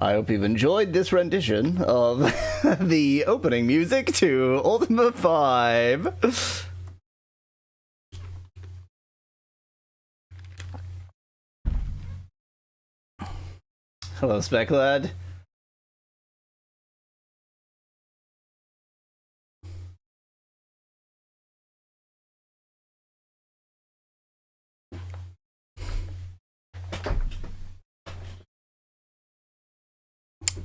I hope you've enjoyed this rendition of the opening music to Ultima V. Hello, Specklad.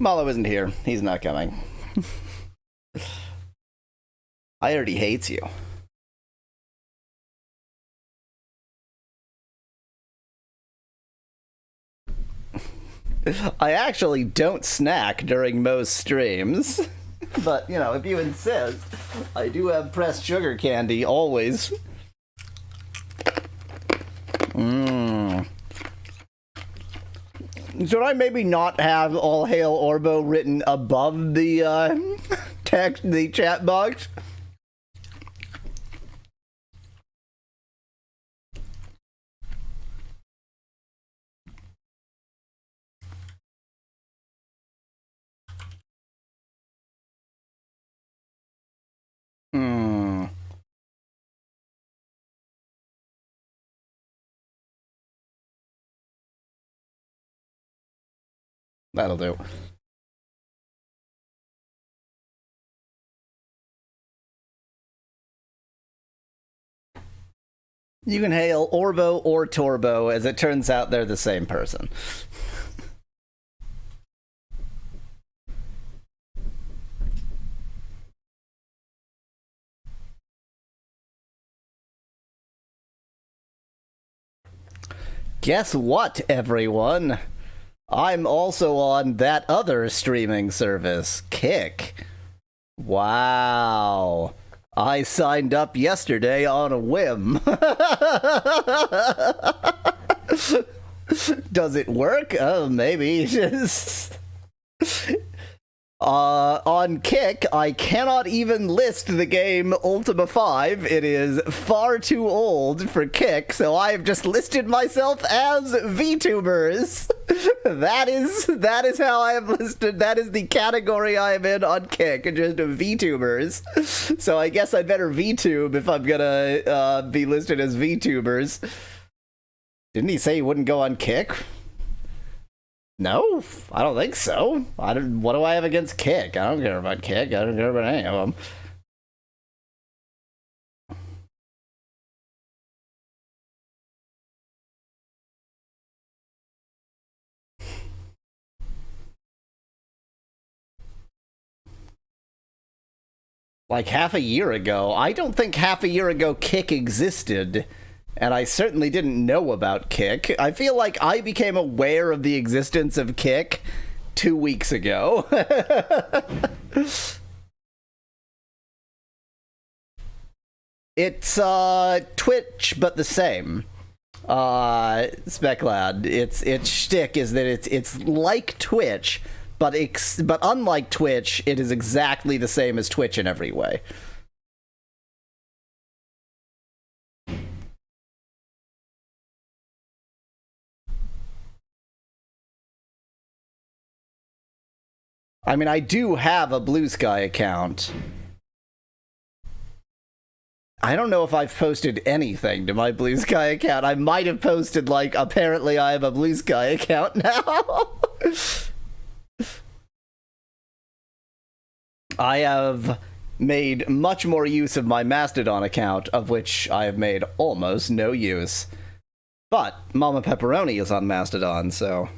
Mallow isn't here. He's not coming. I already hates you. I actually don't snack during most streams. But, you know, if you insist, I do have pressed sugar candy always. Should I maybe not have All Hail Orbo written above the text, the chat box? That'll do. You can hail Orbo or Torbo, as it turns out they're the same person. Guess what, everyone? I'm also on that other streaming service, Kick. Wow. I signed up yesterday on a whim. Does it work? Oh, maybe. On Kick, I cannot even list the game Ultima V. It is far too old for Kick, so I have just listed myself as VTubers. That is how I am listed. That is the category I am in on Kick, just VTubers. So I guess I'd better VTube if I'm gonna be listed as VTubers. Didn't he say he wouldn't go on Kick? No, I don't think so. What do I have against Kick? I don't care about Kick. I don't care about any of them. Like half a year ago. I don't think half a year ago Kick existed. And I certainly didn't know about Kick. I feel like I became aware of the existence of Kick 2 weeks ago. It's Twitch, but the same. Speclad. Its shtick is that it's like Twitch, but unlike Twitch, it is exactly the same as Twitch in every way. I mean, I do have a Blue Sky account. I don't know if I've posted anything to my Blue Sky account. I might have posted, like, apparently I have a Blue Sky account now. I have made much more use of my Mastodon account, of which I have made almost no use. But Mama Pepperoni is on Mastodon, so...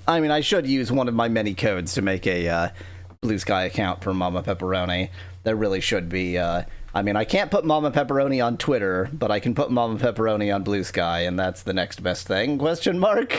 I mean, I should use one of my many codes to make a Blue Sky account for Mama Pepperoni. There really should be. I mean, I can't put Mama Pepperoni on Twitter, but I can put Mama Pepperoni on Blue Sky, and that's the next best thing? Question mark.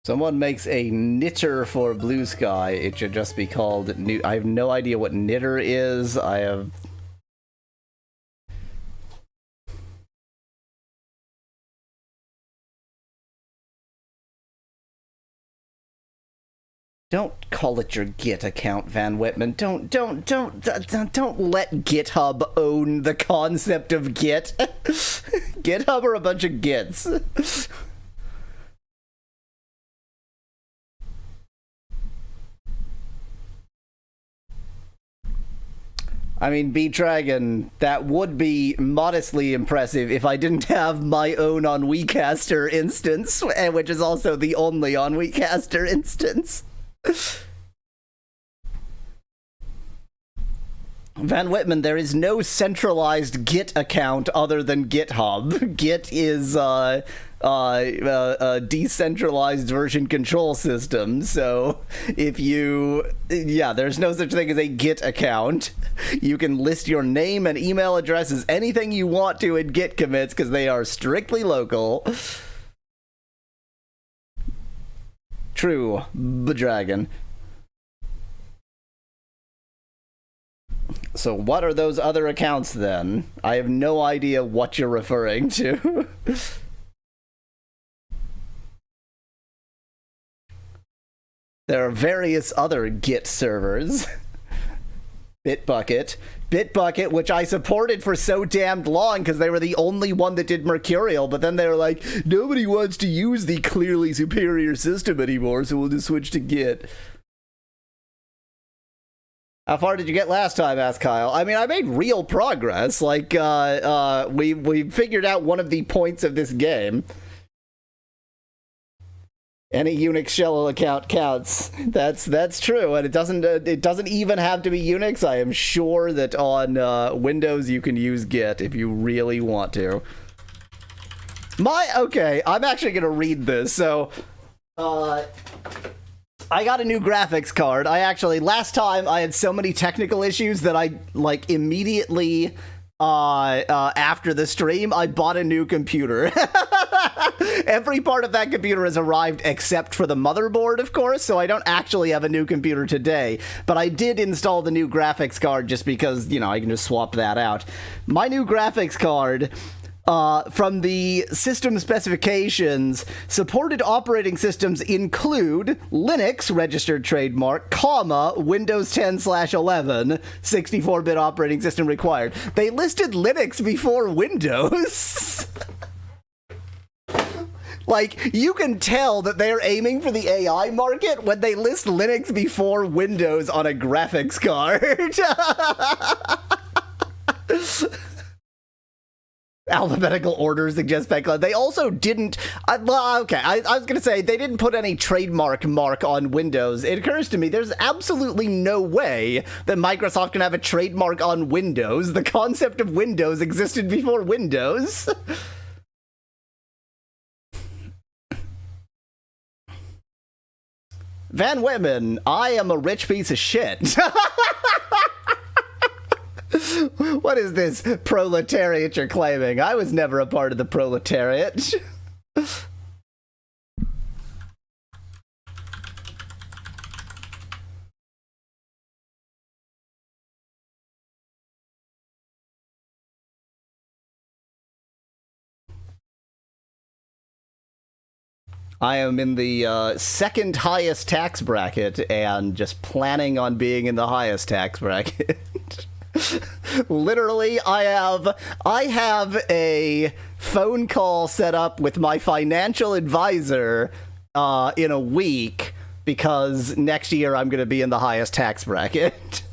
Someone makes a knitter for Blue Sky. It should just be called new. I have no idea what knitter is. I have. Don't call it your Git account, Van Whitman. Don't let GitHub own the concept of Git. GitHub are a bunch of Gits. I mean, B-Dragon, that would be modestly impressive if I didn't have my own on WeCaster instance, which is also the only on WeCaster instance. Van Whitman, there is no centralized Git account other than GitHub. Git is a decentralized version control system, so if you... Yeah, there's no such thing as a Git account. You can list your name and email addresses, anything you want to in Git commits, because they are strictly local. True, B-Dragon. So what are those other accounts then? I have no idea what you're referring to. There are various other Git servers. Bitbucket, which I supported for so damned long because they were the only one that did Mercurial, but then they were like, nobody wants to use the clearly superior system anymore, so we'll just switch to Git. How far did you get last time, asked Kyle. I mean, I made real progress. Like, we figured out one of the points of this game. Any Unix shell account counts. That's true, and it doesn't even have to be Unix. I am sure that on Windows you can use Git if you really want to. Okay, I'm actually gonna read this. So, I got a new graphics card. Last time I had so many technical issues that I, like, immediately, after the stream, I bought a new computer. Every part of that computer has arrived except for the motherboard, of course, so I don't actually have a new computer today. But I did install the new graphics card just because, you know, I can just swap that out. My new graphics card... from the system specifications, supported operating systems include Linux, registered trademark, comma, Windows 10/11, 64-bit operating system required. They listed Linux before Windows. Like, you can tell that they're aiming for the AI market when they list Linux before Windows on a graphics card. Alphabetical order suggests background. They also didn't... I was going to say, they didn't put any trademark mark on Windows. It occurs to me there's absolutely no way that Microsoft can have a trademark on Windows. The concept of Windows existed before Windows. Van Whitman, I am a rich piece of shit. What is this proletariat you're claiming? I was never a part of the proletariat. I am in the second highest tax bracket and just planning on being in the highest tax bracket. Literally, I have a phone call set up with my financial advisor in a week because next year I'm going to be in the highest tax bracket.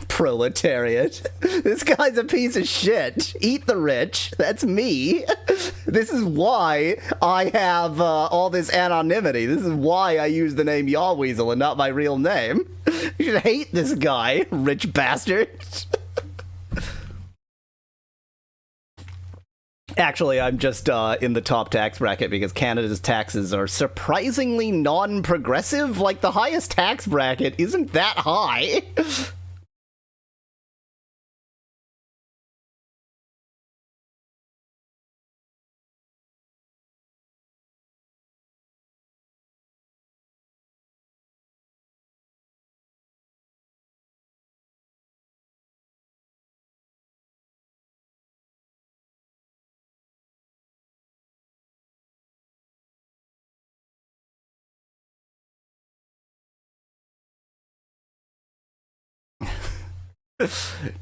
Proletariat. This guy's a piece of shit. Eat the rich. That's me. This is why I have all this anonymity. This is why I use the name Yawweasel and not my real name. You should hate this guy, rich bastard. Actually, I'm just in the top tax bracket because Canada's taxes are surprisingly non-progressive. Like, the highest tax bracket isn't that high.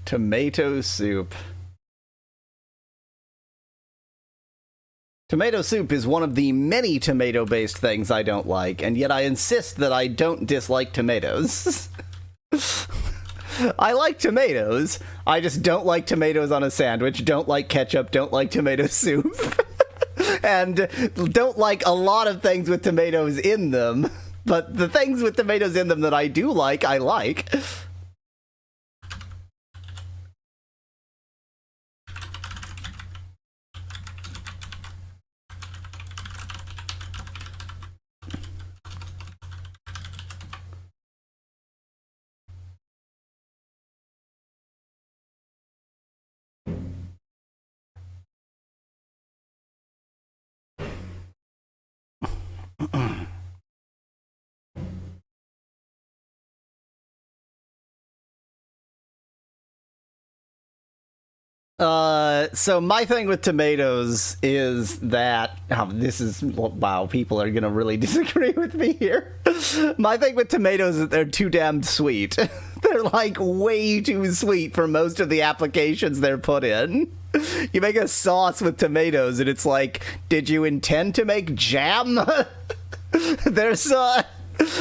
Tomato soup. Tomato soup is one of the many tomato-based things I don't like, and yet I insist that I don't dislike tomatoes. I like tomatoes, I just don't like tomatoes on a sandwich, don't like ketchup, don't like tomato soup, and don't like a lot of things with tomatoes in them, but the things with tomatoes in them that I do like, I like. So my thing with tomatoes is that wow, people are gonna really disagree with me here. My thing with tomatoes is that they're too damn sweet. They're like way too sweet for most of the applications they're put in. You make a sauce with tomatoes and it's like, did you intend to make jam? There's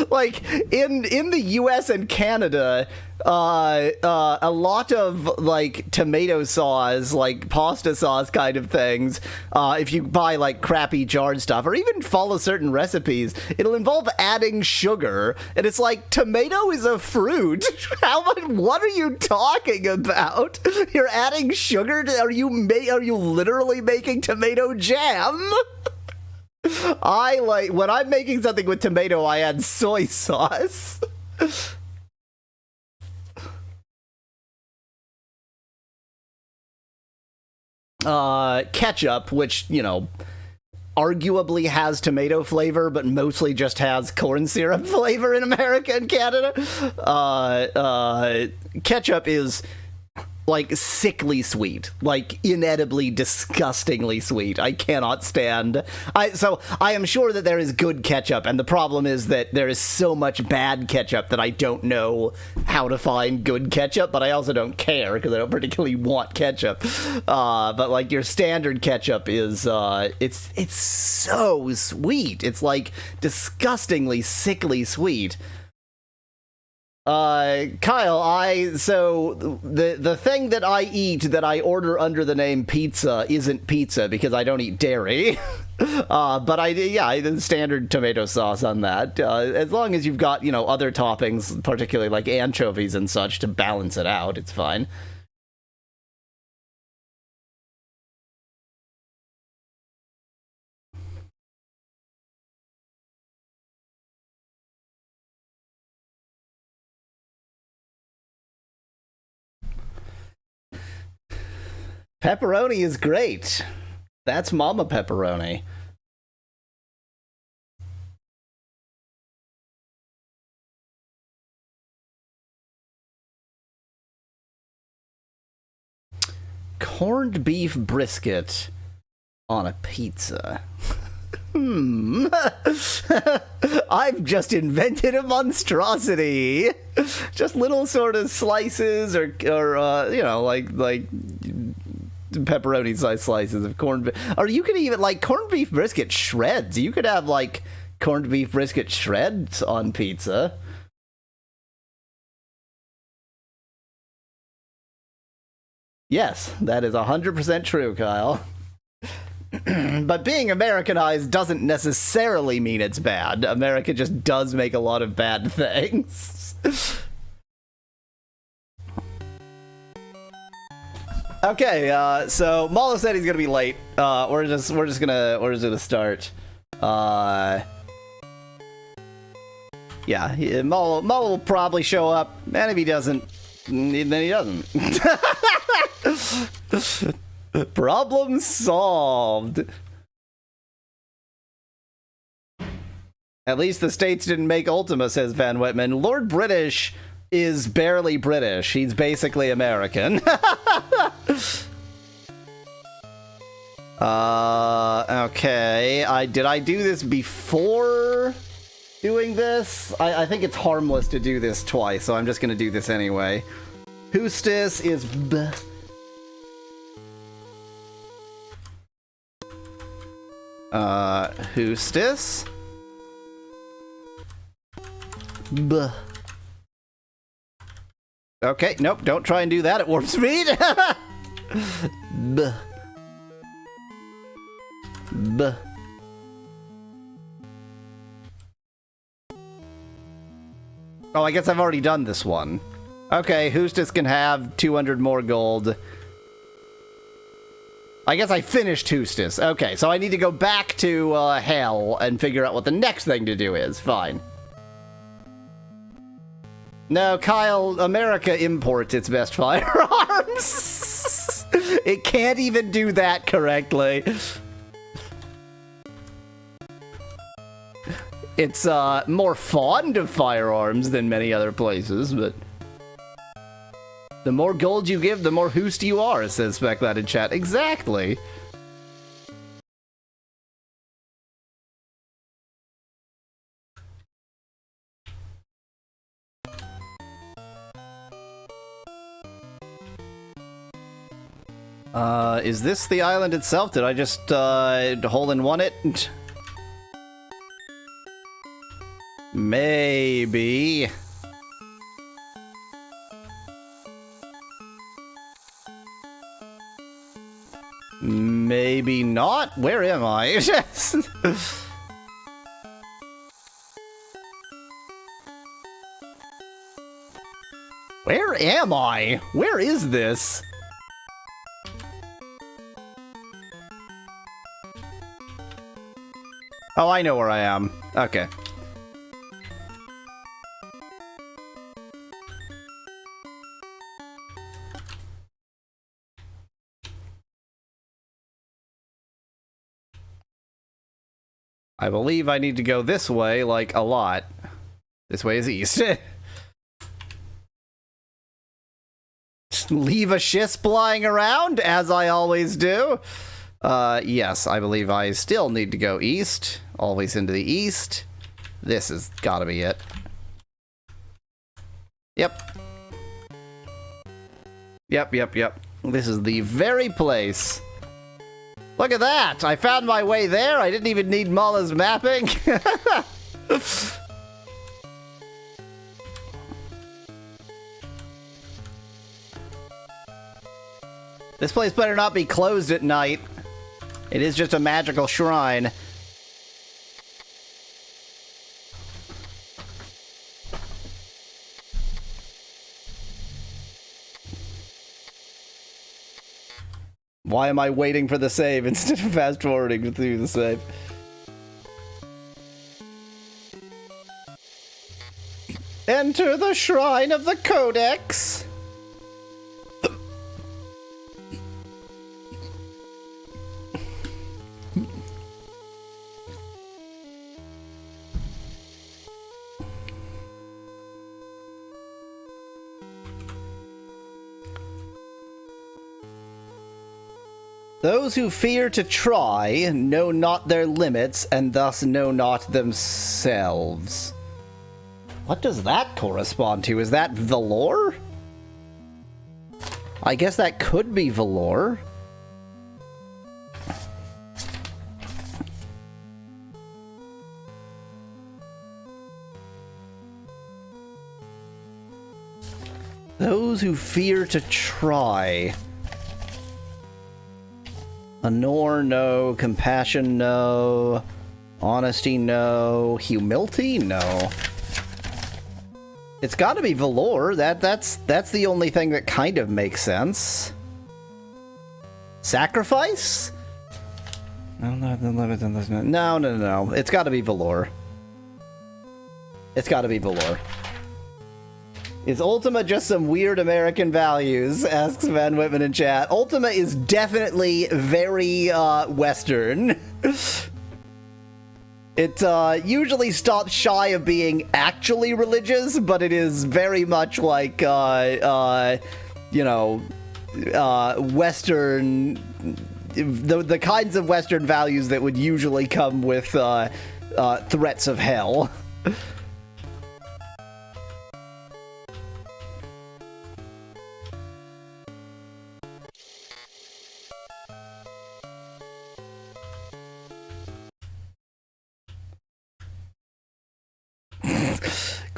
like in the US and Canada, a lot of like tomato sauce, like pasta sauce kind of things, if you buy like crappy jarred stuff or even follow certain recipes, it'll involve adding sugar, and it's like, tomato is a fruit. What are you talking about? You're adding sugar are you literally making tomato jam? I like, when I'm making something with tomato, I add soy sauce. Ketchup, which, you know, arguably has tomato flavor, but mostly just has corn syrup flavor in America and Canada. Ketchup is like sickly sweet, like inedibly disgustingly sweet. I cannot stand. So I am sure that there is good ketchup, and the problem is that there is so much bad ketchup that I don't know how to find good ketchup, but I also don't care because I don't particularly want ketchup. But like your standard ketchup is it's so sweet. It's like disgustingly sickly sweet. Kyle, so the thing that I eat that I order under the name pizza isn't pizza because I don't eat dairy. But the standard tomato sauce on that. As long as you've got, you know, other toppings, particularly like anchovies and such, to balance it out, it's fine. Pepperoni is great. That's Mama Pepperoni. Corned beef brisket on a pizza. I've just invented a monstrosity. Just little sort of slices or you know, like pepperoni size slices of corned beef. Or you could even, like, corned beef brisket shreds. You could have, like, corned beef brisket shreds on pizza. Yes, that is 100% true, Kyle. But being Americanized doesn't necessarily mean it's bad. America just does make a lot of bad things. Okay, so Mallow said he's gonna be late. We're just gonna start. Yeah, Mallow will probably show up, and if he doesn't, then he doesn't. Problem solved. At least the States didn't make Ultima, says Van Whitman. Lord British is barely British. He's basically American. Okay. Did I do this before doing this? I think it's harmless to do this twice, so I'm just gonna do this anyway. Hostess is B. Hostess. B. Okay, nope, don't try and do that at warp speed. B. B. Oh, I guess I've already done this one. Okay, Hostess can have 200 more gold. I guess I finished Hostess. Okay, so I need to go back to Hell and figure out what the next thing to do is. Fine. No, Kyle, America imports its best firearms. It can't even do that correctly. It's more fond of firearms than many other places, but the more gold you give, the more host you are, says Speclat in chat. Exactly. Is this the island itself? Did I just hole-in-one it? Maybe. Maybe not? Where am I? Where am I? Where is this? Oh, I know where I am. Okay. I believe I need to go this way, like, a lot. This way is east. Just leave a schist lying around, as I always do. Yes, I believe I still need to go east. Always into the east. This has gotta be it. Yep. Yep. This is the very place. Look at that! I found my way there! I didn't even need Mallow's mapping! This place better not be closed at night. It is just a magical shrine. Why am I waiting for the save instead of fast-forwarding through the save? Enter the Shrine of the Codex! Those who fear to try know not their limits, and thus know not themselves. What does that correspond to? Is that Valor? I guess that could be Valor. Those who fear to try. Honor, no. Compassion, no. Honesty, no. Humility, no. It's gotta be Valor. That's the only thing that kind of makes sense. Sacrifice? No. It's gotta be Valor. It's gotta be Valor. Is Ultima just some weird American values? Asks Van Whitman in chat. Ultima is definitely very Western. It usually stops shy of being actually religious, but it is very much like, you know, Western, the kinds of Western values that would usually come with threats of hell.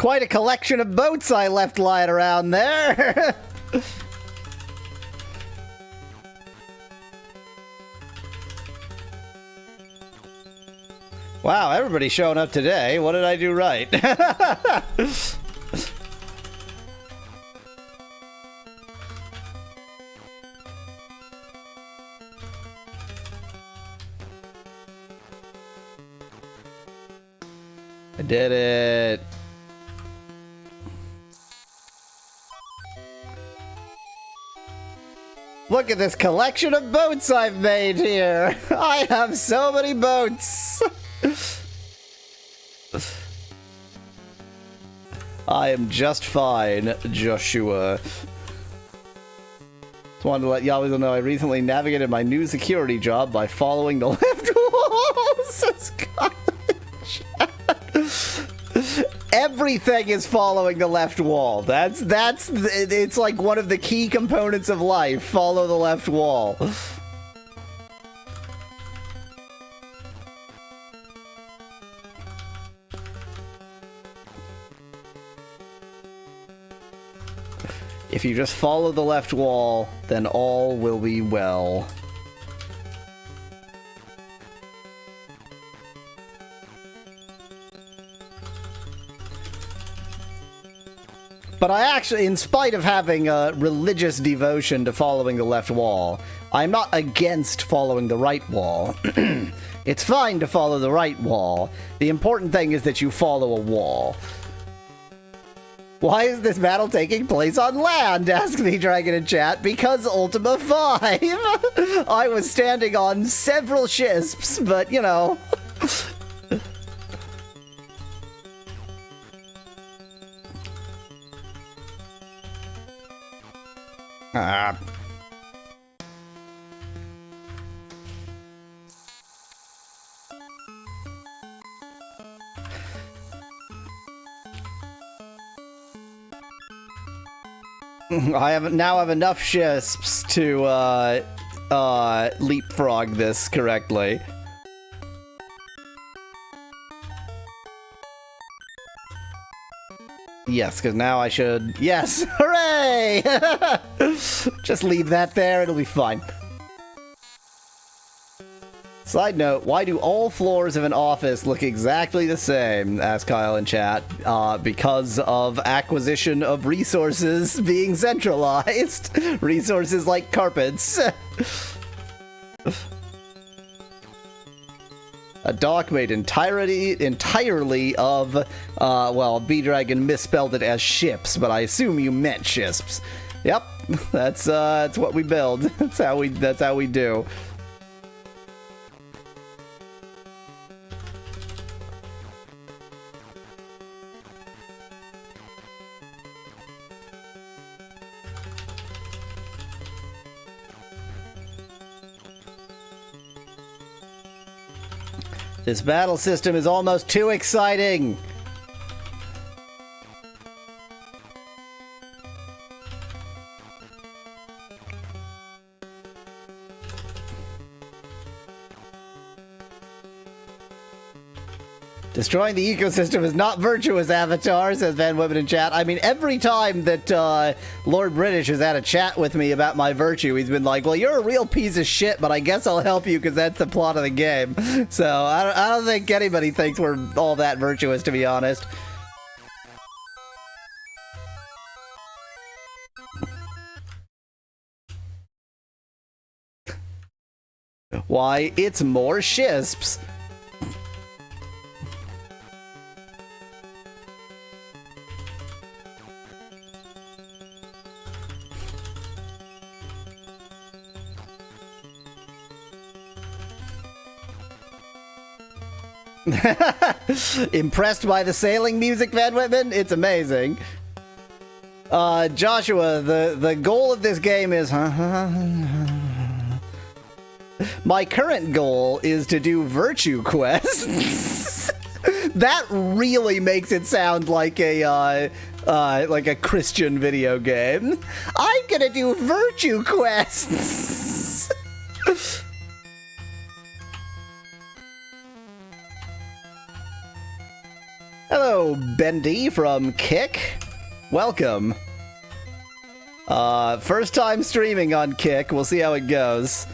quite a collection of boats I left lying around there. Wow, everybody's showing up today. What did I do right? I did it. Look at this collection of boats I've made here. I have so many boats. I am just fine, Joshua. Just wanted to let y'all know I recently navigated my new security job by following the left wall. Everything is following the left wall. It's like one of the key components of life. Follow the left wall. If you just follow the left wall, then all will be well. But I actually, in spite of having a religious devotion to following the left wall, I'm not against following the right wall. It's fine to follow the right wall. The important thing is that you follow a wall. Why is this battle taking place on land? Asked the dragon in chat. Because Ultima V. I was standing on several ships, but you know. I now have enough ships to leapfrog this correctly. Yes, because now I should... Yes! Hooray! Just leave that there, it'll be fine. Side note, why do all floors of an office look exactly the same? Asked Kyle in chat. Because of acquisition of resources being centralized. Resources like carpets. A dock made entirely of, well, B-Dragon misspelled it as ships, but I assume you meant ships. Yep, that's what we build. That's how we do. This battle system is almost too exciting! Destroying the ecosystem is not virtuous, Avatar, says Van Wibben in chat. I mean, every time that Lord British has had a chat with me about my virtue, he's been like, well, you're a real piece of shit, but I guess I'll help you because that's the plot of the game. So, I don't think anybody thinks we're all that virtuous, to be honest. Why, it's more shisps. Impressed by the sailing music, Van Whitman? It's amazing. Joshua, the goal of this game is... My current goal is to do virtue quests. That really makes it sound like a Christian video game. I'm gonna do virtue quests. Hello, Bendy from Kick. Welcome. First time streaming on Kick. We'll see how it goes.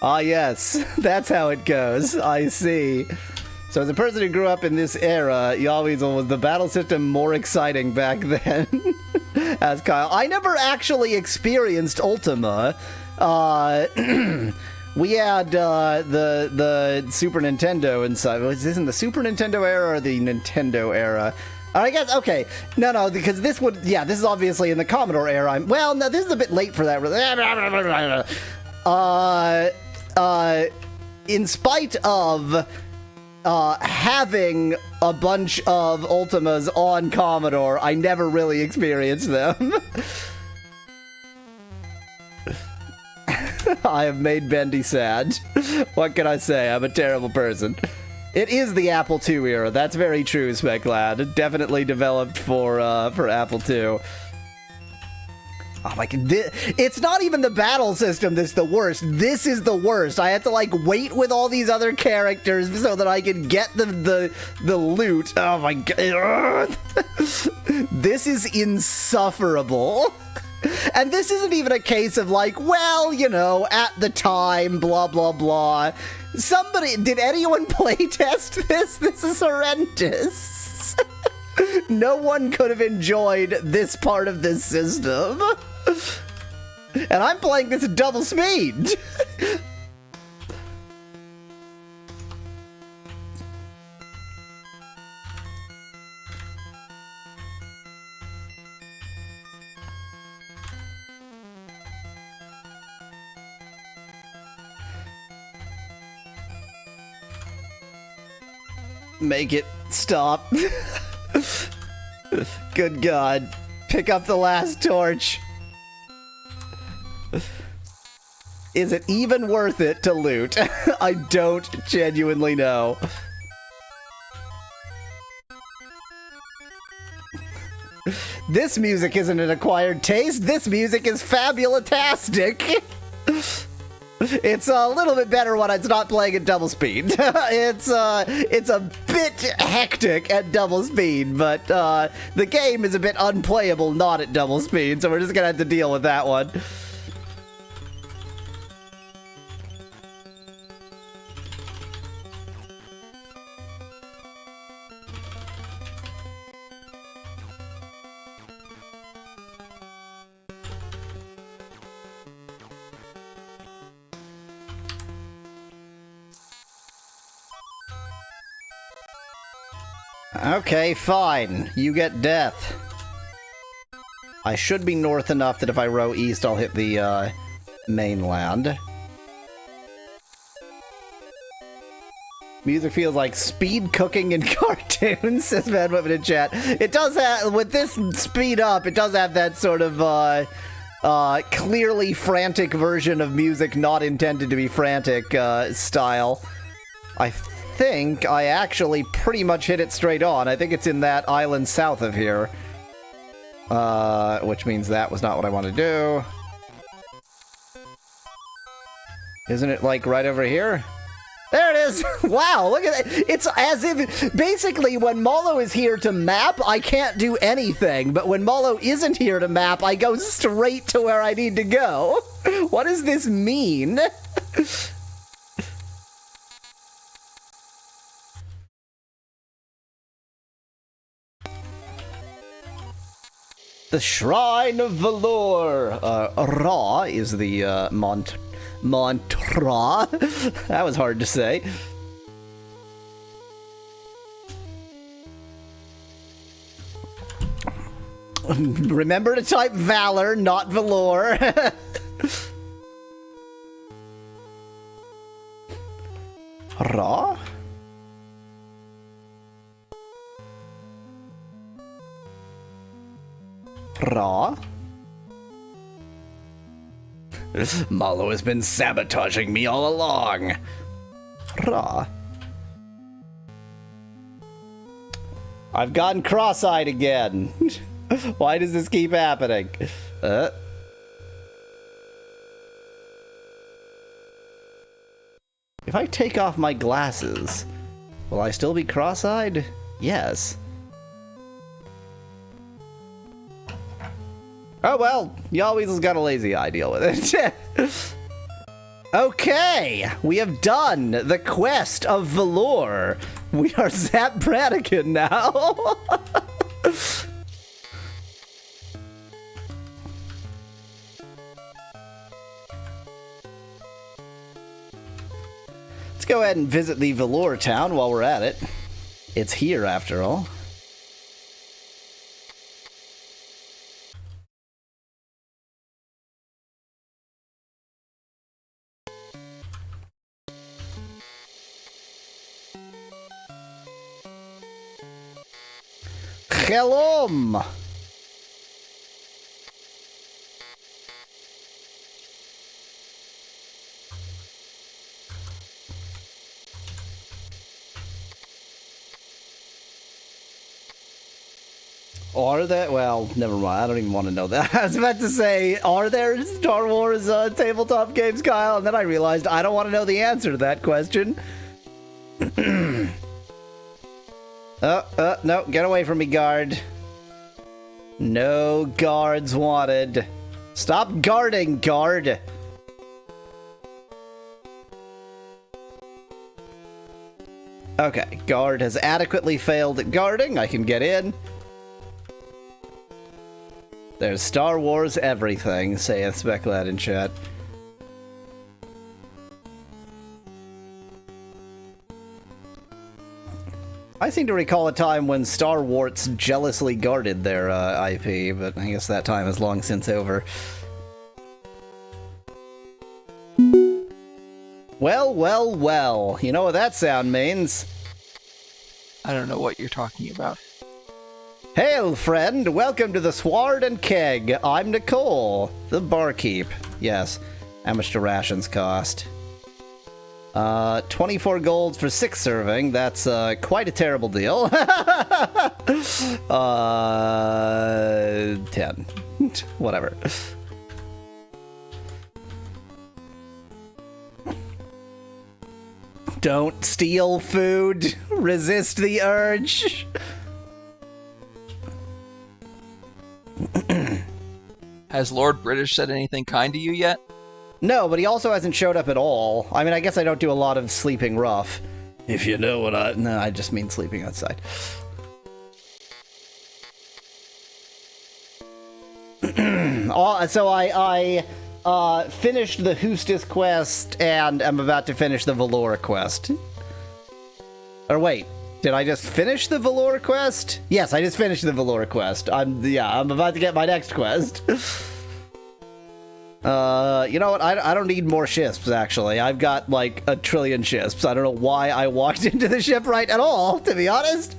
Ah, yes. That's how it goes. I see. So as a person who grew up in this era, Yahweasel, was the battle system more exciting back then? As Kyle. I never actually experienced Ultima. We had the Super Nintendo inside. Was this in the Super Nintendo era or the Nintendo era? I guess, okay. No, because this would, yeah, this is obviously in the Commodore era. Well, no, this is a bit late for that. In spite of having a bunch of Ultimas on Commodore, I never really experienced them. I have made Bendy sad. What can I say? I'm a terrible person. It is the Apple II era. That's very true, Speclad. Definitely developed for Apple II. Oh my god, it's not even the battle system that's the worst. This is the worst. I had to, like, wait with all these other characters so that I could get the loot. Oh my god. This is insufferable. And this isn't even a case of, like, well, you know, at the time, blah, blah, blah. Did anyone playtest this? This is horrendous. No one could have enjoyed this part of this system. And I'm playing this at double speed. Make it stop. Good God. Pick up the last torch. Is it even worth it to loot? I don't genuinely know. This music isn't an acquired taste. This music is fabulastic. It's a little bit better when it's not playing at double speed. It's a bit hectic at double speed, but the game is a bit unplayable not at double speed, so we're just gonna have to deal with that one. Okay, fine. You get death. I should be north enough that if I row east, I'll hit the mainland. Music feels like speed cooking in cartoons, says Mad Women in chat. It does have, with this speed up, it does have that sort of clearly frantic version of music not intended to be frantic style. I think I actually pretty much hit it straight on. I think it's in that island south of here. Which means that was not what I want to do. Isn't it, like, right over here? There it is! Wow, look at that! It's as if, basically, when Mallow is here to map, I can't do anything. But when Mallow isn't here to map, I go straight to where I need to go. What does this mean? The Shrine of Valor. Ra is the mantra. That was hard to say. Remember to type Valor, not Valor. Ra? Ra? Mallow has been sabotaging me all along. Ra? I've gotten cross-eyed again. Why does this keep happening? If I take off my glasses, will I still be cross-eyed? Yes. Oh well, you always got a lazy eye, deal with it. Okay, we have done the quest of Velour. We are Zap Brannigan now. Let's go ahead and visit the Velour town while we're at it. It's here, after all. Shalom! Are there? Well, never mind. I don't even want to know that. I was about to say, are there Star Wars tabletop games, Kyle? And then I realized I don't want to know the answer to that question. No, get away from me, guard. No guards wanted. Stop guarding, guard. Okay, guard has adequately failed at guarding. I can get in. There's Star Wars everything, saith Speclad in chat. I seem to recall a time when Star Wars jealously guarded their IP, but I guess that time is long since over. Well, well, well. You know what that sound means? I don't know what you're talking about. Hail, friend! Welcome to the Sward and Keg. I'm Nicole, the barkeep. Yes. How much do rations cost? 24 gold for 6 serving. That's quite a terrible deal. 10. Whatever. Don't steal food. Resist the urge. Has Lord British said anything kind to you yet? No, but he also hasn't showed up at all. I mean, I guess I don't do a lot of sleeping rough. If you know what I... No, I just mean sleeping outside. So I finished the Hustis quest, and I'm about to finish the Velour quest. Or wait, did I just finish the Velour quest? Yes, I just finished the Velour quest. I'm about to get my next quest. You know what? I don't need more ships, actually. I've got, like, a trillion ships. I don't know why I walked into the shipwright at all, to be honest.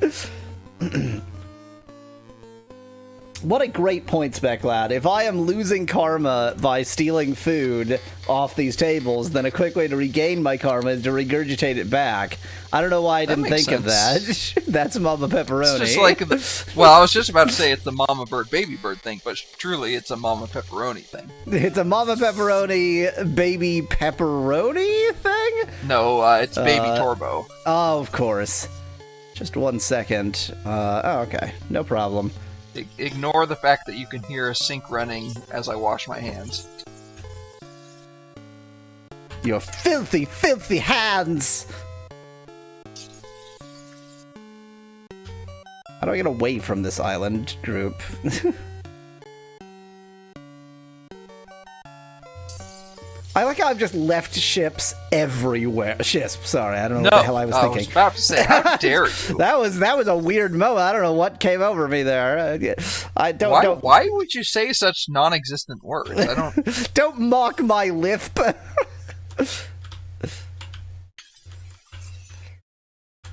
What a great point, Speclad. If I am losing karma by stealing food off these tables, then a quick way to regain my karma is to regurgitate it back. I don't know why I didn't think of that. That's Mama Pepperoni. It's just like well, I was just about to say it's the Mama Bird, Baby Bird thing, but truly it's a Mama Pepperoni thing. It's a Mama Pepperoni, Baby Pepperoni thing? No, it's Baby Torbo. Oh, of course. Just 1 second. Oh, okay. No problem. Ignore the fact that you can hear a sink running as I wash my hands. Your filthy, filthy hands! How do I get away from this island group? I like how I've just left ships everywhere. Ships, sorry, I don't know what the hell I was thinking. I was about to say, how dare you? That was a weird moment. I don't know what came over me there. Why would you say such non-existent words? I don't. Don't mock my lisp.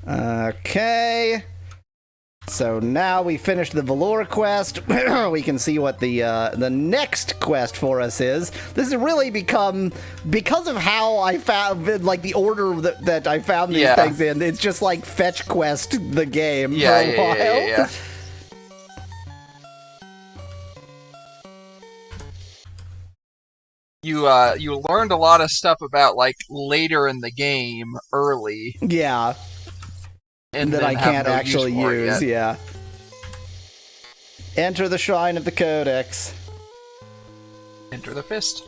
Okay. So now we finished the Velour quest. We can see what the next quest for us is. This has really become, because of how I found, like, the order that I found these things in, it's just like fetch quest the game for a while. Yeah. you learned a lot of stuff about like later in the game, early. Yeah. And that I can't actually use. Yet. Yeah. Enter the Shrine of the Codex. Enter the fist.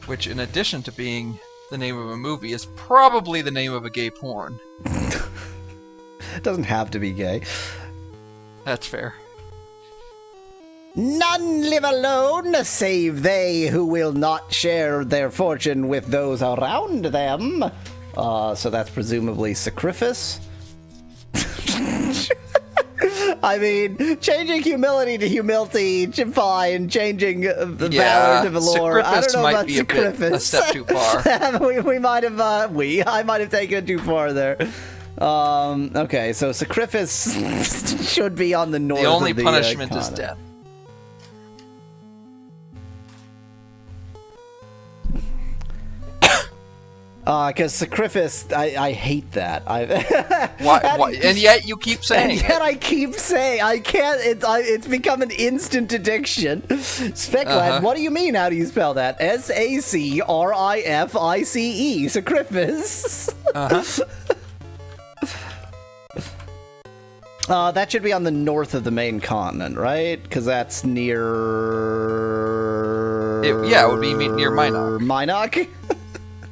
Which, in addition to being the name of a movie, is probably the name of a gay porn. It doesn't have to be gay. That's fair. None live alone, save they who will not share their fortune with those around them. So that's presumably sacrifice. I mean, changing humility to humility, fine. Changing valor to valor. I don't know about sacrifice. A step too far. we might have. I might have taken it too far there. Okay, so sacrifice should be on the north. The only of the, punishment is death. Because sacrifice, I hate that. Why? And yet you keep saying it. And yet I keep saying, I can't, it's become an instant addiction. Speclad, what do you mean? How do you spell that? S-A-C-R-I-F-I-C-E. Sacrifice. That should be on the north of the main continent, right? Because that's near... it would be near Minok. Minok?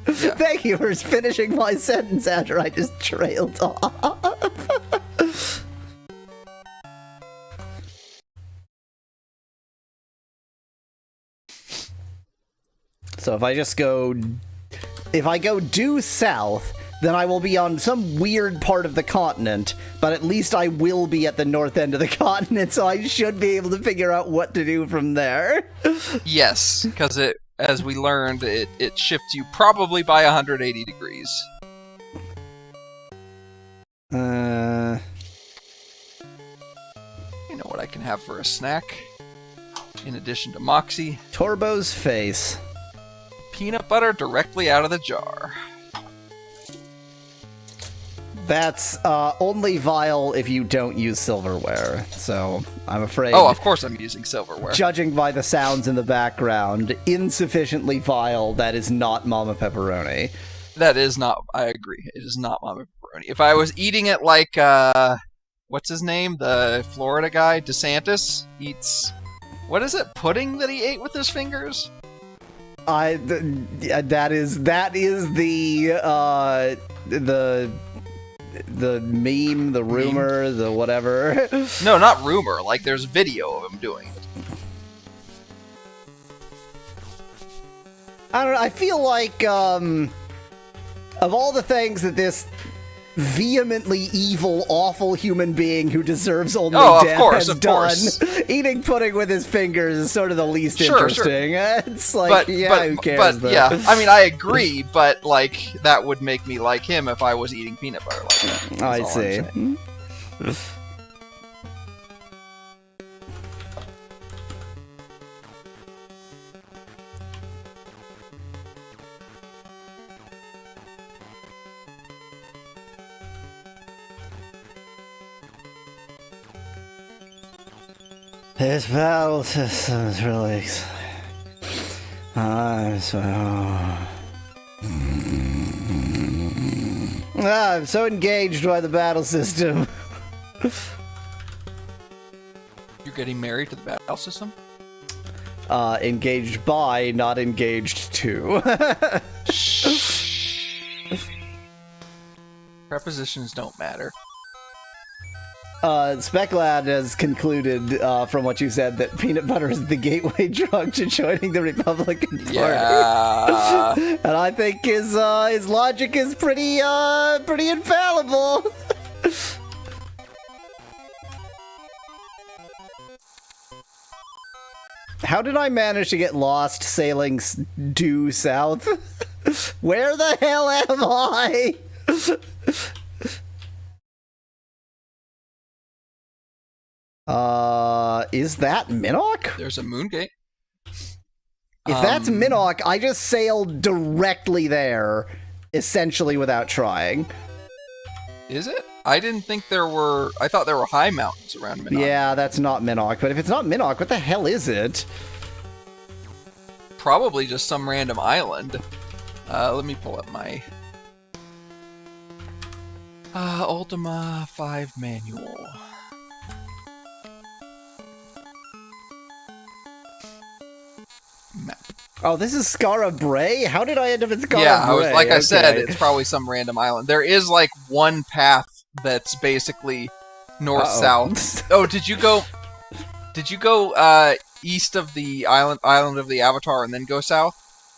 Yeah. Thank you for finishing my sentence after I just trailed off. So if I go due south, then I will be on some weird part of the continent, but at least I will be at the north end of the continent, so I should be able to figure out what to do from there. Yes, because as we learned, it shifts you probably by 180 degrees. You know what I can have for a snack? In addition to Moxie? Torbo's face. Peanut butter directly out of the jar. That's only vile if you don't use silverware, so I'm afraid... Oh, of course I'm using silverware. Judging by the sounds in the background, insufficiently vile, that is not Mama Pepperoni. That is not... I agree. It is not Mama Pepperoni. If I was eating it like, what's his name? The Florida guy, DeSantis, eats... What is it? Pudding that he ate with his fingers? That is the meme, the rumor, the whatever. No, not rumor. Like, there's video of him doing it. I don't know. I feel like, of all the things that this vehemently evil, awful human being who deserves only death has done, eating pudding with his fingers is sort of the least interesting. Sure. It's like, who cares? But yeah, I mean, I agree, but like that would make me like him if I was eating peanut butter like that. I see. This battle system is really exciting. I'm so engaged by the battle system. You're getting married to the battle system? Engaged by, not engaged to. Prepositions don't matter. Speclad has concluded, from what you said, that peanut butter is the gateway drug to joining the Republican Party. Yeah. And I think his logic is pretty infallible. How did I manage to get lost sailing due south? Where the hell am I? Is that Minok? There's a moon gate. If that's Minok, I just sailed directly there, essentially without trying. Is it? I didn't think there were... I thought there were high mountains around Minok. Yeah, that's not Minok. But if it's not Minok, what the hell is it? Probably just some random island. Let me pull up my... Ultima 5 manual. Map. Oh, this is Skara Brae? How did I end up in Skara Brae? Yeah, I said, it's probably some random island. There is like one path that's basically north-south. Oh, did you go east of the island of the Avatar and then go south?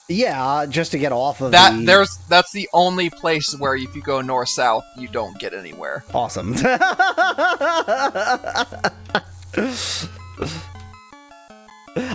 Yeah, just to get off of that's the only place where if you go north-south, you don't get anywhere. Awesome.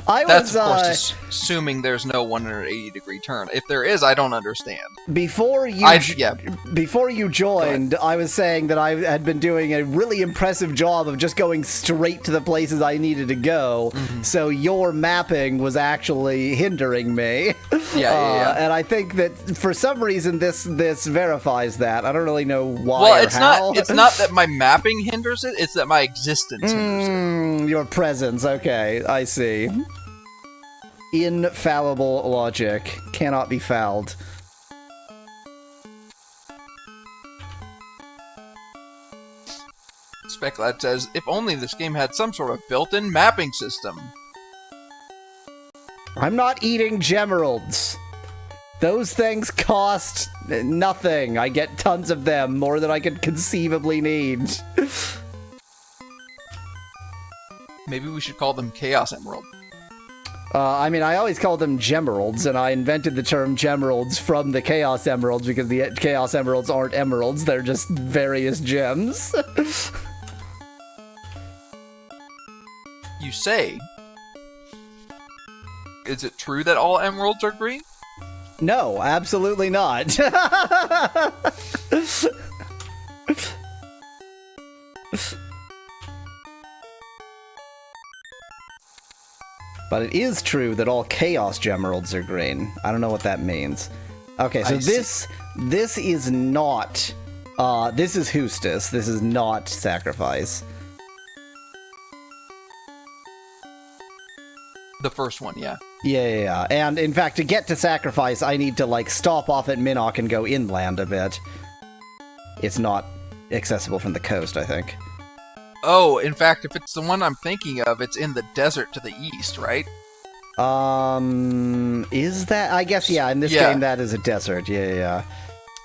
That's, of course, assuming there's no 180-degree turn. If there is, I don't understand. Before you joined, I was saying that I had been doing a really impressive job of just going straight to the places I needed to go, so your mapping was actually hindering me. Yeah. And I think that for some reason this verifies that. I don't really know why well, or how. It's not that my mapping hinders it, it's that my existence hinders it. Your presence, okay, I see. Infallible logic. Cannot be fouled. Speclad says, if only this game had some sort of built-in mapping system. I'm not eating gemeralds. Those things cost nothing. I get tons of them, more than I could conceivably need. Maybe we should call them Chaos Emerald. I mean, I always called them gemeralds, and I invented the term gemeralds from the Chaos Emeralds because the Chaos Emeralds aren't emeralds, they're just various gems. You say? Is it true that all emeralds are green? No, absolutely not. But it is true that all Chaos Gemeralds are green. I don't know what that means. Okay, so this is not... this is Hustis. This is not Sacrifice. The first one, yeah. Yeah. And in fact, to get to Sacrifice, I need to, like, stop off at Minok and go inland a bit. It's not accessible from the coast, I think. Oh, in fact, if it's the one I'm thinking of, it's in the desert to the east, right? Is that? I guess, yeah, in this game that is a desert, yeah.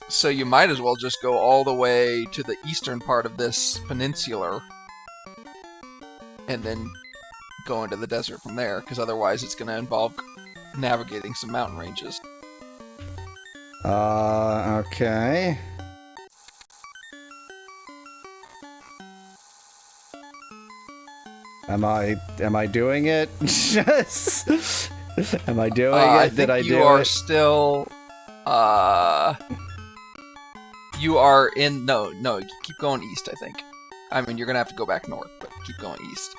So you might as well just go all the way to the eastern part of this peninsular, and then go into the desert from there, because otherwise it's going to involve navigating some mountain ranges. Okay. Am I doing it? Am I doing it? Did I do it? You are still, you are in, no, keep going east, I think. I mean, you're gonna have to go back north, but keep going east.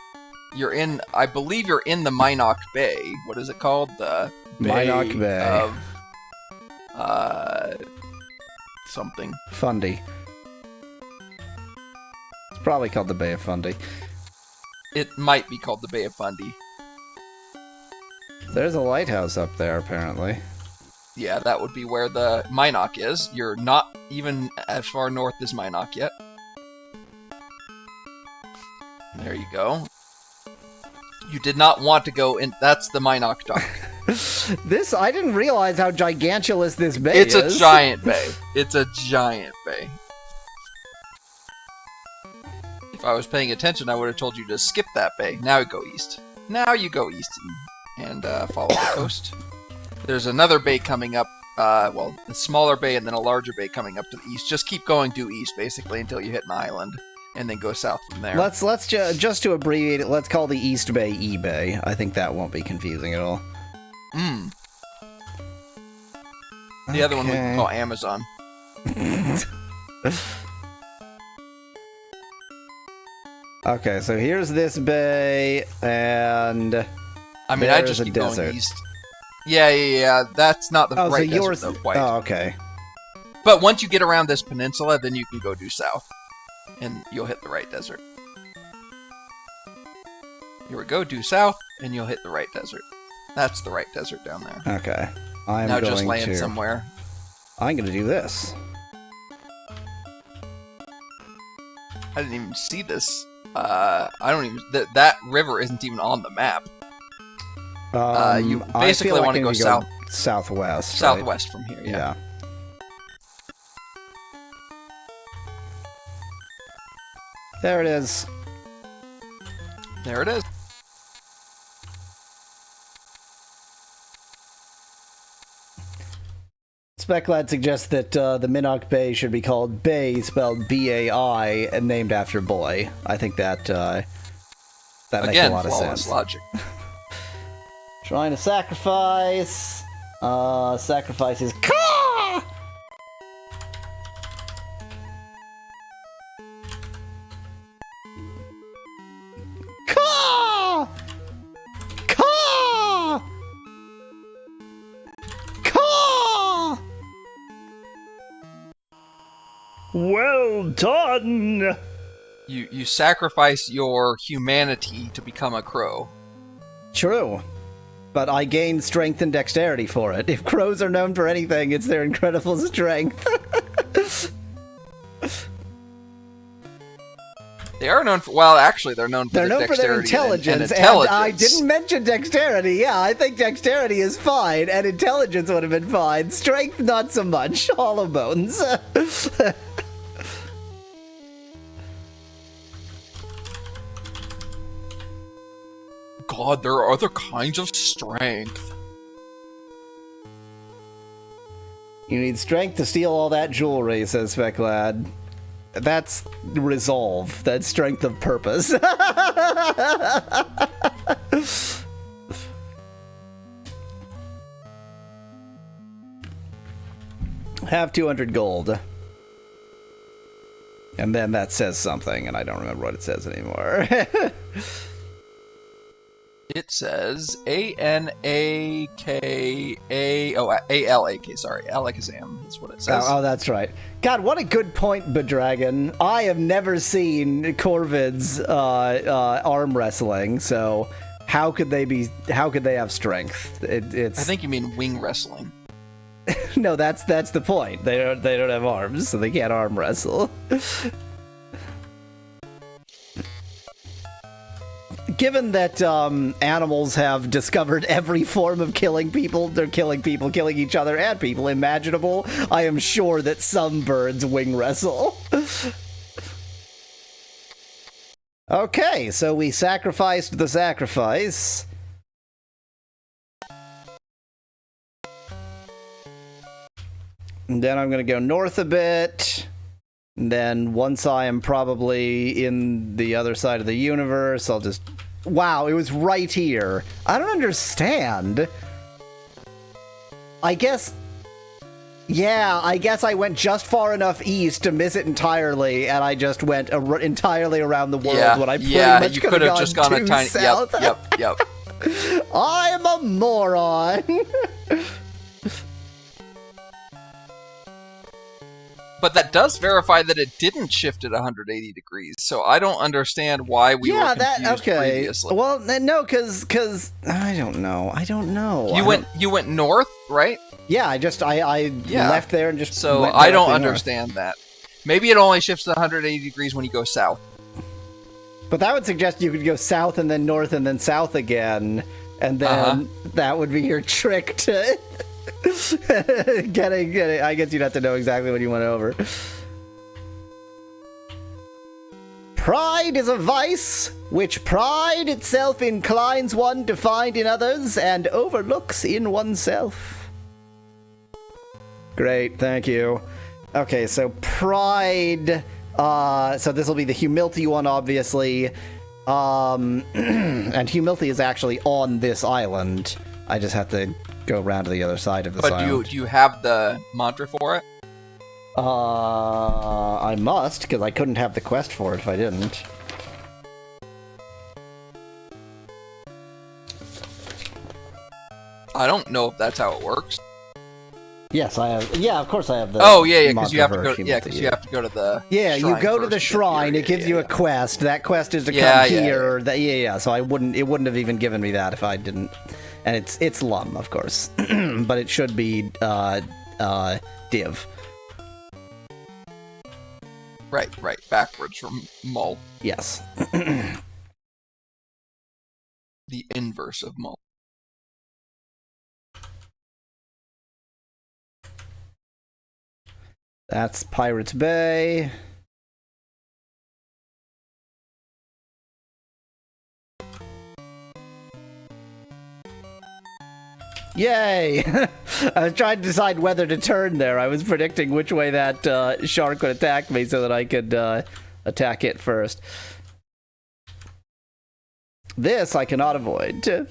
You're in, I believe you're in the Minok Bay. What is it called? The Minok Bay of, something. Fundy. It's probably called the Bay of Fundy. It might be called the Bay of Fundy. There's a lighthouse up there, apparently. Yeah, that would be where the Minok is. You're not even as far north as Minok yet. There you go. You did not want to go in. That's the Minok Dock. I didn't realize how gigantulous this bay is. It's a giant bay. It's a giant bay. If I was paying attention, I would have told you to skip that bay. Now you go east. Now you go east and follow the coast. There's another bay coming up. Well, a smaller bay and then a larger bay coming up to the east. Just keep going due east, basically, until you hit an island, and then go south from there. Let's just to abbreviate it, let's call the East Bay E-Bay. I think that won't be confusing at all. The other one we can call Amazon. Okay, so here's this bay, and I mean, I just keep going east. Yeah. That's not the right desert, though, quite. Oh, okay. But once you get around this peninsula, then you can go due south. And you'll hit the right desert. Here we go, due south, and you'll hit the right desert. That's the right desert down there. Okay. I'm now going just land to... somewhere. I'm going to do this. I didn't even see this. I don't even... that river isn't even on the map. You basically want to go south. Southwest. Southwest from here, yeah. There it is. There it is. Speclad suggests that the Minnock Bay should be called Bay, spelled B-A-I, and named after boy. I think that makes a lot of sense. Logic. Trying to sacrifice. Sacrifice is Caw! Caw! Caw! Caw! Well done! You sacrifice your humanity to become a crow. True. But I gain strength and dexterity for it. If crows are known for anything, it's their incredible strength. They are known for... Well, actually, they're known for their dexterity their intelligence. and intelligence. And I didn't mention dexterity. Yeah, I think dexterity is fine, and intelligence would have been fine. Strength, not so much. Hollow bones. God, there are other kinds of strength. You need strength to steal all that jewelry, says Speclad. That's resolve. That's strength of purpose. Have 200 gold. And then that says something, and I don't remember what it says anymore. It says A-N-A-K-A... Oh, A-L-A-K, sorry. Alakazam, that's what it says. Oh, that's right. God, what a good point, Bedragon. I have never seen Corvid's arm wrestling, so how could they have strength? It's... I think you mean wing wrestling. No, that's the point. They don't have arms, so they can't arm wrestle. Given that animals have discovered every form of killing people, they're killing people, killing each other, and people imaginable, I am sure that some birds wing wrestle. Okay, so we sacrificed the sacrifice. And then I'm going to go north a bit. And then once I am probably in the other side of the universe, I'll just... Wow, it was right here. I don't understand. I guess... Yeah, I guess I went just far enough east to miss it entirely, and I just went entirely around the world when I pretty much you could have just gone a tiny... south. Yep. I'm a moron. But that does verify that it didn't shift at 180 degrees, so I don't understand why we were confused previously. Well, no, because I don't know. You went north, right? Yeah, I left there and just. So I don't understand that. Maybe it only shifts at 180 degrees when you go south. But that would suggest you could go south and then north and then south again, and then that would be your trick to. Get it. I guess you'd have to know exactly what you went over. Pride is a vice, which pride itself inclines one to find in others and overlooks in oneself. Great, thank you. Okay, so pride. So this will be the humility one, obviously. And humility is actually on this island. I just have to go around to the other side of this island. But do you have the mantra for it? I must, because I couldn't have the quest for it if I didn't. I don't know if that's how it works. Yes, I have. Yeah, of course I have the. Oh yeah, because you have to mantra go. for Yeah, because you have to go to the. Yeah, you shrine go to first the get shrine. the- It gives you a quest. That quest is to come Yeah, here. That yeah. So it wouldn't have even given me that if I didn't. And it's Lum, of course, but it should be Div. Right, backwards from Mull. Yes. The inverse of Mull. That's Pirates Bay. Yay! I was trying to decide whether to turn there. I was predicting which way that shark would attack me so that I could attack it first. This I cannot avoid.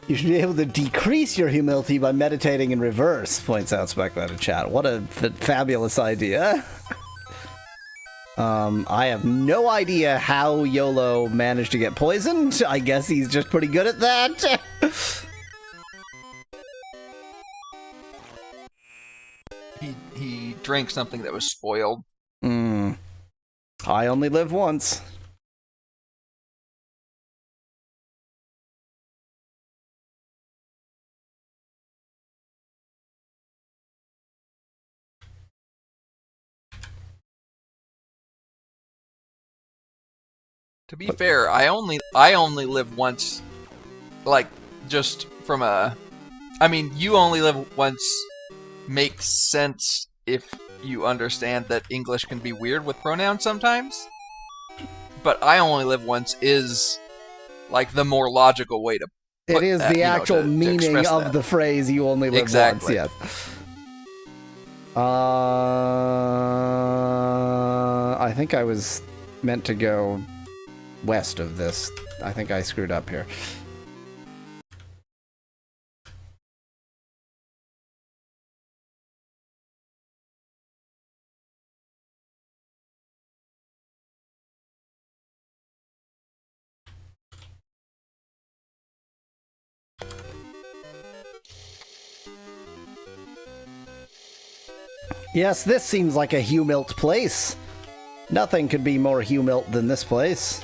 You should be able to decrease your humility by meditating in reverse, points out Speculator Chat. What a fabulous idea. I have no idea how YOLO managed to get poisoned. I guess he's just pretty good at that. He drank something that was spoiled. I only live once. To be fair, I only live once, like, just from a... I mean, you only live once makes sense if you understand that English can be weird with pronouns sometimes. But I only live once is, like, the more logical way to put It is that, the actual meaning of that. the phrase "you only live Exactly. once." Yes. I think I was meant to go west of this. I think I screwed up here. Yes, this seems like a humilt place. Nothing could be more humilt than this place.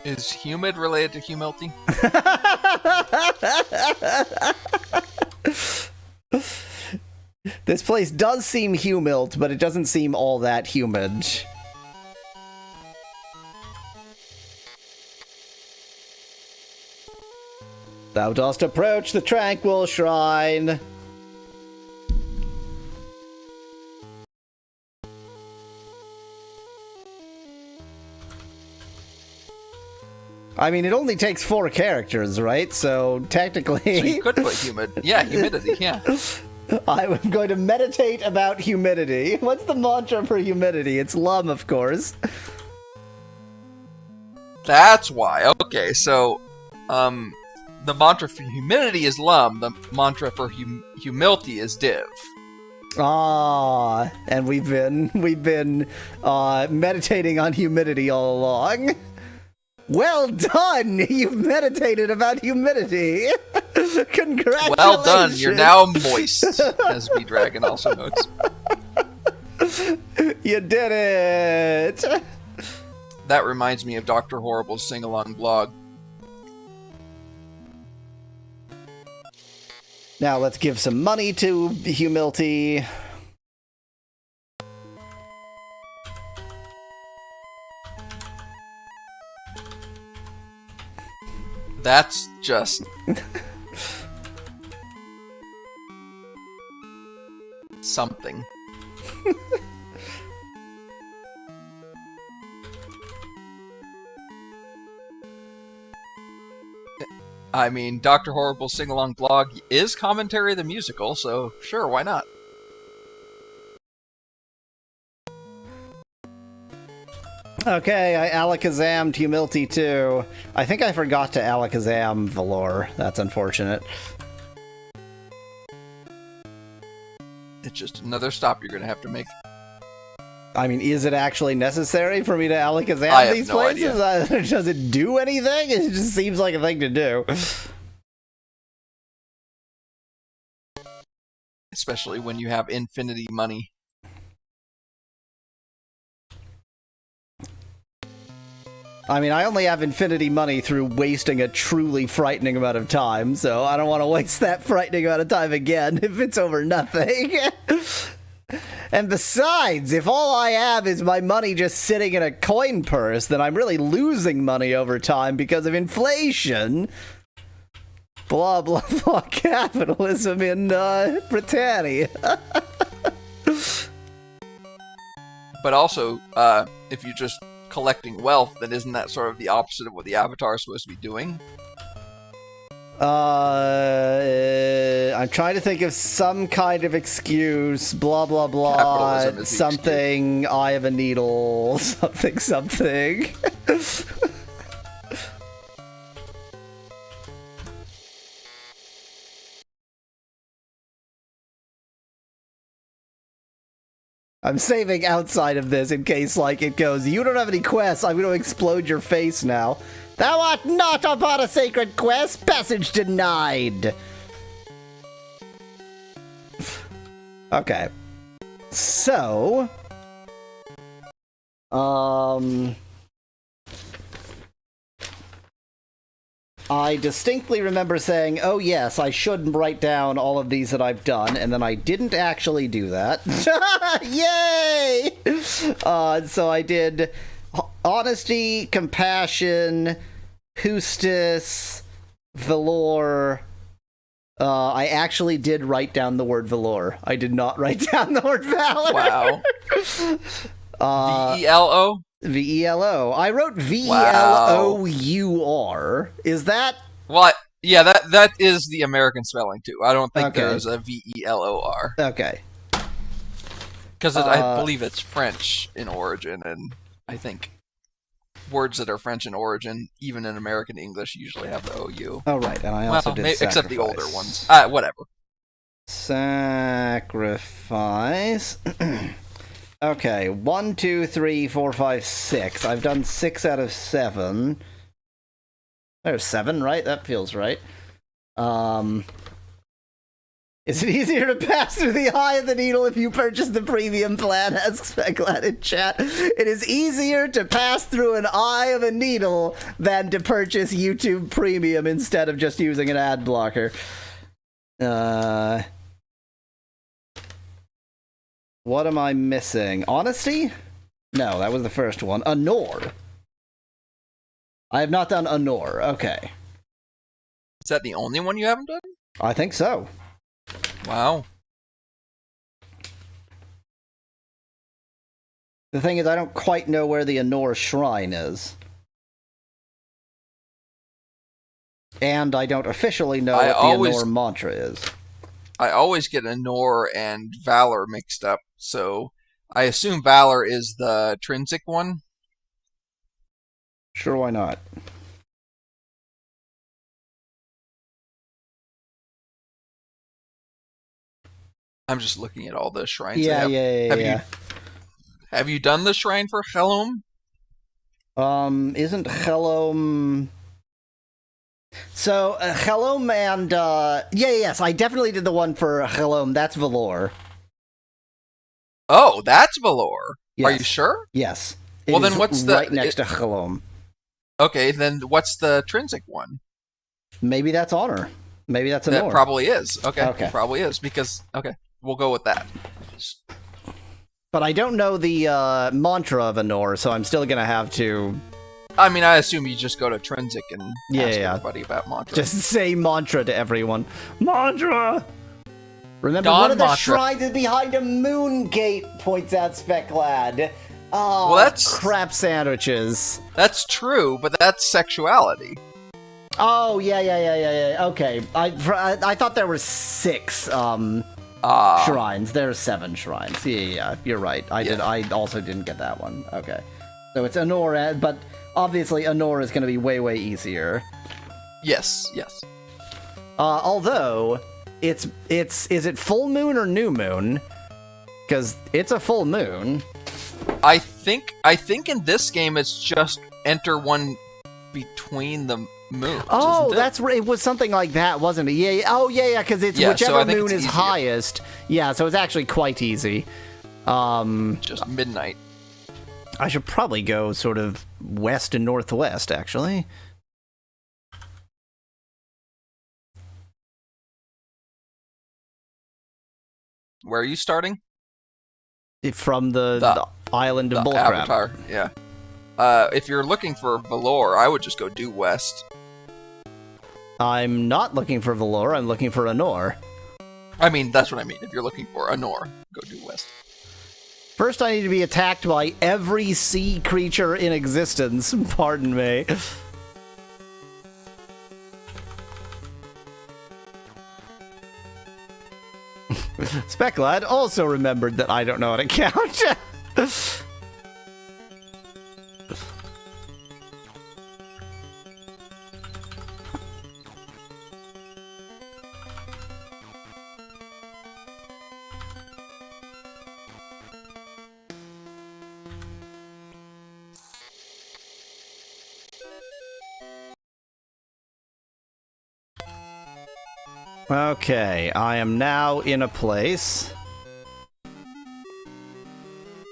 Is humid related to humility? This place does seem humilt, but it doesn't seem all that humid. Thou dost approach the tranquil shrine. I mean, it only takes 4 characters, right? So technically... So you could put humid. Yeah, humidity, yeah. I'm going to meditate about humidity. What's the mantra for humidity? It's Lum, of course. That's why. Okay, so, the mantra for humidity is Lum. The mantra for humility is Div. Ah, and we've been meditating on humidity all along. Well done! You've meditated about humidity. Congratulations! Well done. You're now moist, as B Dragon also notes. You did it. That reminds me of Dr. Horrible's sing-along blog. Now let's give some money to humility. That's just... something. I mean, Dr. Horrible's sing-along blog is Commentary the Musical, so sure, why not? Okay, I Alakazammed Humility too. I think I forgot to Alakazam Valor. That's unfortunate. It's just another stop you're going to have to make. I mean, is it actually necessary for me to Alakazam I have these no places? idea. Does it do anything? It just seems like a thing to do. Especially when you have infinity money. I mean, I only have infinity money through wasting a truly frightening amount of time, so I don't want to waste that frightening amount of time again if it's over nothing. And besides, if all I have is my money just sitting in a coin purse, then I'm really losing money over time because of inflation. Blah, blah, blah, capitalism in Britannia. But also, if you're just collecting wealth, then isn't that sort of the opposite of what the Avatar is supposed to be doing? I'm trying to think of some kind of excuse, blah, blah, blah, Capitalism is the something, eye of a needle, something, something. I'm saving outside of this in case, like, it goes, you don't have any quests, I'm going to explode your face now. Thou art not upon a sacred quest, passage denied. Okay. So... I distinctly remember saying, oh yes, I should write down all of these that I've done, and then I didn't actually do that. Yay! So I did Honesty, Compassion, Hustis, Valor. I actually did write down the word Valor. I did not write down the word Valor. Wow. V-E-L-O? V-E-L-O. I wrote V-E-L-O-U-R. Is that... What? Yeah, that is the American spelling, too. I don't think there's a V-E-L-O-R. Okay. Because I believe it's French in origin, and I think words that are French in origin, even in American English, usually have the O-U. Oh, right, and I also did sacrifice. Except the older ones. Whatever. Sacrifice... Okay, 1, 2, 3, 4, 5, 6. I've done 6 out of 7. There's 7, right? That feels right. Is it easier to pass through the eye of the needle if you purchase the premium plan? Asks Specklat in chat. It is easier to pass through an eye of a needle than to purchase YouTube Premium instead of just using an ad blocker. What am I missing? Honesty? No, that was the first one. Honor. I have not done Honor. Okay. Is that the only one you haven't done? I think so. Wow. The thing is, I don't quite know where the Honor Shrine is. And I don't officially know what the Honor mantra is. I always get Honor and Valor mixed up, so I assume Valor is the Trinsic one? Sure, why not? I'm just looking at all the shrines. Yeah. Have you done the shrine for Helom? Isn't Helom... So, Helom and, yes, I definitely did the one for Helom. That's Valor. Oh, that's Valor. Yes. Are you sure? Yes. Well, then what's the... right next to Helom. Okay, then what's the Trinsic one? Maybe that's Honor. Maybe that's Honor. That probably is. Okay. It probably is, because... Okay, we'll go with that. But I don't know the mantra of Honor, so I'm still gonna have to... I mean, I assume you just go to Trinsic and ask everybody about mantra. Just say mantra to everyone. Mantra! Remember, Dawn one of the mantra. shrines is behind a moon gate, points out Specklad. Oh, well, that's crap sandwiches. That's true, but that's sexuality. Oh, yeah. Okay. I thought there were 6 shrines. There are 7 shrines. Yeah. You're right. I also didn't get that one. Okay. So it's Honor, but obviously Honor is going to be way, way easier. Yes. Although, is it full moon or new moon? Because it's a full moon. I think in this game it's just enter one between the moons. Oh, that's right. It was something like that, wasn't it? Yeah. Oh, yeah. Because it's whichever moon is highest. Yeah. So it's actually quite easy. Just midnight. I should probably go sort of west and northwest, actually. Where are you starting? From the island of Bullcrap. Avatar, yeah. If you're looking for Valor, I would just go due west. I'm not looking for Valor, I'm looking for Honor. I mean, that's what I mean. If you're looking for Honor, go due west. First, I need to be attacked by every sea creature in existence. Pardon me. Specklad also remembered that I don't know how to count. Okay, I am now in a place.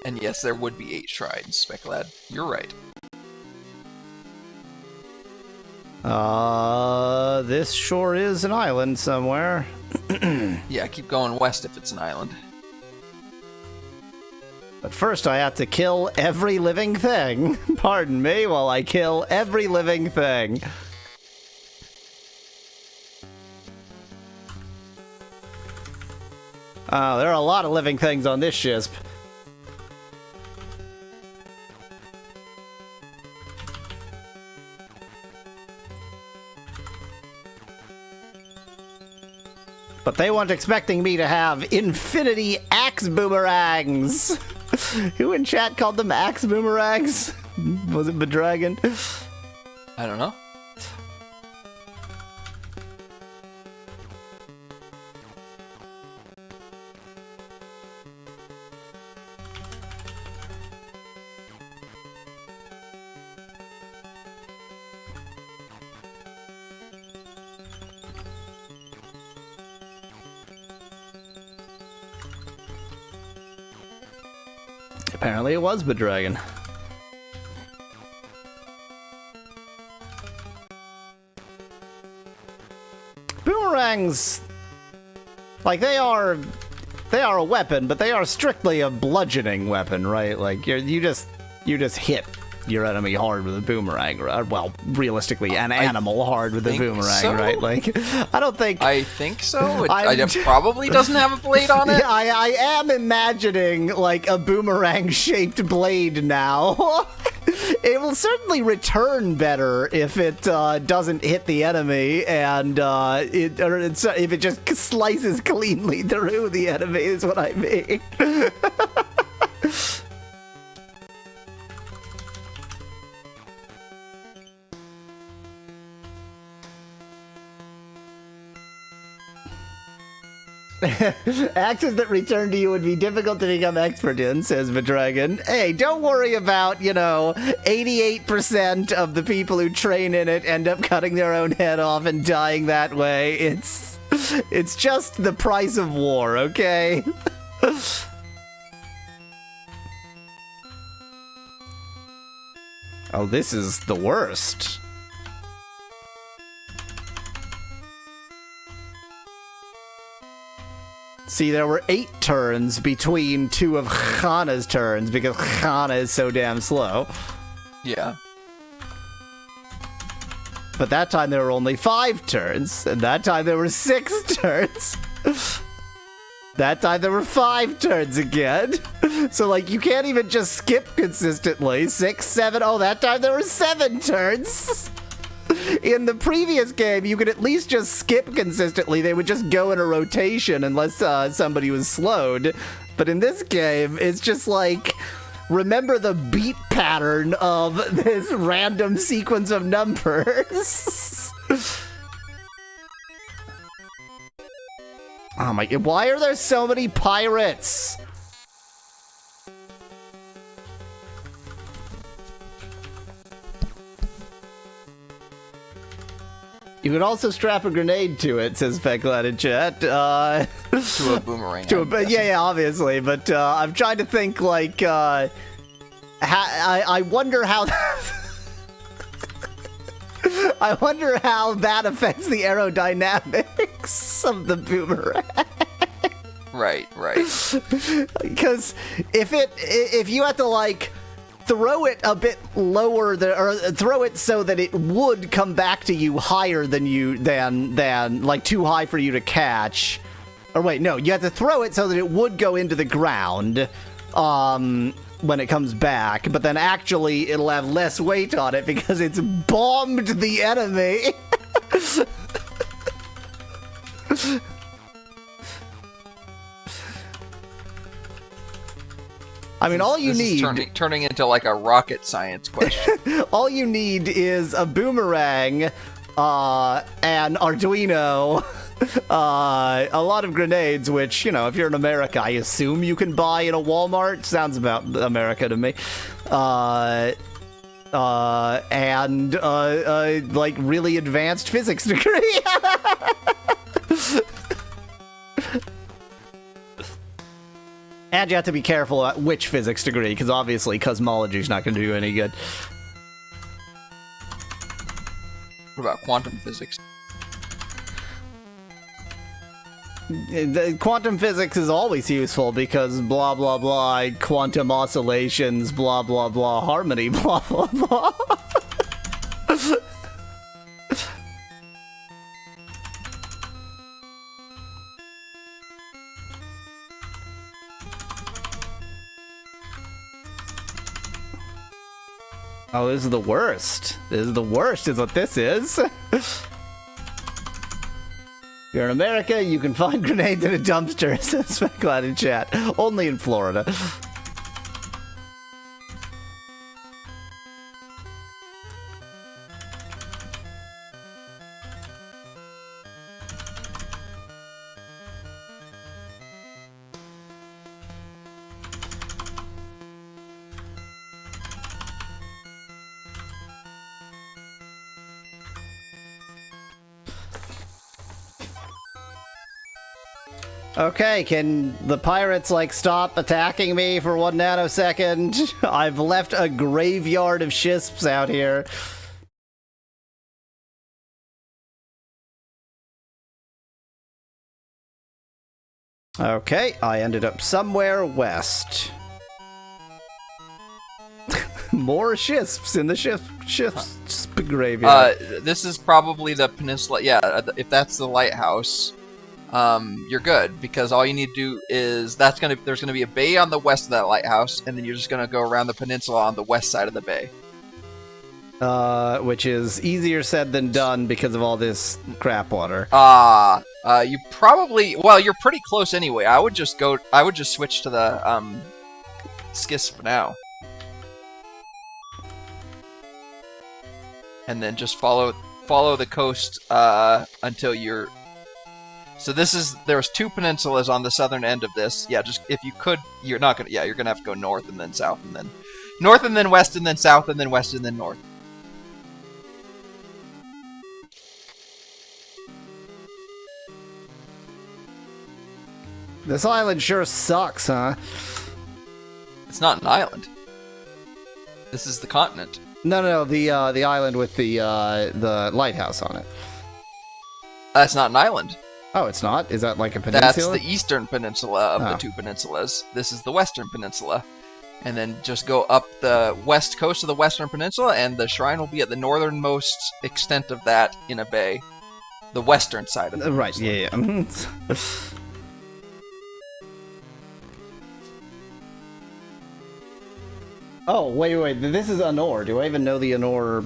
And yes, there would be 8 shrines, Specklad. You're right. This sure is an island somewhere. Yeah, keep going west if it's an island. But first I have to kill every living thing. Pardon me while I kill every living thing. There are a lot of living things on this ship. But they weren't expecting me to have infinity axe boomerangs. Who in chat called them axe boomerangs? Was it Bedragon? I don't know. Apparently it was Bedragon. Boomerangs, like they are a weapon, but they are strictly a bludgeoning weapon, right? Like you just hit your enemy hard with a boomerang. Well, realistically, an animal hard with a boomerang, so? Right? Like, I don't think. I think so. It probably doesn't have a blade on it. Yeah, I am imagining like a boomerang-shaped blade now. It will certainly return better if it doesn't hit the enemy, and if it just slices cleanly through the enemy. Is what I mean. Axes that return to you would be difficult to become expert in, says Bedragon. Hey, don't worry about, 88% of the people who train in it end up cutting their own head off and dying that way. It's just the price of war, okay? Oh, this is the worst. See, there were 8 turns between 2 of Khana's turns because Khana is so damn slow. Yeah. But that time there were only 5 turns, and that time there were 6 turns. That time there were 5 turns again. So, like, you can't even just skip consistently. 6, 7, oh, that time there were 7 turns. In the previous game, you could at least just skip consistently. They would just go in a rotation unless somebody was slowed. But in this game, it's just like, remember the beat pattern of this random sequence of numbers. Oh my god, why are there so many pirates? You could also strap a grenade to it, says Fecklad in chat. To a boomerang. Yeah, obviously. But I'm trying to think, like, I wonder how... I wonder how that affects the aerodynamics of the boomerang. Right. Because if you had to, like, throw it a bit lower, or throw it so that it would come back to you higher than like too high for you to catch. Or wait, no, you have to throw it so that it would go into the ground when it comes back, but then actually it'll have less weight on it because it's bombed the enemy. I mean, all you need... Is turning into like a rocket science question. All you need is a boomerang, an Arduino, a lot of grenades, which, you know, if you're in America, I assume you can buy in a Walmart. Sounds about America to me. And like, really advanced physics degree. And you have to be careful about which physics degree, because obviously cosmology is not going to do any good. What about quantum physics? The quantum physics is always useful because blah blah blah, quantum oscillations, blah blah blah, harmony, blah blah blah. Oh, this is the worst. This is the worst, is what this is. If you're in America, you can find grenades in a dumpster, says Specklad in chat. Only in Florida. Okay, can the pirates, like, stop attacking me for 1 nanosecond? I've left a graveyard of shisps out here. Okay, I ended up somewhere west. More shisps in the shisp graveyard. This is probably the peninsula. Yeah, if that's the lighthouse... you're good, because all you need to do is there's gonna be a bay on the west of that lighthouse, and then you're just gonna go around the peninsula on the west side of the bay. Which is easier said than done because of all this crap water. You probably, well, you're pretty close anyway. I would just switch to the skis now. And then just follow the coast until you're... So there's 2 peninsulas on the southern end of this. Yeah, just if you could, you're gonna have to go north and then south and then north and then west and then south and then west and then north. This island sure sucks, huh? It's not an island. This is the continent. No, the island with the lighthouse on it. That's not an island. Oh, it's not? Is that like a peninsula? That's the eastern peninsula of the 2 peninsulas. This is the western peninsula. And then just go up the west coast of the western peninsula, and the shrine will be at the northernmost extent of that in a bay. The western side of the peninsula. Right, yeah. Oh, wait. This is Anor. Do I even know the Anor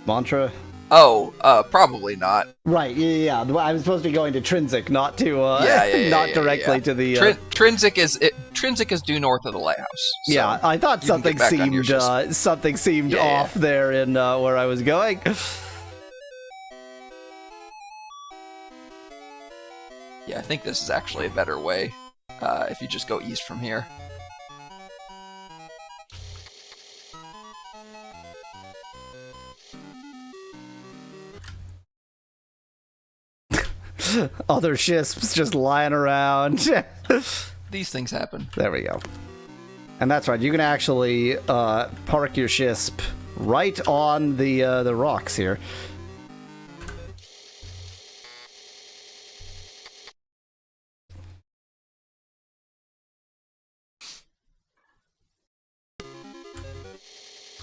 mantra? Oh, probably not. Right, yeah. I was supposed to be going to Trinsic, not to, not directly to the... Trinsic is due north of the lighthouse. So yeah, I thought something seemed off there in where I was going. Yeah, I think this is actually a better way, if you just go east from here. Other ships just lying around. These things happen. There we go. And that's right, you can actually park your ship right on the rocks here.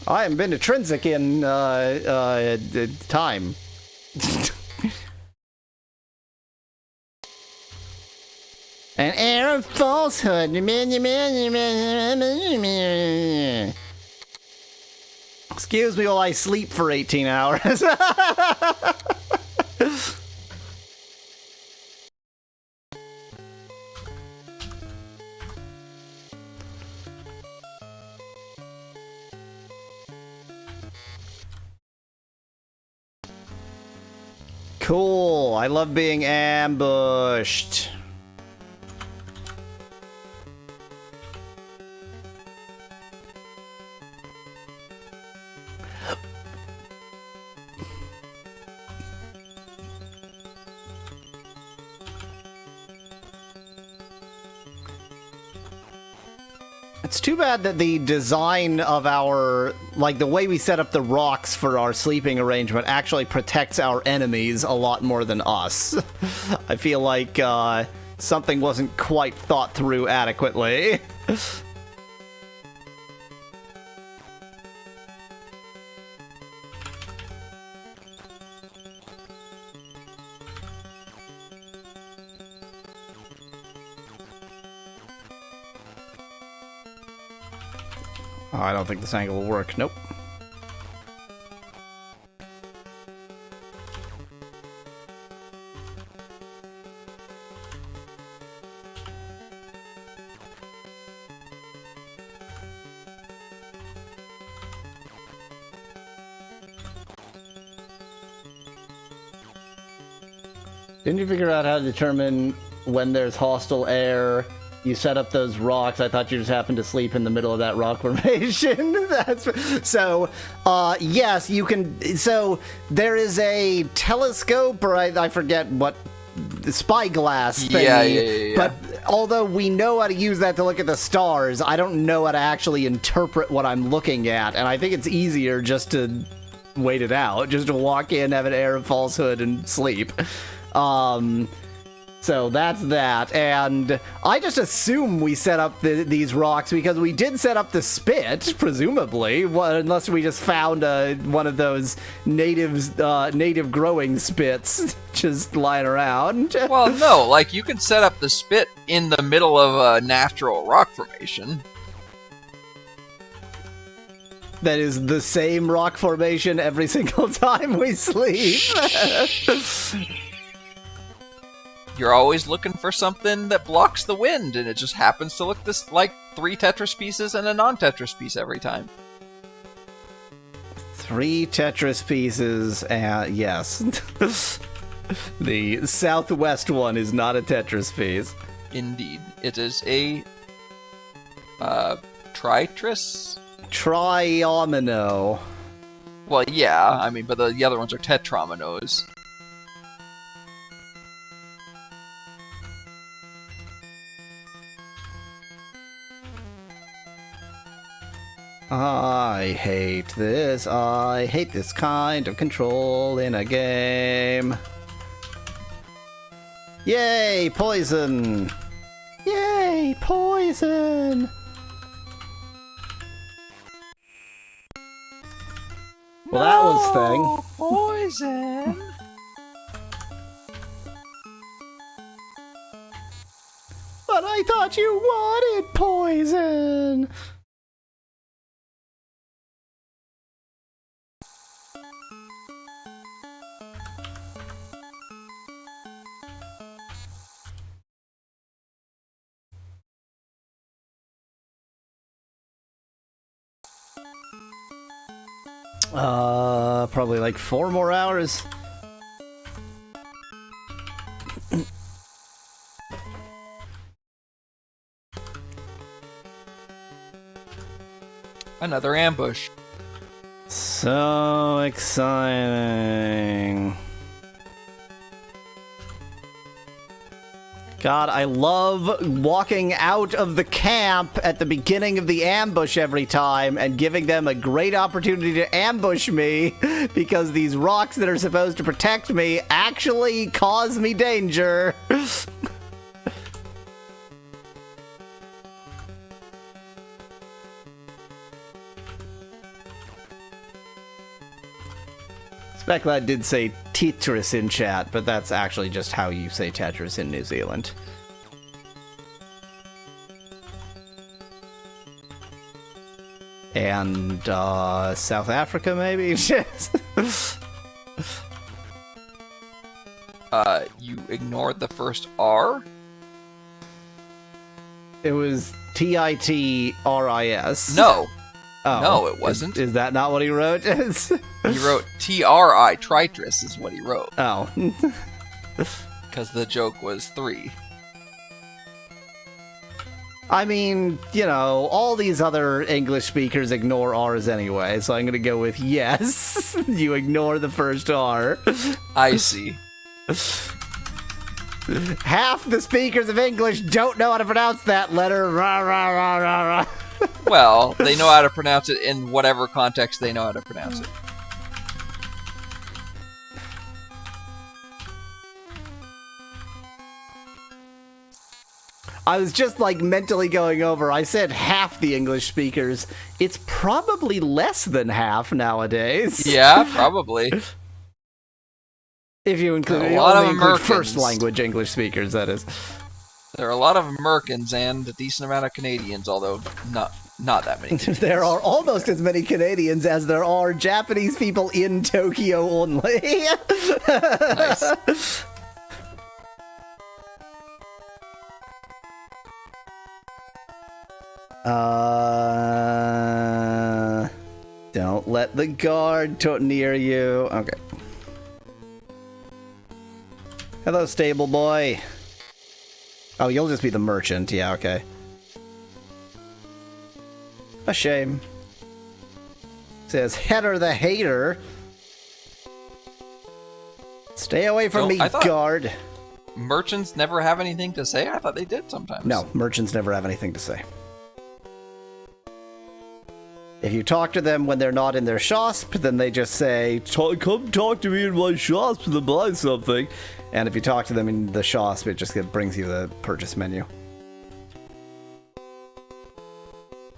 I haven't been to Trinsic in time. An air of falsehood. Excuse me while I sleep for 18 hours. Cool. I love being ambushed. It's too bad that the design of our, like, the way we set up the rocks for our sleeping arrangement actually protects our enemies a lot more than us. I feel like something wasn't quite thought through adequately. Oh, I don't think this angle will work. Nope. Didn't you figure out how to determine when there's hostile air? You set up those rocks. I thought you just happened to sleep in the middle of that rock formation. So, yes, you can. So there is a telescope, or I forget what, spyglass thing. Yeah. But although we know how to use that to look at the stars, I don't know how to actually interpret what I'm looking at. And I think it's easier just to wait it out, just to walk in, have an air of falsehood, and sleep. So that's that, and I just assume we set up these rocks because we did set up the spit, presumably, unless we just found one of those native growing spits just lying around. Well, no, like, you can set up the spit in the middle of a natural rock formation. That is the same rock formation every single time we sleep. You're always looking for something that blocks the wind, and it just happens to look like 3 Tetris pieces and a non-Tetris piece every time. 3 Tetris pieces, yes. The southwest one is not a Tetris piece. Indeed. It is a... Tritris? Triomino. Well, yeah, I mean, but the other ones are tetrominoes. I hate this. I hate this kind of control in a game. Yay, poison! Yay, poison! Well, that was thing. Poison! But I thought you wanted poison! Probably like 4 more hours. Another ambush. So exciting. God, I love walking out of the camp at the beginning of the ambush every time and giving them a great opportunity to ambush me because these rocks that are supposed to protect me actually cause me danger. Speculad did say Tetris in chat, but that's actually just how you say Tetris in New Zealand. And, South Africa, maybe? You ignored the first R? It was T-I-T-R-I-S. No. Oh, No, it wasn't. Is that not what he wrote? He wrote T-R-I, Tritris is what he wrote. Oh. Because the joke was 3. I mean, you know, all these other English speakers ignore R's anyway, so I'm gonna go with yes. You ignore the first R. I see. Half the speakers of English don't know how to pronounce that letter. Rah, rah, rah, rah, rah. Well, they know how to pronounce it in whatever context they know how to pronounce it. I was just like mentally going over. I said half the English speakers. It's probably less than half nowadays. Yeah, probably. If you include, A lot of include Americans. first language English speakers, that is. There are a lot of Americans and a decent amount of Canadians, although not that many. There are almost as many Canadians as there are Japanese people in Tokyo only. Nice. Don't let the guard near you. Okay. Hello, stable boy. Oh, you'll just be the merchant. Yeah, okay. A shame. Says, Header the hater. Stay away from me, guard. Merchants never have anything to say? I thought they did sometimes. No, merchants never have anything to say. If you talk to them when they're not in their shop, then they just say, come talk to me in my shop to buy something. And if you talk to them in the shop, it just brings you the purchase menu.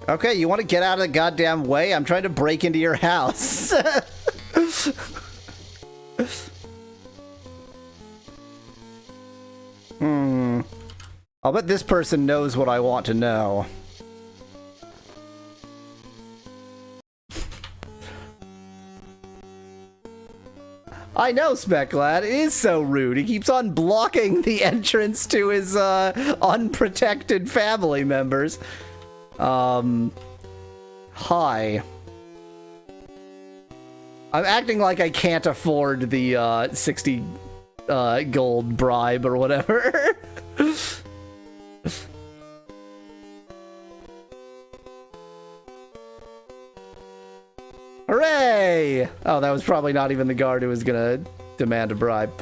Okay, you want to get out of the goddamn way? I'm trying to break into your house. I'll bet this person knows what I want to know. I know, Speculad. It is so rude. He keeps on blocking the entrance to his unprotected family members. Hi. I'm acting like I can't afford the 60 gold bribe or whatever. Hooray! Oh, that was probably not even the guard who was gonna demand a bribe.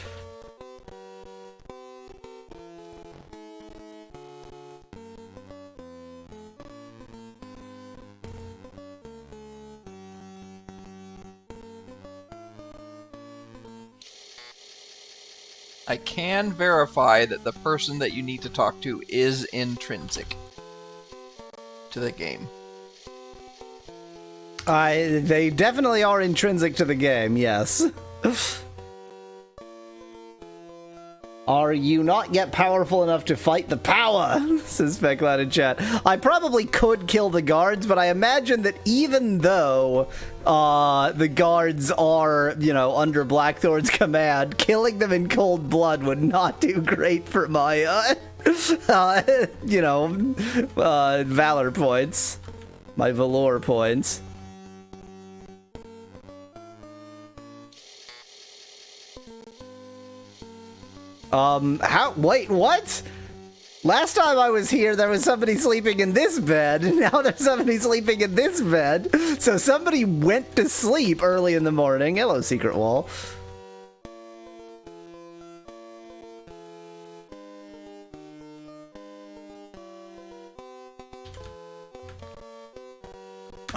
I can verify that the person that you need to talk to is intrinsic to the game. They definitely are intrinsic to the game, yes. Are you not yet powerful enough to fight the power? Says Speculad in chat. I probably could kill the guards, but I imagine that even though the guards are, you know, under Blackthorn's command, killing them in cold blood would not do great for my, valor points. My valor points. Wait, what? Last time I was here, there was somebody sleeping in this bed. Now there's somebody sleeping in this bed. So somebody went to sleep early in the morning. Hello, Secret Wall.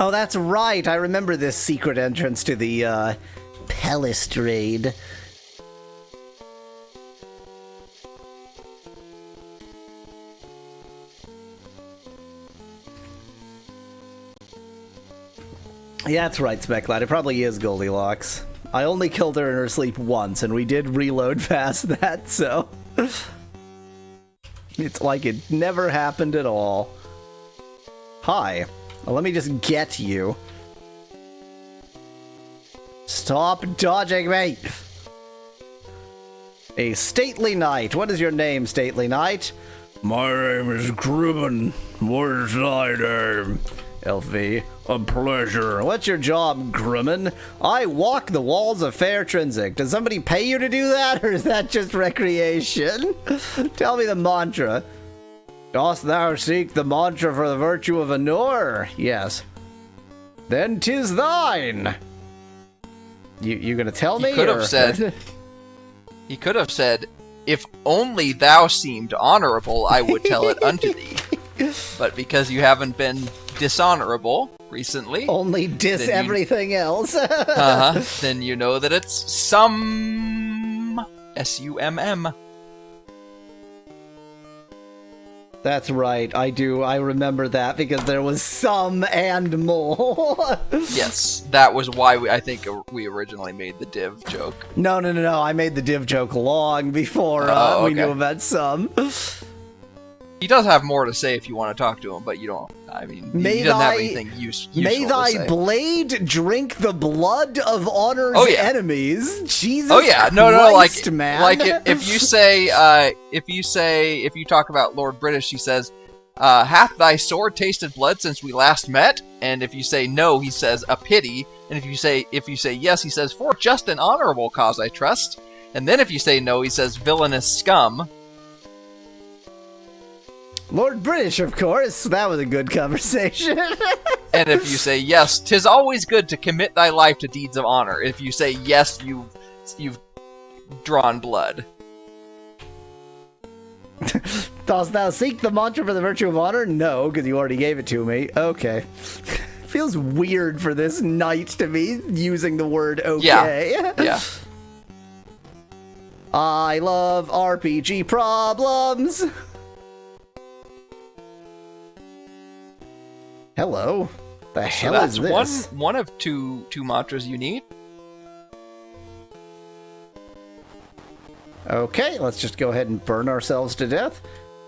Oh, that's right. I remember this secret entrance to the, Pelistrade. Yeah, that's right, Specklad. It probably is Goldilocks. I only killed her in her sleep once, and we did reload past that, so... It's like it never happened at all. Hi. Well, let me just get you. Stop dodging me! A stately knight. What is your name, stately knight? My name is Grumman. What is thy name? Elfie. A pleasure. What's your job, Grumman? I walk the walls of Fair Trinsic. Does somebody pay you to do that, or is that just recreation? Tell me the mantra. Dost thou seek the mantra for the virtue of Anor? Yes. Then 'tis thine. You gonna tell me? He could have said. He could have said, "If only thou seemed honorable, I would tell it unto thee." But because you haven't been dishonorable recently, only diss everything else. Then you know that it's some S-U-M-M. That's right, I do. I remember that because there was some and more. Yes, that was why I think we originally made the div joke. No. I made the div joke long before we knew about some. He does have more to say if you want to talk to him, but you don't. I mean, he doesn't have anything useful May thy to say. blade drink the blood of Honor's enemies. Jesus Christ, man. Like if you talk about Lord British, he says, hath thy sword tasted blood since we last met? And if you say no, he says, a pity. And if you say yes, he says, for just an honorable cause, I trust. And then if you say no, he says, villainous scum. Lord British, of course. That was a good conversation. And if you say yes, 'tis always good to commit thy life to deeds of honor. If you say yes, you've drawn blood. Dost thou seek the mantra for the virtue of honor? No, because you already gave it to me. Okay. Feels weird for this knight to be using the word okay. Yeah. I love RPG problems. Hello. The hell is this? That's one of two mantras you need. Okay, let's just go ahead and burn ourselves to death.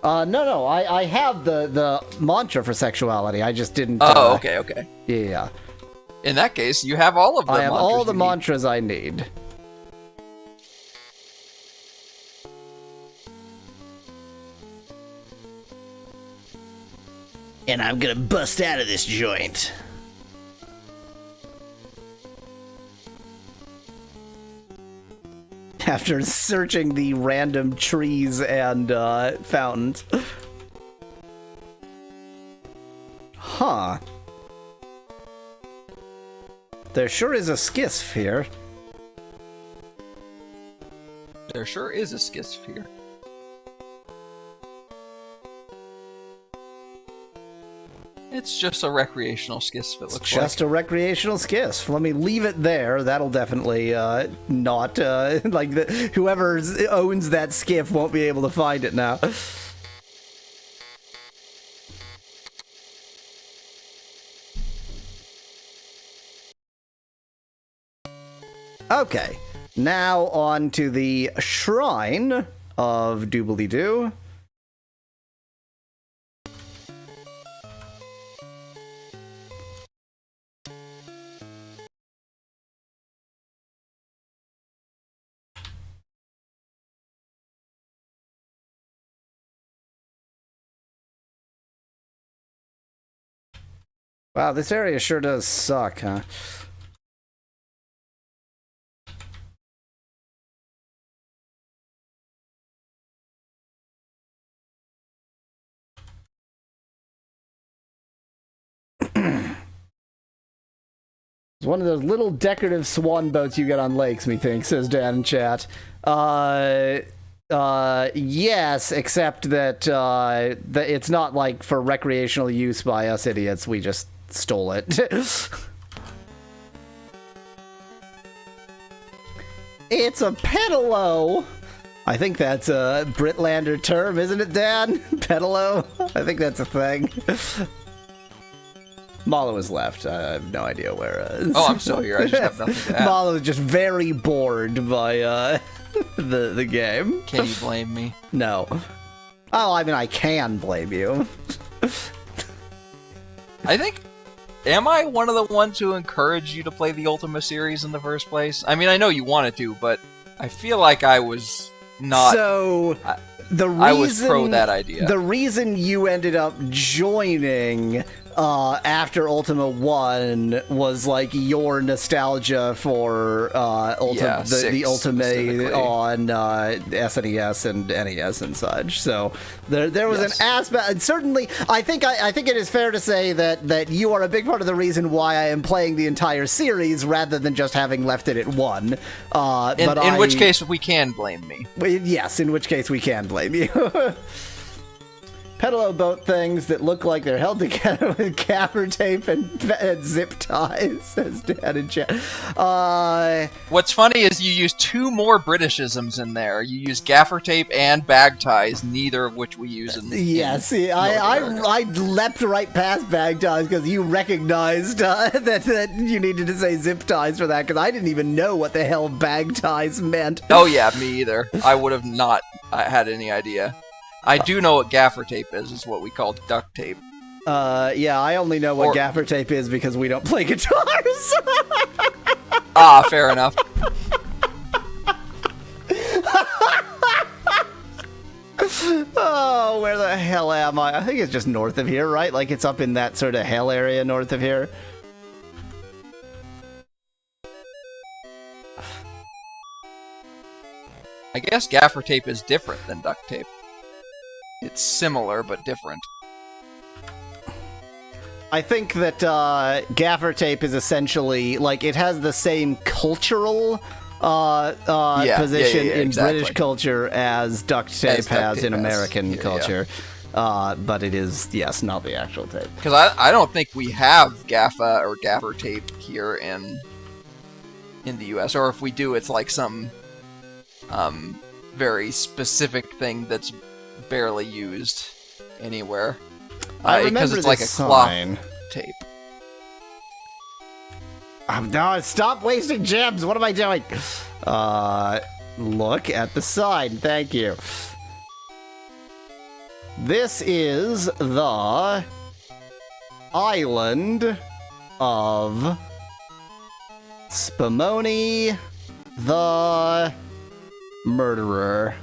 No, I have the mantra for sexuality. I just didn't. Oh, okay. Yeah. In that case, you have all of the. I have all the mantras I need. And I'm gonna bust out of this joint. After searching the random trees and fountains. Huh. There sure is a schism here. There sure is a schism here. It's just a recreational skiff, it looks like. Just a recreational skiff. Let me leave it there. That'll definitely not, whoever owns that skiff won't be able to find it now. Okay, now on to the Shrine of Doobly-Doo. Wow, this area sure does suck, huh? It's one of those little decorative swan boats you get on lakes, methinks, says Dan in chat. Yes, except that it's not like for recreational use by us idiots. We just stole it. It's a pedalo. I think that's a Britlander term, isn't it, Dan? Pedalo? I think that's a thing. Mallow is left. I have no idea where. Oh, I'm still here. I just have nothing to add. Mallow is just very bored by the game. Can you blame me? No. Oh, I mean, I can blame you. I think. Am I one of the ones who encouraged you to play the Ultima series in the first place? I mean, I know you wanted to, but I feel like I was not. So the reason I was pro that idea. The reason you ended up joining after Ultima 1 was like your nostalgia for the Ultima on SNES and NES and such. So there was an aspect, and certainly I think it is fair to say that you are a big part of the reason why I am playing the entire series rather than just having left it at 1. In which case we can blame me. Yes, in which case we can blame you. Pedalo boat things that look like they're held together with gaffer tape and zip ties, says Dan in chat. What's funny is you use 2 more Britishisms in there. You use gaffer tape and bag ties, neither of which we use in Yes, I leapt right past bag ties because you recognized that you needed to say zip ties for that, because I didn't even know what the hell bag ties meant. Oh yeah, me either. I would have not had any idea. I do know what gaffer tape is what we call duct tape. Yeah, I only know what gaffer tape is because we don't play guitars. Ah, fair enough. Oh, where the hell am I? I think it's just north of here, right? Like it's up in that sort of hell area north of here. I guess gaffer tape is different than duct tape. It's similar, but different. I think that gaffer tape is essentially, like, it has the same cultural position in British culture as duct tape has in American culture. But it is, yes, not the actual tape. Because I don't think we have gaffa or gaffer tape here in the US. Or if we do, it's like some very specific thing that's barely used anywhere. I remember because it's like a sign. cloth tape. No, stop wasting gems. What am I doing? Look at the sign. Thank you. This is the island of Spumoni the Murderer.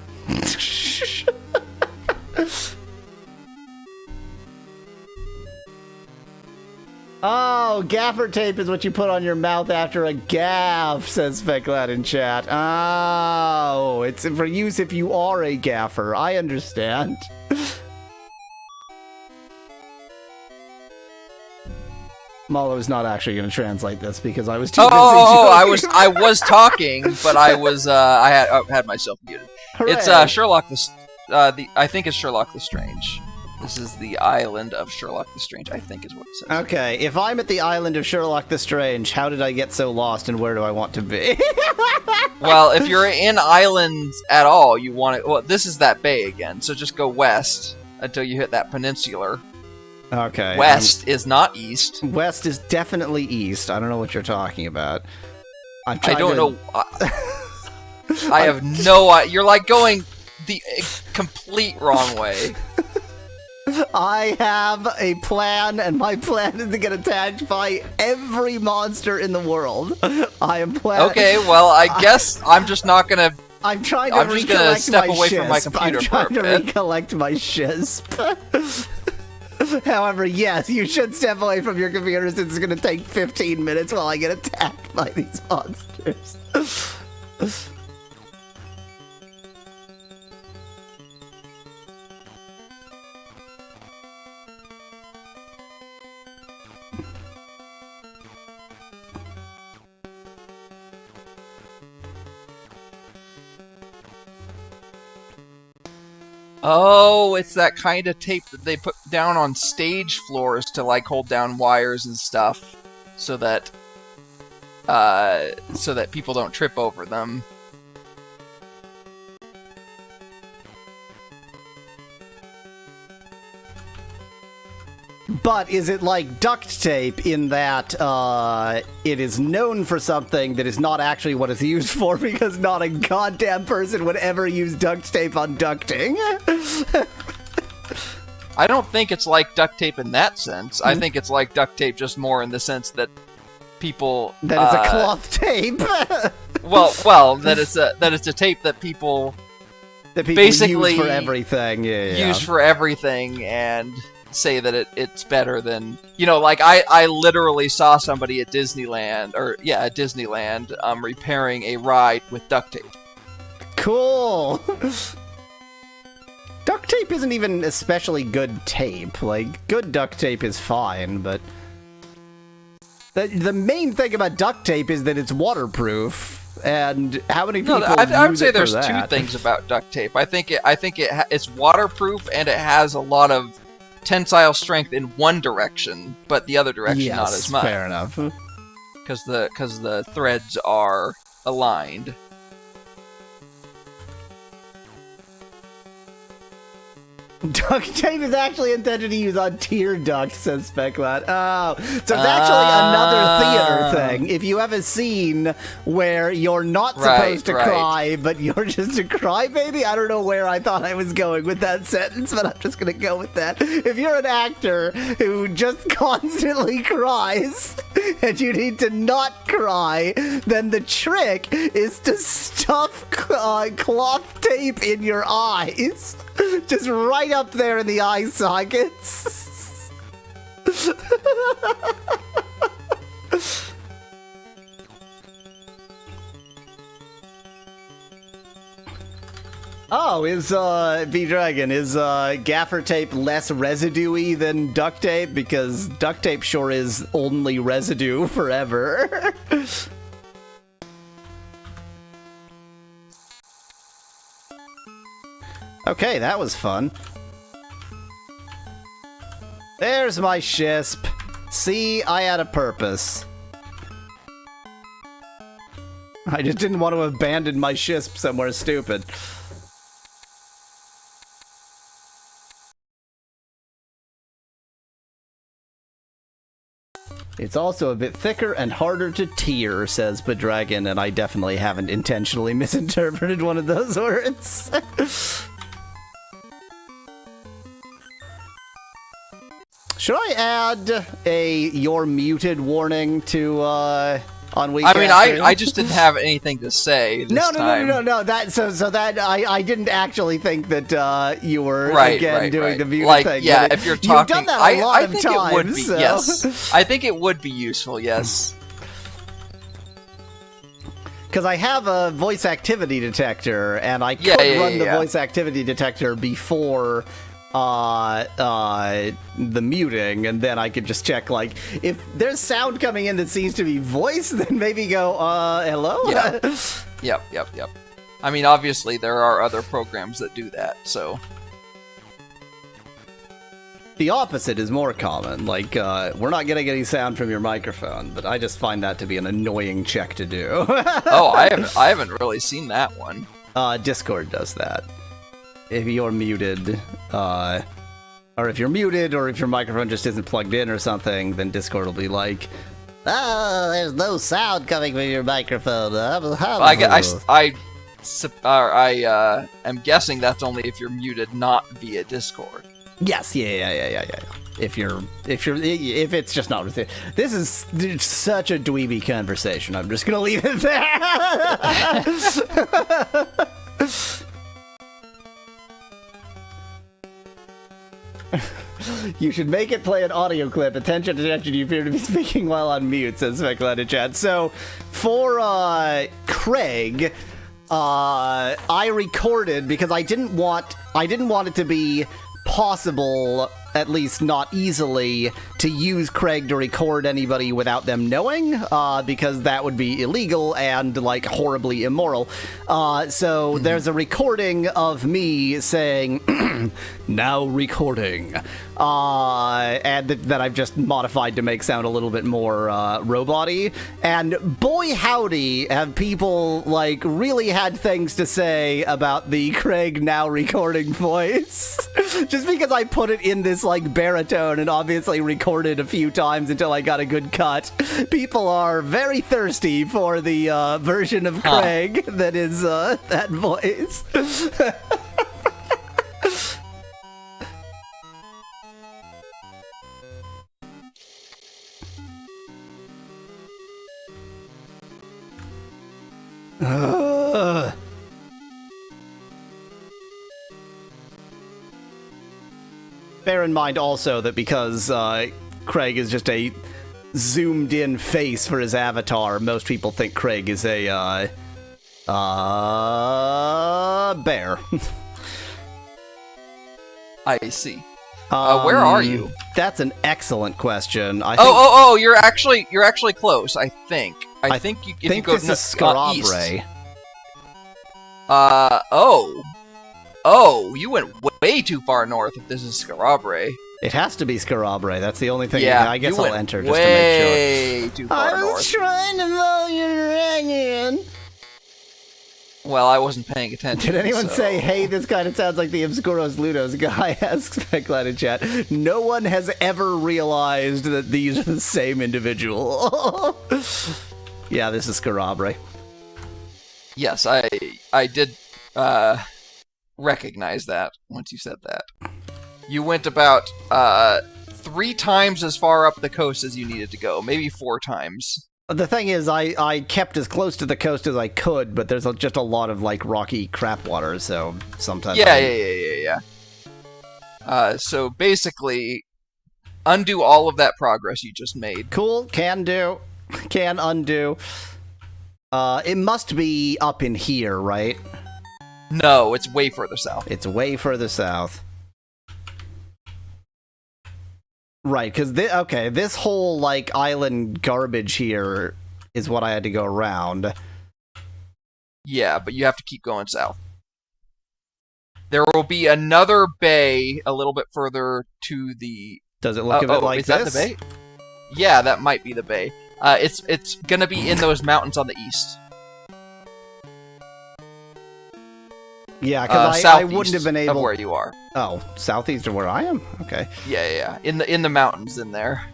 Oh, gaffer tape is what you put on your mouth after a gaff, says Specklad in chat. Oh, it's for use if you are a gaffer. I understand. Mallow's not actually going to translate this because I was too busy. I was talking, but I had myself muted. Hooray. It's Sherlock I think it's Sherlock the Strange. This is the island of Sherlock the Strange, I think is what it says. Okay, if I'm at the island of Sherlock the Strange, how did I get so lost and where do I want to be? Well, if you're in islands at all, you want to... Well, this is that bay again, so just go west until you hit that peninsular. Okay. West is not east. West is definitely east. I don't know what you're talking about. I don't know. I have no idea. You're like going the complete wrong way. I have a plan, and my plan is to get attacked by every monster in the world. I am planning. Okay, well, I guess I'm just not gonna. I'm trying to just gonna step away from my computer. I'm trying to recollect my shisp. However, yes, you should step away from your computer since it's going to take 15 minutes while I get attacked by these monsters. Oh, it's that kind of tape that they put down on stage floors to like hold down wires and stuff, so that people don't trip over them. But is it like duct tape in that it is known for something that is not actually what it's used for, because not a goddamn person would ever use duct tape on ducting? I don't think it's like duct tape in that sense. I think it's like duct tape just more in the sense that people... That it's a cloth tape? well, that it's a tape that people... That people basically use for everything. Use for everything, and... say that it's better than, you know, like I literally saw somebody at Disneyland repairing a ride with duct tape. Cool. Duct tape isn't even especially good tape. Like, good duct tape is fine, but the main thing about duct tape is that it's waterproof. And how many people? I would say there's two things about duct tape. I think it's waterproof, and it has a lot of tensile strength in one direction, but the other direction not as much. Fair enough. Because the threads are aligned. Duct tape is actually intended to use on tear ducts, says Speclat. Oh, so it's actually another theater thing. If you have a scene where you're not supposed to cry, but you're just a crybaby, I don't know where I thought I was going with that sentence, but I'm just going to go with that. If you're an actor who just constantly cries, and you need to not cry, then the trick is to stuff cloth tape in your eyes. Just right up there in the eye sockets. Oh, is V-Dragon, is gaffer tape less residue-y than duct tape? Because duct tape sure is only residue forever. Okay, that was fun. There's my shisp. See, I had a purpose. I just didn't want to abandon my shisp somewhere stupid. It's also a bit thicker and harder to tear, says Bedragon, and I definitely haven't intentionally misinterpreted one of those words. Should I add a "you're muted" warning to on weekend? I mean, I just didn't have anything to say this time. No. That so that I didn't actually think that you were doing the muted like, thing. Yeah, if you're talking, you've done that a lot of think times. It would be, so. yes, I think it would be useful. Yes. Because I have a voice activity detector, and I could run the voice activity detector before the muting, and then I could just check, like, if there's sound coming in that seems to be voice, then maybe go, hello? Yeah. Yep. I mean, obviously, there are other programs that do that, so... The opposite is more common, like, we're not getting any sound from your microphone, but I just find that to be an annoying check to do. Oh, I haven't really seen that one. Discord does that. If you're muted, or if you're muted, or if your microphone just isn't plugged in or something, then Discord will be like, "Oh, there's no sound coming from your microphone." I am guessing that's only if you're muted, not via Discord. Yes, yeah. If it's just not received. This is such a dweeby conversation. I'm just gonna leave it there. You should make it play an audio clip. Attention, you appear to be speaking while on mute, says Speculated Chat. So, for Craig, I recorded because I didn't want it to be possible at least not easily, to use Craig to record anybody without them knowing, because that would be illegal and, like, horribly immoral. So there's a recording of me saying, now recording, and that I've just modified to make sound a little bit more robot-y. And boy howdy, have people, like, really had things to say about the Craig now recording voice. Just because I put it in this, like, baritone and obviously recorded a few times until I got a good cut. People are very thirsty for the version of Craig that is that voice. Bear in mind also that because Craig is just a zoomed-in face for his avatar, most people think Craig is a bear. I see. Where are you? That's an excellent question. I think, you're actually close. I think. I think you go this is Scarabre. east. You went way too far north if this is Scarabre. It has to be Scarabre. That's the only thing. Yeah, I guess you I'll went enter just to make sure. way too far I north. was trying to mow your dragon. Well, I wasn't paying attention. Did anyone so- say, hey, this kind of sounds like the Obscuros Ludos guy? Asks Specklad in chat. No one has ever realized that these are the same individual. Yeah, this is Scarabre. Yes, I did recognize that once you said that. You went about 3 times as far up the coast as you needed to go, maybe 4 times. The thing is, I kept as close to the coast as I could, but there's just a lot of, like, rocky crap water, so sometimes... Yeah. So basically, undo all of that progress you just made. Cool, can do. Can undo. It must be up in here, right? No, it's way further south. It's way further south. Right, because this whole, like, island garbage here is what I had to go around. Yeah, but you have to keep going south. There will be another bay a little bit further to the... Does it look a bit like is this? that the bay? Yeah, that might be the bay. It's gonna be in those mountains on the east. Yeah, because I wouldn't southeast have been of able... where you are. Oh, southeast of where I am? Okay. Yeah. In the mountains in there.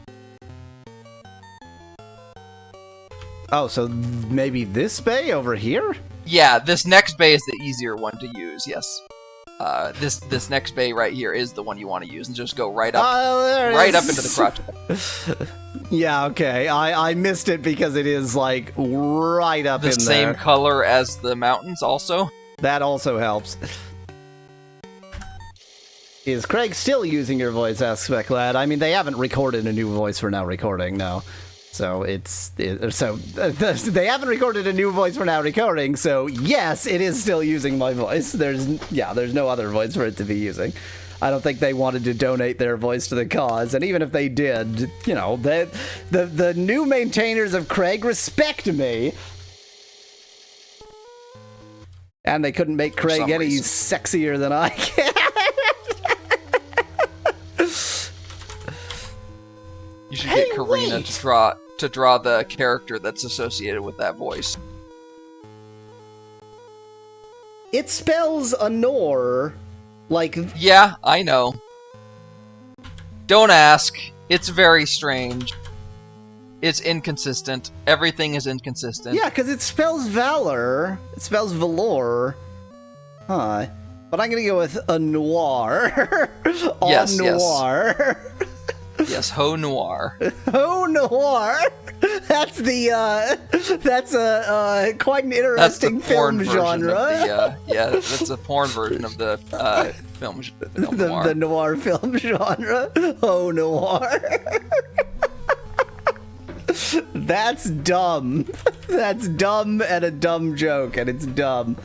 Oh, so maybe this bay over here? Yeah, this next bay is the easier one to use. Yes. This next bay right here is the one you want to use, and just go right up, up into the crotch. Yeah, okay. I missed it because it is, like, right up in there. The same color as the mountains, also. That also helps. Is Craig still using your voice, asks Specklad? I mean, they haven't recorded a new voice for now recording, no. So they haven't recorded a new voice for now recording, so yes, it is still using my voice. There's no other voice for it to be using. I don't think they wanted to donate their voice to the cause, and even if they did, you know, the new maintainers of Craig respect me. And they couldn't make Craig any sexier than I can. You should get Karina to draw the character that's associated with that voice. It spells Anor like... Yeah, I know. Don't ask. It's very strange. It's inconsistent. Everything is inconsistent. Yeah, because it spells Valor. It spells Valor. Huh. But I'm going to go with a noir. Yes, noir. Yes, ho noir. Ho noir. That's quite an interesting film genre. That's a porn version of the film noir. The noir film genre. Ho noir. That's dumb. That's dumb and a dumb joke, and it's dumb.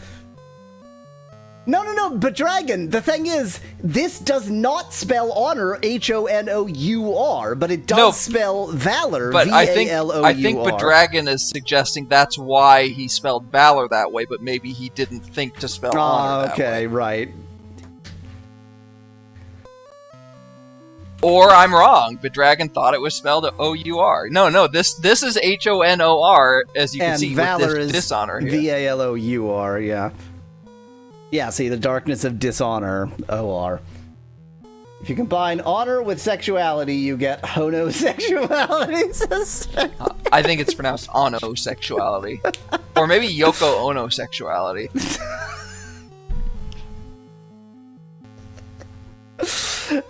No, but Dragon, the thing is, this does not spell honor H-O-N-O-U-R, but it does spell valor V-A-L-O-U-R. I think Dragon is suggesting that's why he spelled valor that way, but maybe he didn't think to spell honor that way. Okay, right. Or I'm wrong, but Dragon thought it was spelled O-U-R. No, this is H-O-N-O-R, as you can see valor with this dishonor here. V-A-L-O-U-R, yeah. Yeah, see, the darkness of dishonor, O-R. If you combine honor with sexuality, you get honosexuality. I think it's pronounced onosexuality. Or maybe Yoko Ono-sexuality.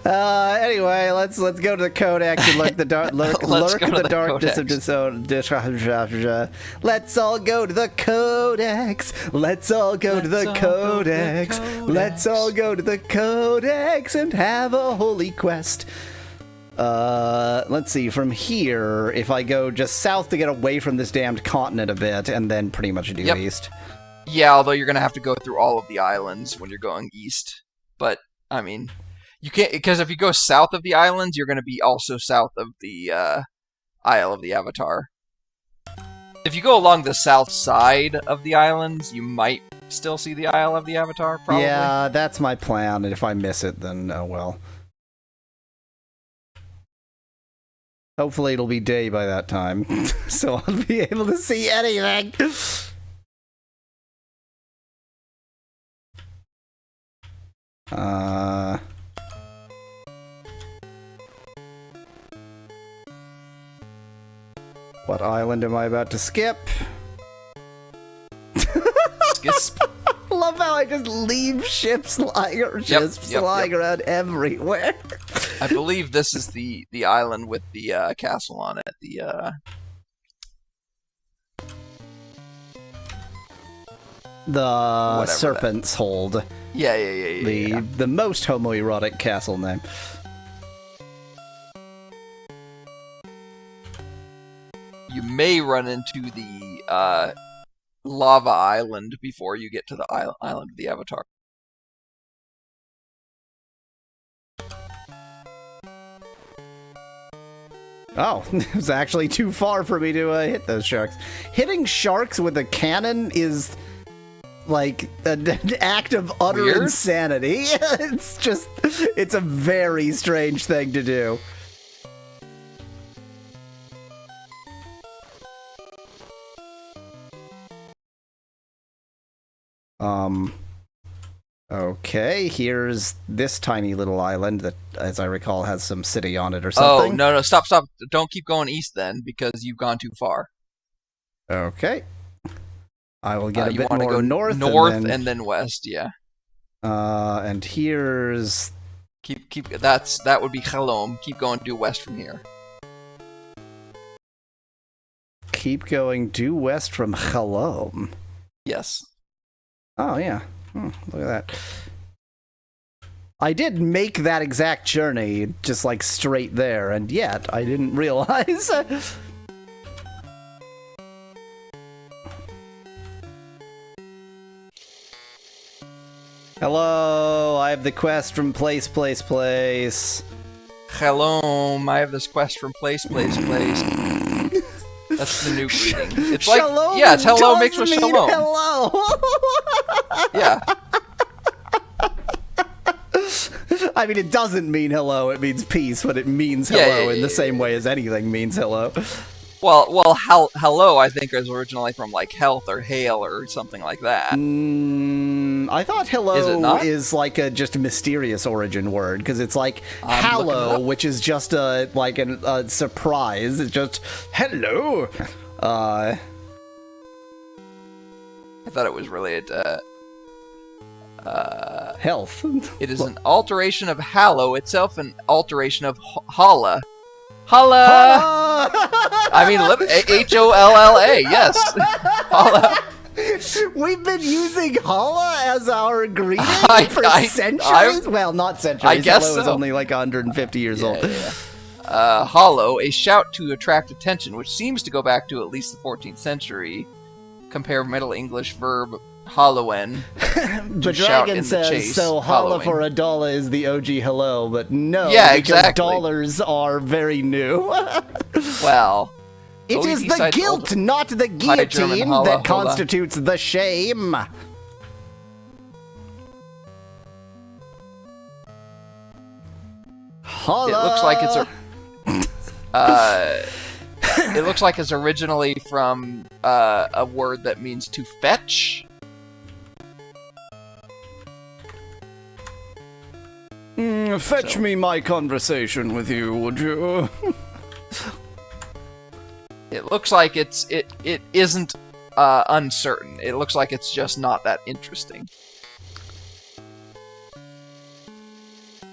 Anyway, let's go to the codex and lurk the darkness of dishonor. Let's all go to the codex. Let's all go to the codex. Let's all go to the codex and have a holy quest. Let's see, from here, if I go just south to get away from this damned continent a bit, and then pretty much due east. Yeah, although you're gonna have to go through all of the islands when you're going east. But, I mean... You can't, because if you go south of the islands, you're going to be also south of the Isle of the Avatar. If you go along the south side of the islands, you might still see the Isle of the Avatar, probably. Yeah, that's my plan, and if I miss it, then oh well. Hopefully it'll be day by that time, so I'll be able to see anything. What island am I about to skip? Love how I just leave ships lying around everywhere. I believe this is the island with the castle on it. The Serpent's Hold. Yeah. The most homoerotic castle name. You may run into the lava island before you get to the island of the Avatar. Oh, it was actually too far for me to hit those sharks. Hitting sharks with a cannon is like an act of utter insanity. It's a very strange thing to do. Okay, here's this tiny little island that, as I recall, has some city on it or something. Oh, no, stop. Don't keep going east then, because you've gone too far. Okay. I will get a bit more go north and then west, yeah. And here's... That would be Halom. Keep going due west from here. Keep going due west from Halom. Yes. Oh, yeah. Look at that. I did make that exact journey, just like straight there, and yet I didn't realize. Hello, I have the quest from place. Halom, I have this quest from place. That's the new greeting. It's like, shalom, yeah, it's hello mixed with shalom. Hello. Yeah. I mean, it doesn't mean hello, it means peace, but it means hello in the same way as anything means hello. Well, hello, I think, is originally from, like, health or hail or something like that. I thought hello is like a just mysterious origin word, because it's like hallow, which is just a surprise. It's just hello. I thought it was related to health. It is an alteration of hallow, itself an alteration of holla. Holla! I mean, H-O-L-L-A, yes. Holla. We've been using holla as our greeting for centuries? Well, not centuries. I guess hello so. is only like 150 years old. Yeah. Hollow, a shout to attract attention, which seems to go back to at least the 14th century. Compare Middle English verb Hollowen. The shout dragon in the says, chase, so holla hollowing. for a dollar is the OG hello, but no, Yeah, because exactly. dollars are very new. Well, It is the besides guilt, not the German guillotine, holla, that holla. constitutes the shame. Holla. It looks like it's it looks like it's originally from a word that means to fetch. Fetch me my conversation with you, would you? It looks like it isn't uncertain. It looks like it's just not that interesting.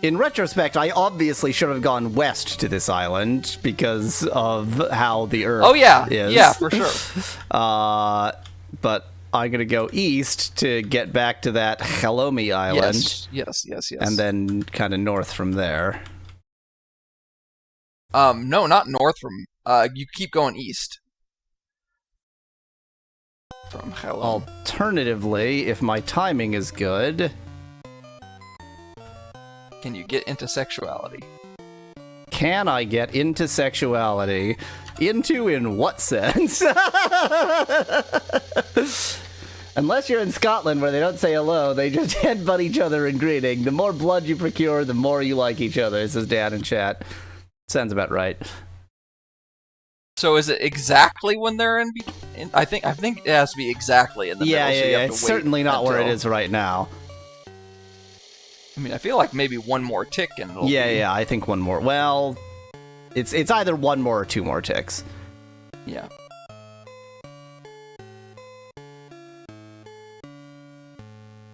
In retrospect, I obviously should have gone west to this island because of how the Earth Oh yeah, is. yeah, for sure. But I'm gonna go east to get back to that Hellomi island. Yes. And then kind of north from there. No, not north from. You keep going east. From Hello. Alternatively, if my timing is good, Can you get into sexuality? can I get into sexuality? Into in what sense? Unless you're in Scotland where they don't say hello, they just headbutt each other in greeting. The more blood you procure, the more you like each other, says Dan in chat. Sounds about right. So is it exactly when they're in? I think it has to be exactly in the middle. So you have to It's wait certainly not where it until- is right now. I mean, I feel like maybe one more tick and it'll be... Yeah, I think one more. Well, it's either one more or two more ticks. Yeah.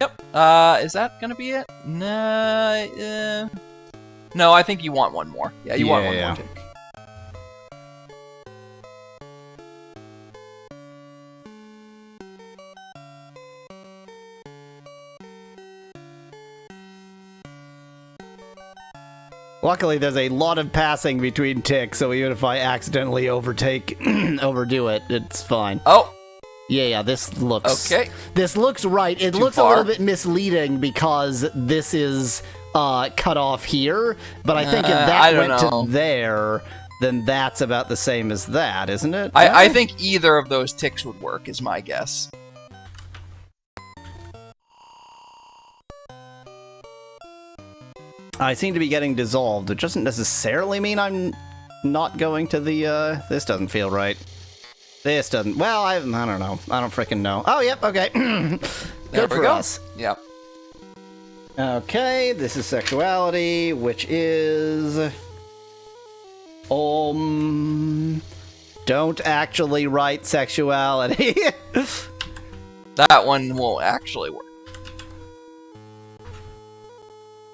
Yep. Is that gonna be it? No. No, I think you want one more. Yeah, you want one more tick. Luckily, there's a lot of passing between ticks, so even if I accidentally overdo it, it's fine. Oh, Yeah, this looks... okay. This looks right. It Too looks far. a little bit misleading because this is cut off here, but I think if I that don't went know. to there, then that's about the same as that, isn't it? I think either of those ticks would work, is my guess. I seem to be getting dissolved, which doesn't necessarily mean I'm not going to the, this doesn't feel right. This doesn't... Well, I don't know. I don't freaking know. Oh, yep, okay. There Good we for go. us. Yeah. Okay, this is sexuality, which is... Don't actually write sexuality. That one won't actually work.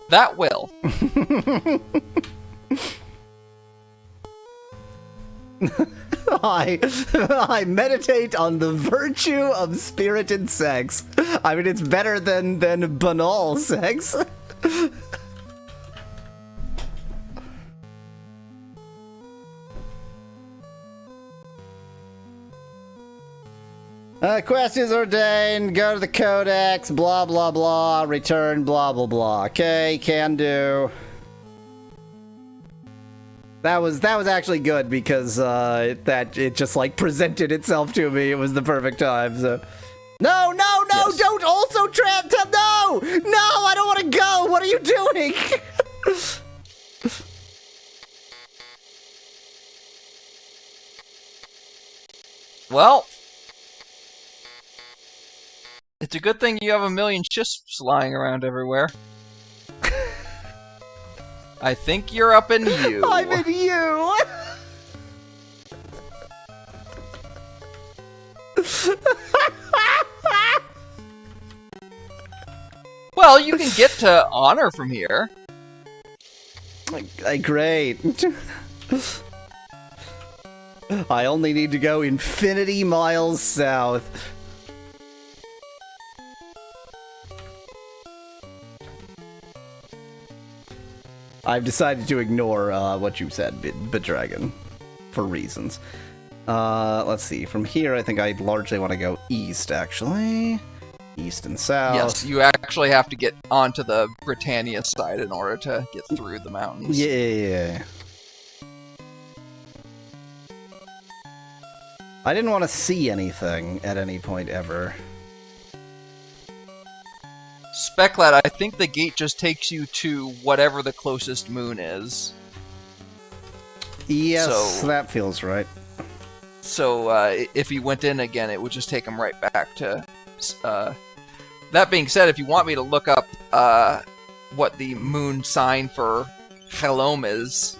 That will. I meditate on the virtue of spirited sex. I mean, it's better than banal sex. Quest is ordained, go to the codex, blah blah blah, return blah blah blah. Okay, can do. That was actually good because it just like presented itself to me. It was the perfect time. So no, Yes. don't also no, I don't want to go. What are you doing? Well, it's a good thing you have a million chisps lying around everywhere. I think you're up in you. I'm in you. Well, you can get to honor from here. Great. I only need to go infinity miles south. I've decided to ignore what you said, Dragon, for reasons. Let's see. From here, I think I largely want to go east, actually. East and south. Yes, you actually have to get onto the Britannia side in order to get through the mountains. Yeah. I didn't want to see anything at any point ever. Speclad, I think the gate just takes you to whatever the closest moon is. Yes, that feels right. So if he went in again, it would just take him right back to... That being said, if you want me to look up what the moon sign for Helom is...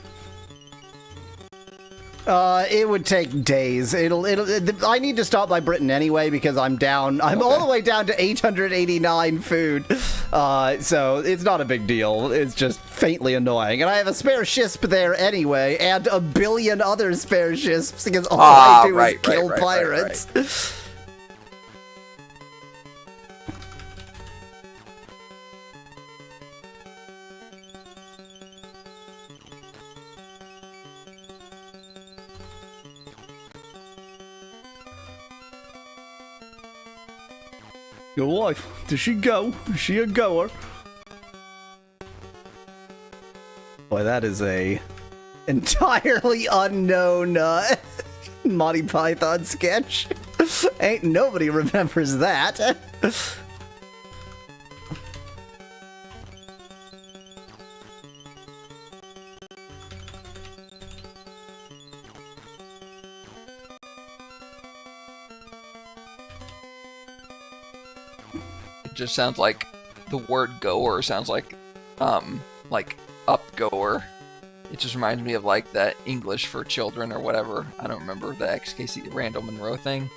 It would take days. I need to stop by Britain anyway because I'm down. I'm all the way down to 889 food. So it's not a big deal. It's just faintly annoying. And I have a spare ship there anyway, and a billion other spare ships because all I do is kill pirates. Right. Your wife, does she go? Is she a goer? Boy, that is a entirely unknown Monty Python sketch. Ain't nobody remembers that. Just sounds like the word goer sounds like upgoer. It just reminds me of like that English for children or whatever. I don't remember the XKC Randall Monroe thing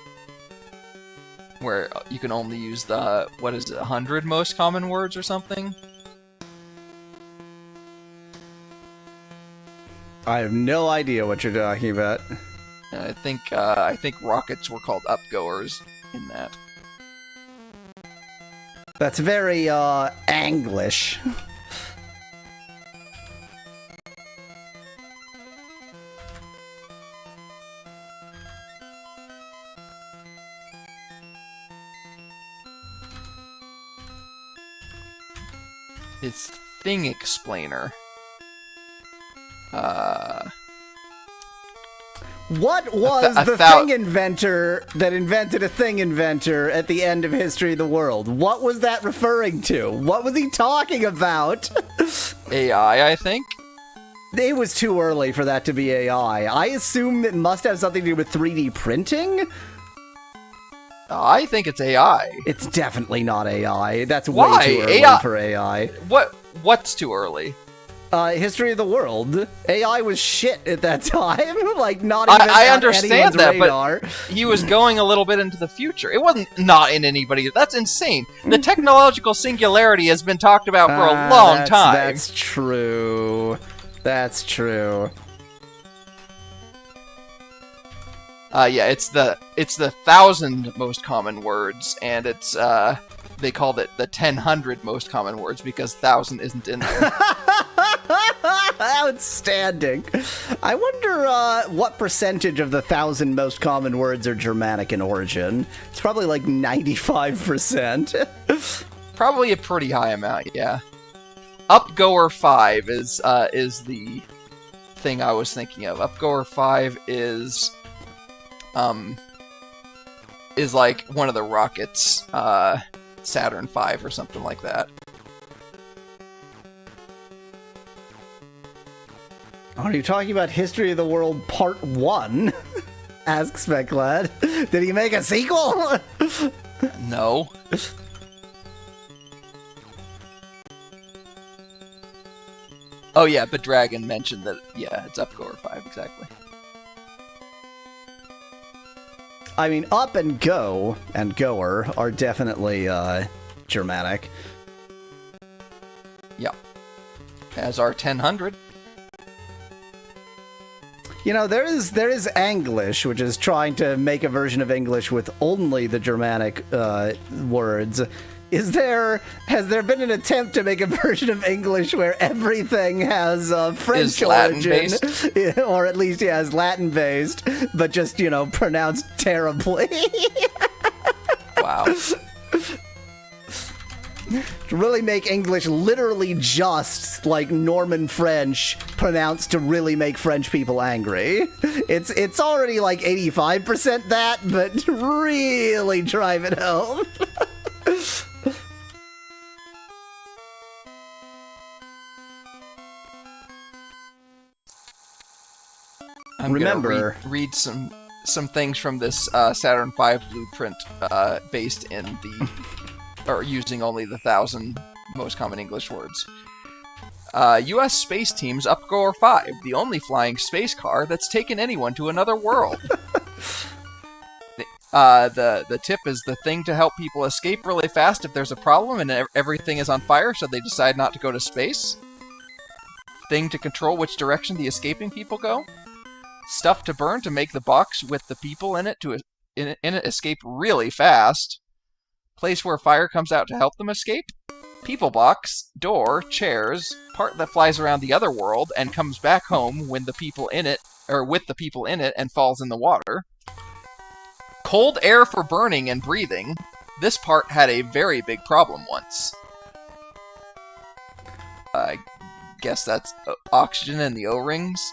where you can only use the 100 most common words or something. I have no idea what you're talking about. And I think rockets were called upgoers in that. That's very, Anglish. It's Thing Explainer. What was the thing inventor that invented a thing inventor at the end of History of the World? What was that referring to? What was he talking about? AI, I think? It was too early for that to be AI. I assume it must have something to do with 3D printing? I think it's AI. It's definitely not AI. That's Why? way too early for AI. What's too early? History of the World. AI was shit at that time. Like, not even I on understand that, radar. But he was going a little bit into the future. It wasn't not in anybody. That's insane. The technological singularity has been talked about for a long time. That's true. That's true. Yeah, it's the 1,000 most common words, and it's they called it the 1,000 most common words because 1,000 isn't in there. Outstanding. I wonder what percentage of the 1,000 most common words are Germanic in origin. It's probably like 95%. Probably a pretty high amount, yeah. Upgoer 5 is the thing I was thinking of. Upgoer 5 is like one of the rockets, Saturn V or something like that. Are you talking about History of the World Part 1? Asks Speclad. Did he make a sequel? No. Oh yeah, but Dragon mentioned that, yeah, it's Upgoer 5, exactly. I mean, up and go and goer are definitely Germanic. Yeah. As are 1,000. You know, there is Anglish, which is trying to make a version of English with only the Germanic words. Has there been an attempt to make a version of English where everything has French origin, or at least has Latin based, but just pronounced terribly? Wow. To really make English literally just like Norman French pronounced to really make French people angry. It's already like 85% that, but really drive it home. Remember, read some things from this Saturn V blueprint based in the or using only the 1,000 most common English words. U.S. space teams Upgoer 5, the only flying space car that's taken anyone to another world. The tip is the thing to help people escape really fast if there's a problem and everything is on fire, so they decide not to go to space. Thing to control which direction the escaping people go. Stuff to burn to make the box with the people in it escape really fast. Place where fire comes out to help them escape. People box, door, chairs, part that flies around the other world and comes back home when the people in it, or with the people in it, and falls in the water. Cold air for burning and breathing. This part had a very big problem once. I guess that's oxygen in the O-rings.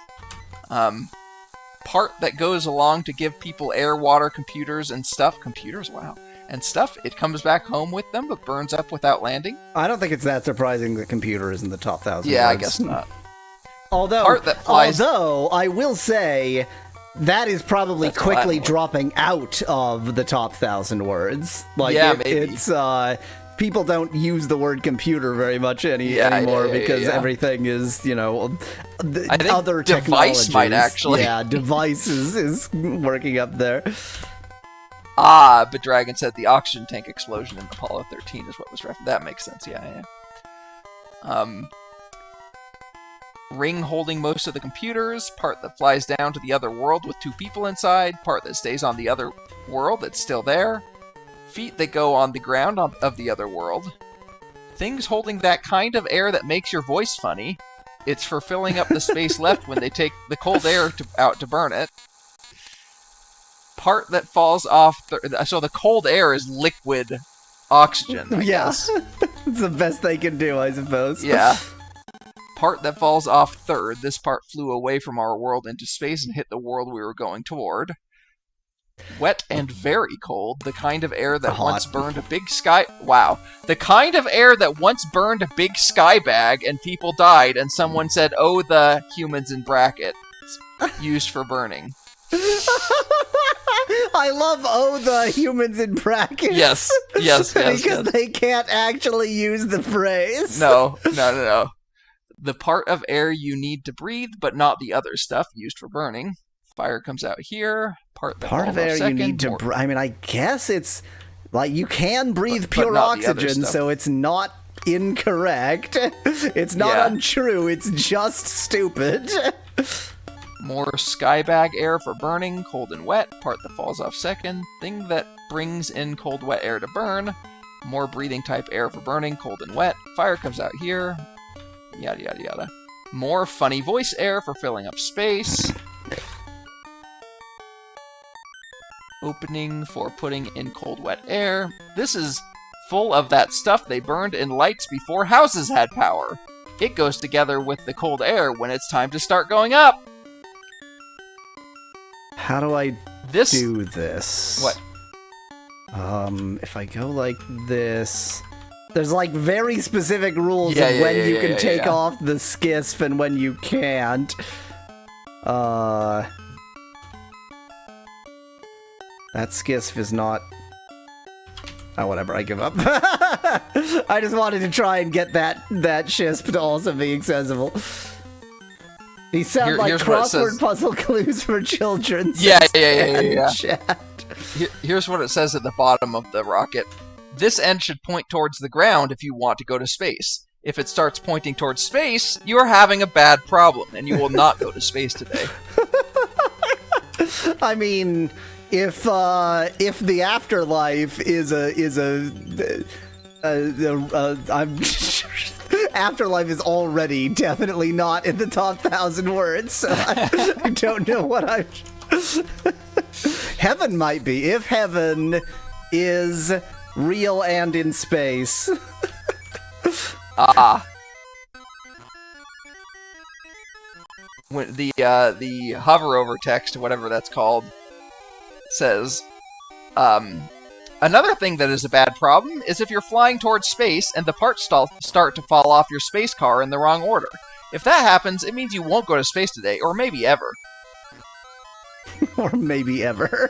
Part that goes along to give people air, water, computers, and stuff. Computers, wow. And stuff, it comes back home with them, but burns up without landing. I don't think it's that surprising that computer is in the top 1,000 Yeah, words. I guess not. Although, I will say, that is probably That's quickly Latin dropping out of the top 1,000 words. Like, yeah, maybe. It's, people don't use the word computer very much anymore because everything is, you know, I think other device technologies. might actually. Yeah, device is working up there. But Dragon said the oxygen tank explosion in Apollo 13 is what was referenced. That makes sense, yeah. Ring holding most of the computers, part that flies down to the other world with 2 people inside, part that stays on the other world that's still there, feet that go on the ground of the other world, things holding that kind of air that makes your voice funny. It's for filling up the space left when they take the cold air out to burn it. Part that falls off... so the cold air is liquid oxygen, I guess. It's the best they can do, I suppose. Yeah. Part that falls off third. This part flew away from our world into space and hit the world we were going toward. Wet and very cold. The kind of air that once burned a big sky... Wow. The kind of air that once burned a big sky bag and people died and someone said, oh, the humans in brackets. Used for burning. I love the humans in brackets. Yes. Because they can't actually use the phrase. No. The part of air you need to breathe, but not the other stuff used for burning. Fire comes out here. Part of air you need to breathe. I mean, I guess it's like you can breathe pure oxygen, so it's not incorrect. It's not untrue. It's just stupid. More skybag air for burning, cold and wet, part that falls off second, thing that brings in cold wet air to burn, more breathing type air for burning, cold and wet, fire comes out here, yada yada yada. More funny voice air for filling up space. Opening for putting in cold wet air. This is full of that stuff they burned in lights before houses had power. It goes together with the cold air when it's time to start going up. How do I do this? What? If I go like this... There's like very specific rules of when you can take off the skiff and when you can't. That skiff is not... Oh, whatever, I give up. I just wanted to try and get that shisp to also be accessible. These sound like crossword puzzle clues for children. Yeah. Chat. Here's what it says at the bottom of the rocket. This end should point towards the ground if you want to go to space. If it starts pointing towards space, you are having a bad problem, and you will not go to space today. I mean, if the afterlife is Afterlife is already definitely not in the top 1,000 words, so I don't know what I'm... Heaven might be, if heaven is real and in space. Ah. When the hover over text, whatever that's called, says, another thing that is a bad problem is if you're flying towards space and the parts start to fall off your space car in the wrong order. If that happens, it means you won't go to space today, or maybe ever. Or maybe ever.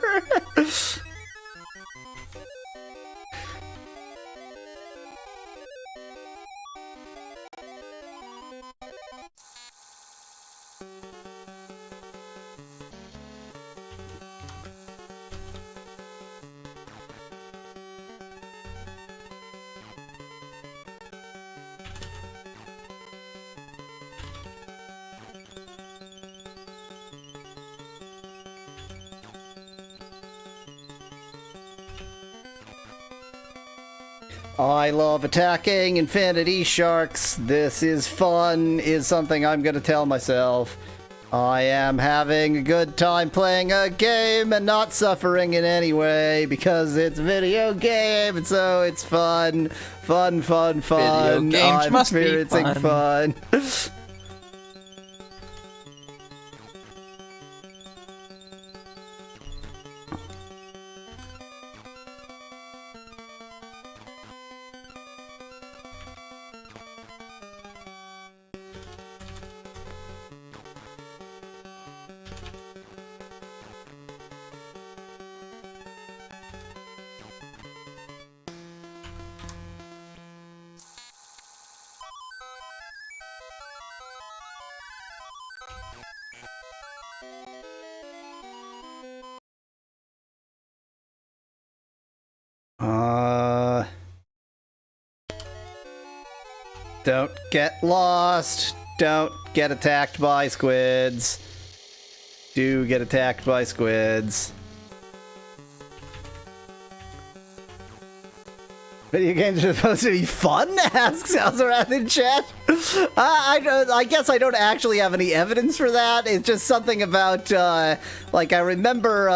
I love attacking infinity sharks. This is fun, is something I'm gonna tell myself. I am having a good time playing a game and not suffering in any way because it's a video game and so it's fun. Fun. Video games I'm must be experiencing fun. Don't get lost. Don't get attacked by squids. Do get attacked by squids. Video games are supposed to be fun? Asks Alzorath in chat. I guess I don't actually have any evidence for that. It's just something about, like, I remember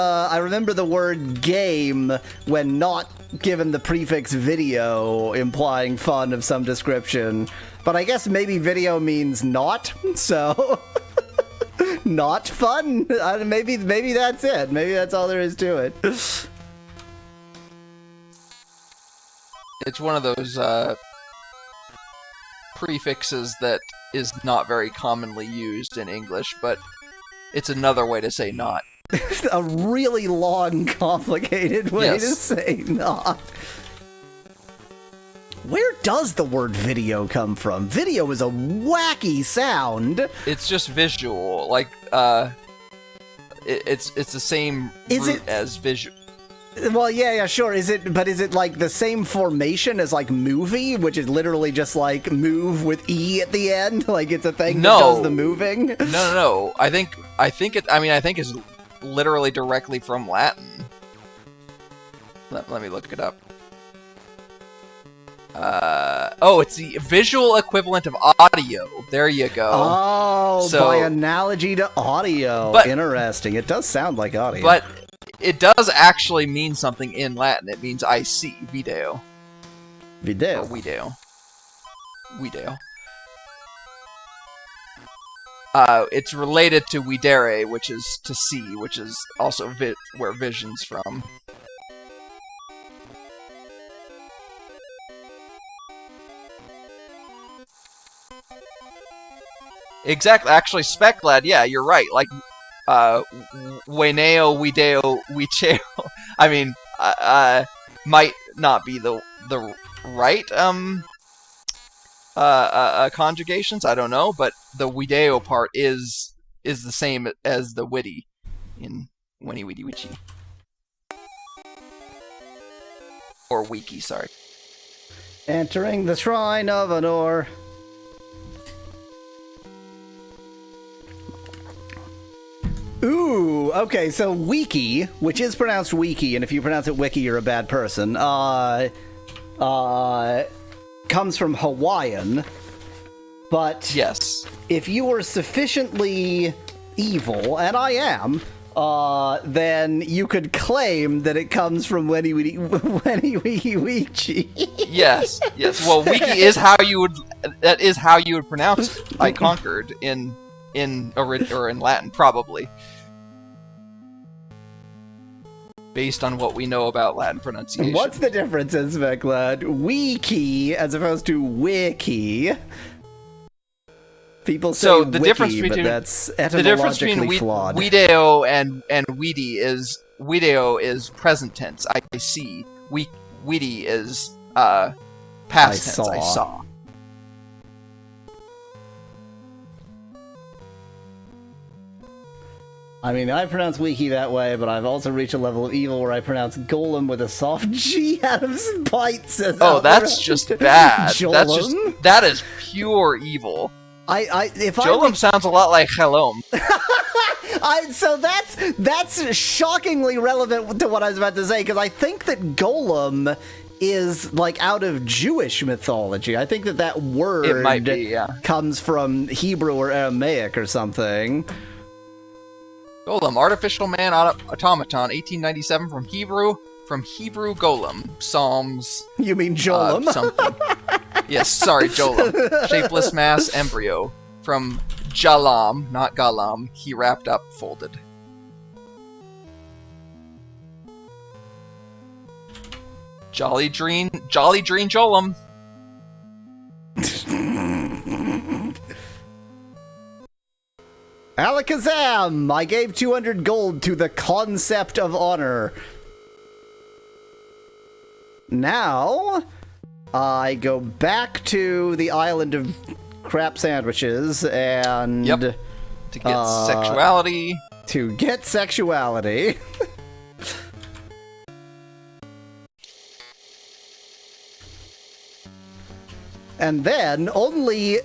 the word game when not given the prefix video implying fun of some description. But I guess maybe video means not, so... not fun? Maybe that's it. Maybe that's all there is to it. It's one of those prefixes that is not very commonly used in English, but it's another way to say not. A really long, complicated way Yes. to say not. Where does the word video come from? Video is a wacky sound. It's just visual, like it's the same Is root it- as visual. Well, yeah, sure. Is it like the same formation as like movie, which is literally just like move with E at the end? Like it's a thing that does the moving? No. I think it's literally directly from Latin. Let me look it up. It's the visual equivalent of audio. There you go. Oh, So- by analogy to audio. But- Interesting. It does sound like audio. But it does actually mean something in Latin. It means I see, video. video. Or video. It's related to videre, which is to see, which is also where vision's from. Exactly. Actually, Speclad, yeah, you're right. Like, Weneo, Wideo, Wicheo. I mean, might not be the right conjugations. I don't know, but the Wideo part is the same as the witty in Weni Witty Witchy. Or wiki, sorry. Entering the shrine of Anor. Ooh, okay, so wiki, which is pronounced wiki, and if you pronounce it wiki, you're a bad person, comes from Hawaiian, but Yes. if you are sufficiently evil, and I am, then you could claim that it comes from Wiki. Yes. Well, wiki is how you would. That is how you would pronounce "I conquered" in Latin, probably, based on what we know about Latin pronunciation. What's the difference in Svekla? Wiki as opposed to wiki. People say So the wiki, difference but between that's the difference between etymologically flawed. video and weedy is video is present tense. I see. Weedy is past tense. I saw. I mean, I pronounce wiki that way, but I've also reached a level of evil where I pronounce golem with a soft G out of spite. Oh, that's just bad. Jolem? That is pure evil. Jolem sounds a lot like Helom. So that's shockingly relevant to what I was about to say, because I think that golem is like out of Jewish mythology. I think that word It might be, yeah. comes from Hebrew or Aramaic or something. Golem, artificial man automaton, 1897 from Hebrew Golem, Psalms. You mean Jolem? Something. Yes, sorry, Jolem. Shapeless mass embryo from Jalam, not Galam. He wrapped up, folded. Jolly Dream Jolem. Alakazam! I gave 200 gold to the concept of honor. Now, I go back to the island of crap sandwiches and... Yep. To get sexuality. To get sexuality. And then, only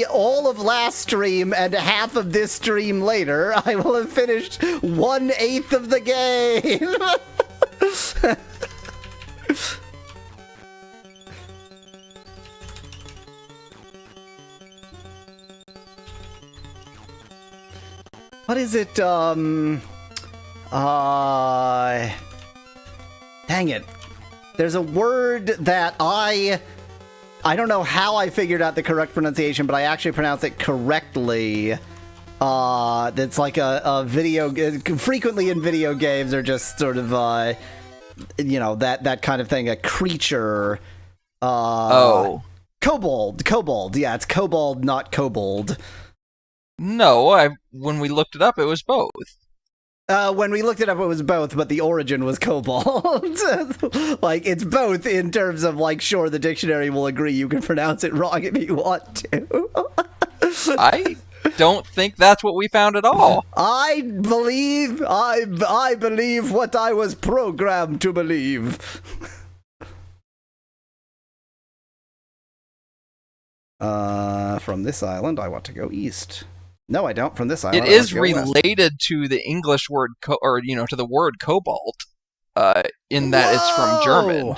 all of last stream and half of this stream later, I will have finished 1/8 of the game. What is it? Dang it. There's a word that I don't know how I figured out the correct pronunciation, but I actually pronounce it correctly. That's like a video... Frequently in video games are just sort of, that kind of thing. A creature. Kobold. Kobold. Yeah, it's kobold, not kobold. No, when we looked it up, it was both. When we looked it up, it was both, but the origin was kobold. Like, it's both in terms of, like, sure, the dictionary will agree you can pronounce it wrong if you want to. I don't think that's what we found at all. I believe what I was programmed to believe. From this island, I want to go east. No, I don't. From this island, it is related to the English word, to the word cobalt, in that it's from German.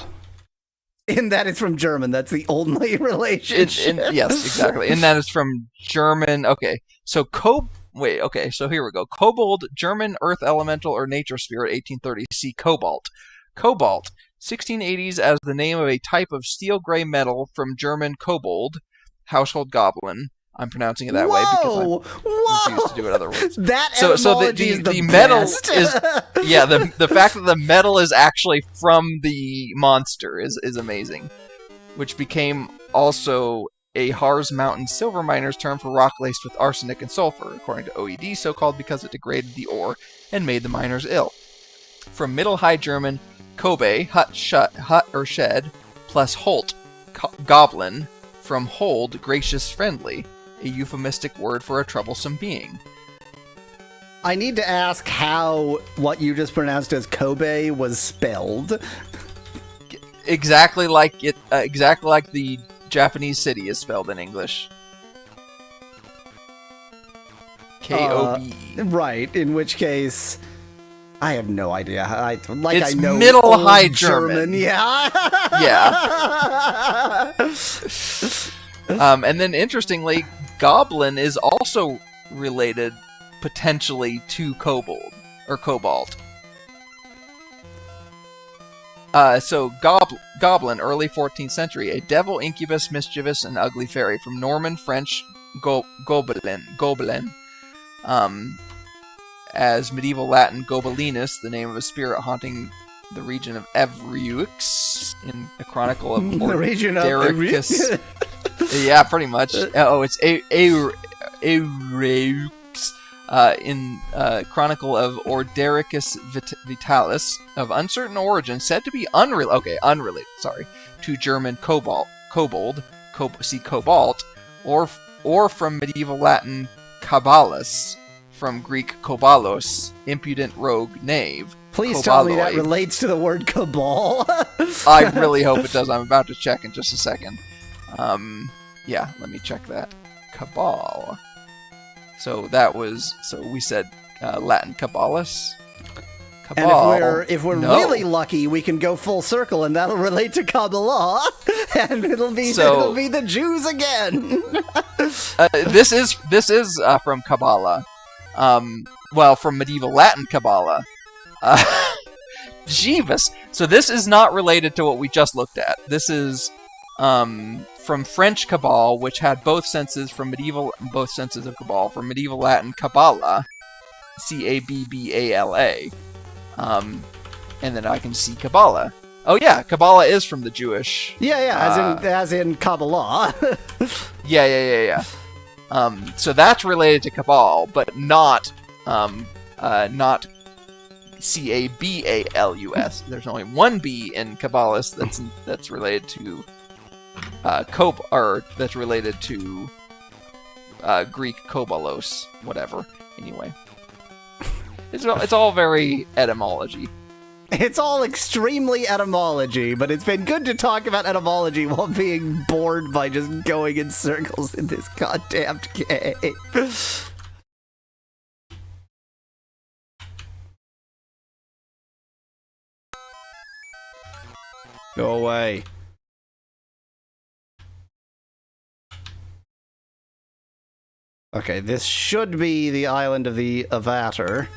In that it's from German. That's the only relationship. Yes, exactly. In that it's from German. Okay, so so here we go. Kobold, German earth elemental or nature spirit, 1830. See cobalt. Cobalt, 1680s as the name of a type of steel gray metal from German kobold, household goblin. I'm pronouncing it that way because I refuse to do it otherwise. That etymology is the metal best. the fact that the metal is actually from the monster is amazing, which became also a Harz Mountain silver miner's term for rock laced with arsenic and sulfur, according to OED, so called because it degraded the ore and made the miners ill. From Middle High German, Kobe, hut or shed, plus Holt, goblin, from hold, gracious, friendly, a euphemistic word for a troublesome being. I need to ask how what you just pronounced as Kobe was spelled. Exactly like the Japanese city is spelled in English. Kobe. Right, in which case... I have no idea. I know Middle High German. Yeah. Yeah. And then interestingly, goblin is also related potentially to kobold or cobalt. So goblin, early 14th century, a devil, incubus, mischievous, and ugly fairy from Norman French gobelin. As medieval Latin gobelinus, the name of a spirit haunting the region of Evreux in a chronicle of The region of Ordericus. Yeah, pretty much. Oh, it's Evreux. In Chronicle of Ordericus Vitalis, of uncertain origin, said to be unrelated, to German cobalt, or from medieval Latin cabalus, from Greek kobalos, impudent rogue knave. Please tell me that relates to the word cabal. I really hope it does. I'm about to check in just a second. Yeah, let me check that. Cabal. So we said Latin cabalus. Cabal. And if we're really lucky, we can go full circle, and that'll relate to Kabbalah, and it'll be the Jews again. This is from Kabbalah. Well, from medieval Latin Kabbalah. Jeebus. So this is not related to what we just looked at. This is from French cabal, which had both senses of cabal, from medieval Latin Kabbalah, Cabbala, and then I can see Kabbalah. Oh yeah, Kabbalah is from the Jewish. Yeah, as in Kabbalah. Yeah. So that's related to Cabal, but not Cabalus. There's only one B in Kabbalist that's related to that's related to Greek kobalos, whatever. Anyway, it's all very etymology. It's all extremely etymology, but it's been good to talk about etymology while being bored by just going in circles in this goddamn game. Go away. Okay, this should be the island of the Avatar.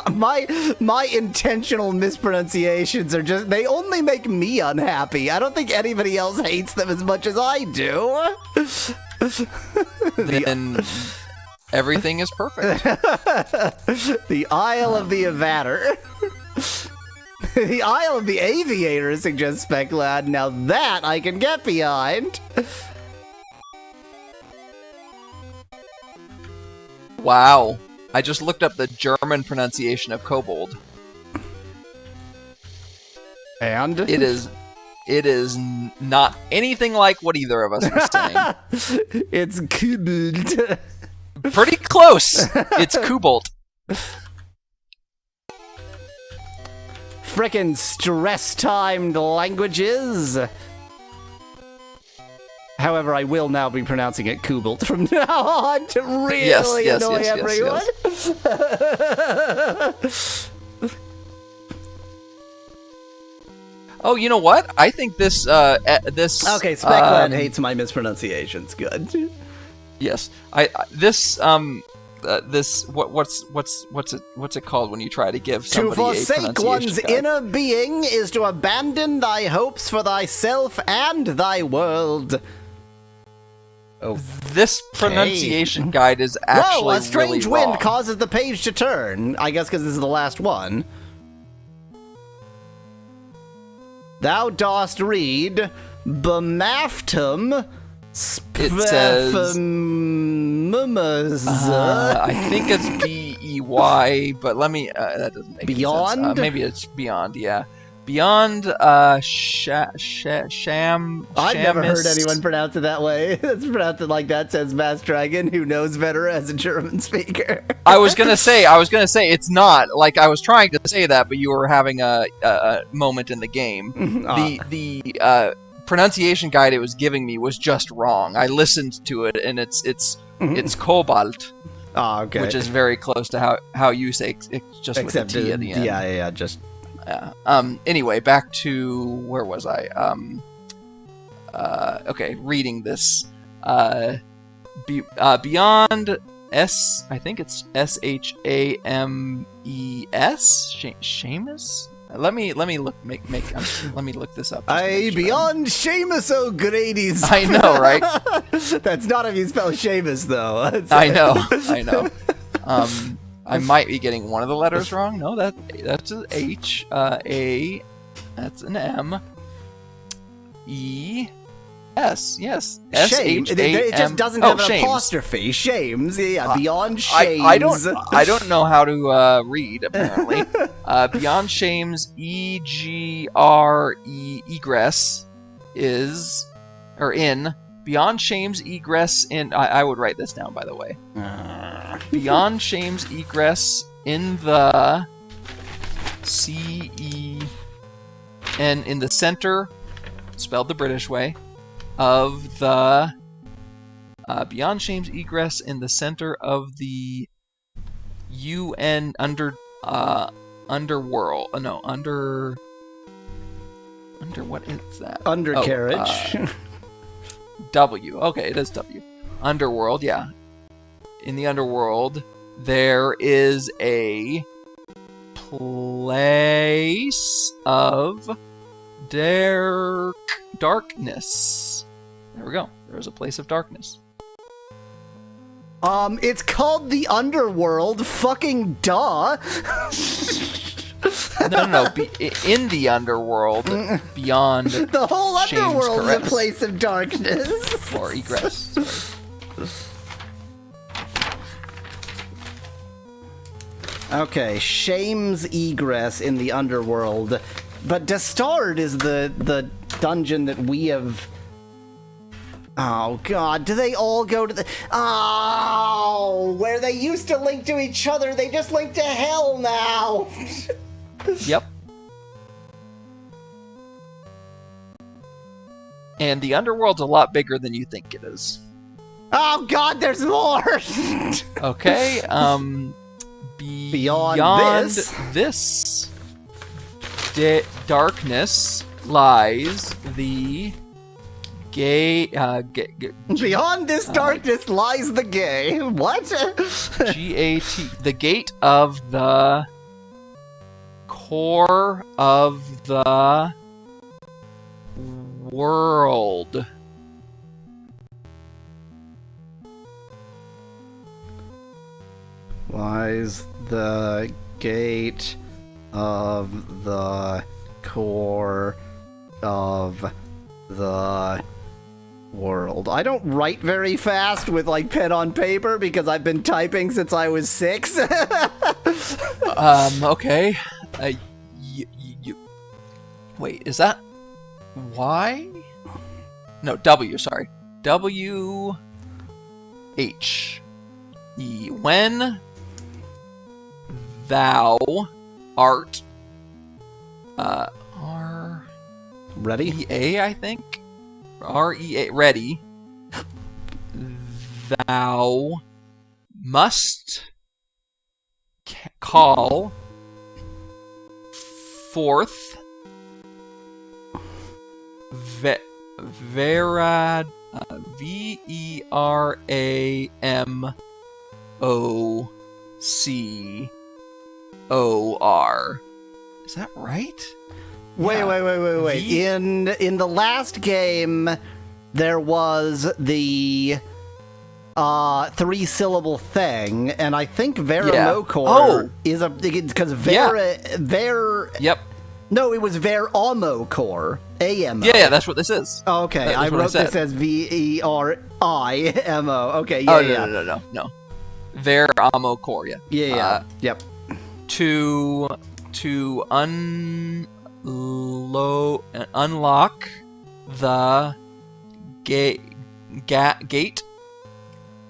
My intentional mispronunciations are they only make me unhappy. I don't think anybody else hates them as much as I do. Then everything is perfect. The Isle of the Avatar. The Isle of the Aviator, suggests Speclad. Now that I can get behind. Wow. I just looked up the German pronunciation of kobold. And? It is not anything like what either of us are saying. It's kobold. Pretty close. It's kobold. Frickin' stress-timed languages. However, I will now be pronouncing it Kobold from now on to really annoy everyone. Oh, you know what? I think this. Okay, Speclad hates my mispronunciations. Good. Yes, what's it called when you try to give somebody to forsake one's guide? inner being is to abandon thy hopes for thyself and thy world. Oh, this pronunciation guide is actually Whoa, a strange really wind wrong. causes the page to turn. I guess because this is the last one. Thou dost read Bemaftum It says I think it's B-E-Y, but let me that doesn't make Beyond? Any sense. Maybe it's beyond, yeah. Beyond sham. I've never heard anyone pronounce it that way. It's pronounced it like that, says Mass Dragon, who knows better as a German speaker. I was gonna say it's not. Like, I was trying to say that, but you were having a moment in the game. The pronunciation guide it was giving me was just wrong. I listened to it, and it's cobalt. Oh, okay. Which is very close to how you say it, just except with a T at the end. Yeah, just. Yeah. Anyway, back to where was I? Okay, reading this. beyond I think it's Shames. Shamus. Let me look. Let me look this up. Beyond Seamus O'Grady's. I know, right? That's not how you spell Seamus, though. I know. I might be getting one of the letters wrong. No, that's an H. A. That's an M. E. S. Yes. Shame. It just doesn't have an apostrophe. Shames. Yeah. Beyond Shames. I don't know how to read. Apparently, Beyond Shames. Egress is in. Beyond Shames egress in. I would write this down, by the way. Beyond Shames egress in the CEN in the center, spelled the British way, of the Beyond Shames egress in the center of the UN underworld. Under what is that? Undercarriage. W. Okay, it is W. Underworld, yeah. In the underworld, there is a place of darkness. There we go. There's a place of darkness. It's called the Underworld. Fucking duh. No. In the underworld, beyond the whole underworld is a place of darkness. Or egress. Okay, Shames egress in the underworld, but Dastard is the dungeon that we have. Oh god, do they all go to the... Oh, where they used to link to each other, they just link to hell now! Yep. And the underworld's a lot bigger than you think it is. Oh god, there's more! Okay, beyond this darkness lies the beyond this darkness lies the gay. What? GAT. The gate of the core of the world. Lies the gate of the core of the world. I don't write very fast with like pen on paper because I've been typing since I was 6. Okay. Wait, is that Y? No, W, sorry. W H E. When thou art R ready? E-A, I think? R-E-A, ready. Thou must call forth VERAMOCOR. Is that right? Wait. V- In the last game, there was the 3-syllable thing, and I think Veramocor is a because Yep. No, it was Veramocor. AMO. Yeah, that's what this is. Oh, okay, I wrote this as VERIMO. Okay, yeah. No. Veramocor, yeah. Yeah. Yep. To unlock the gate,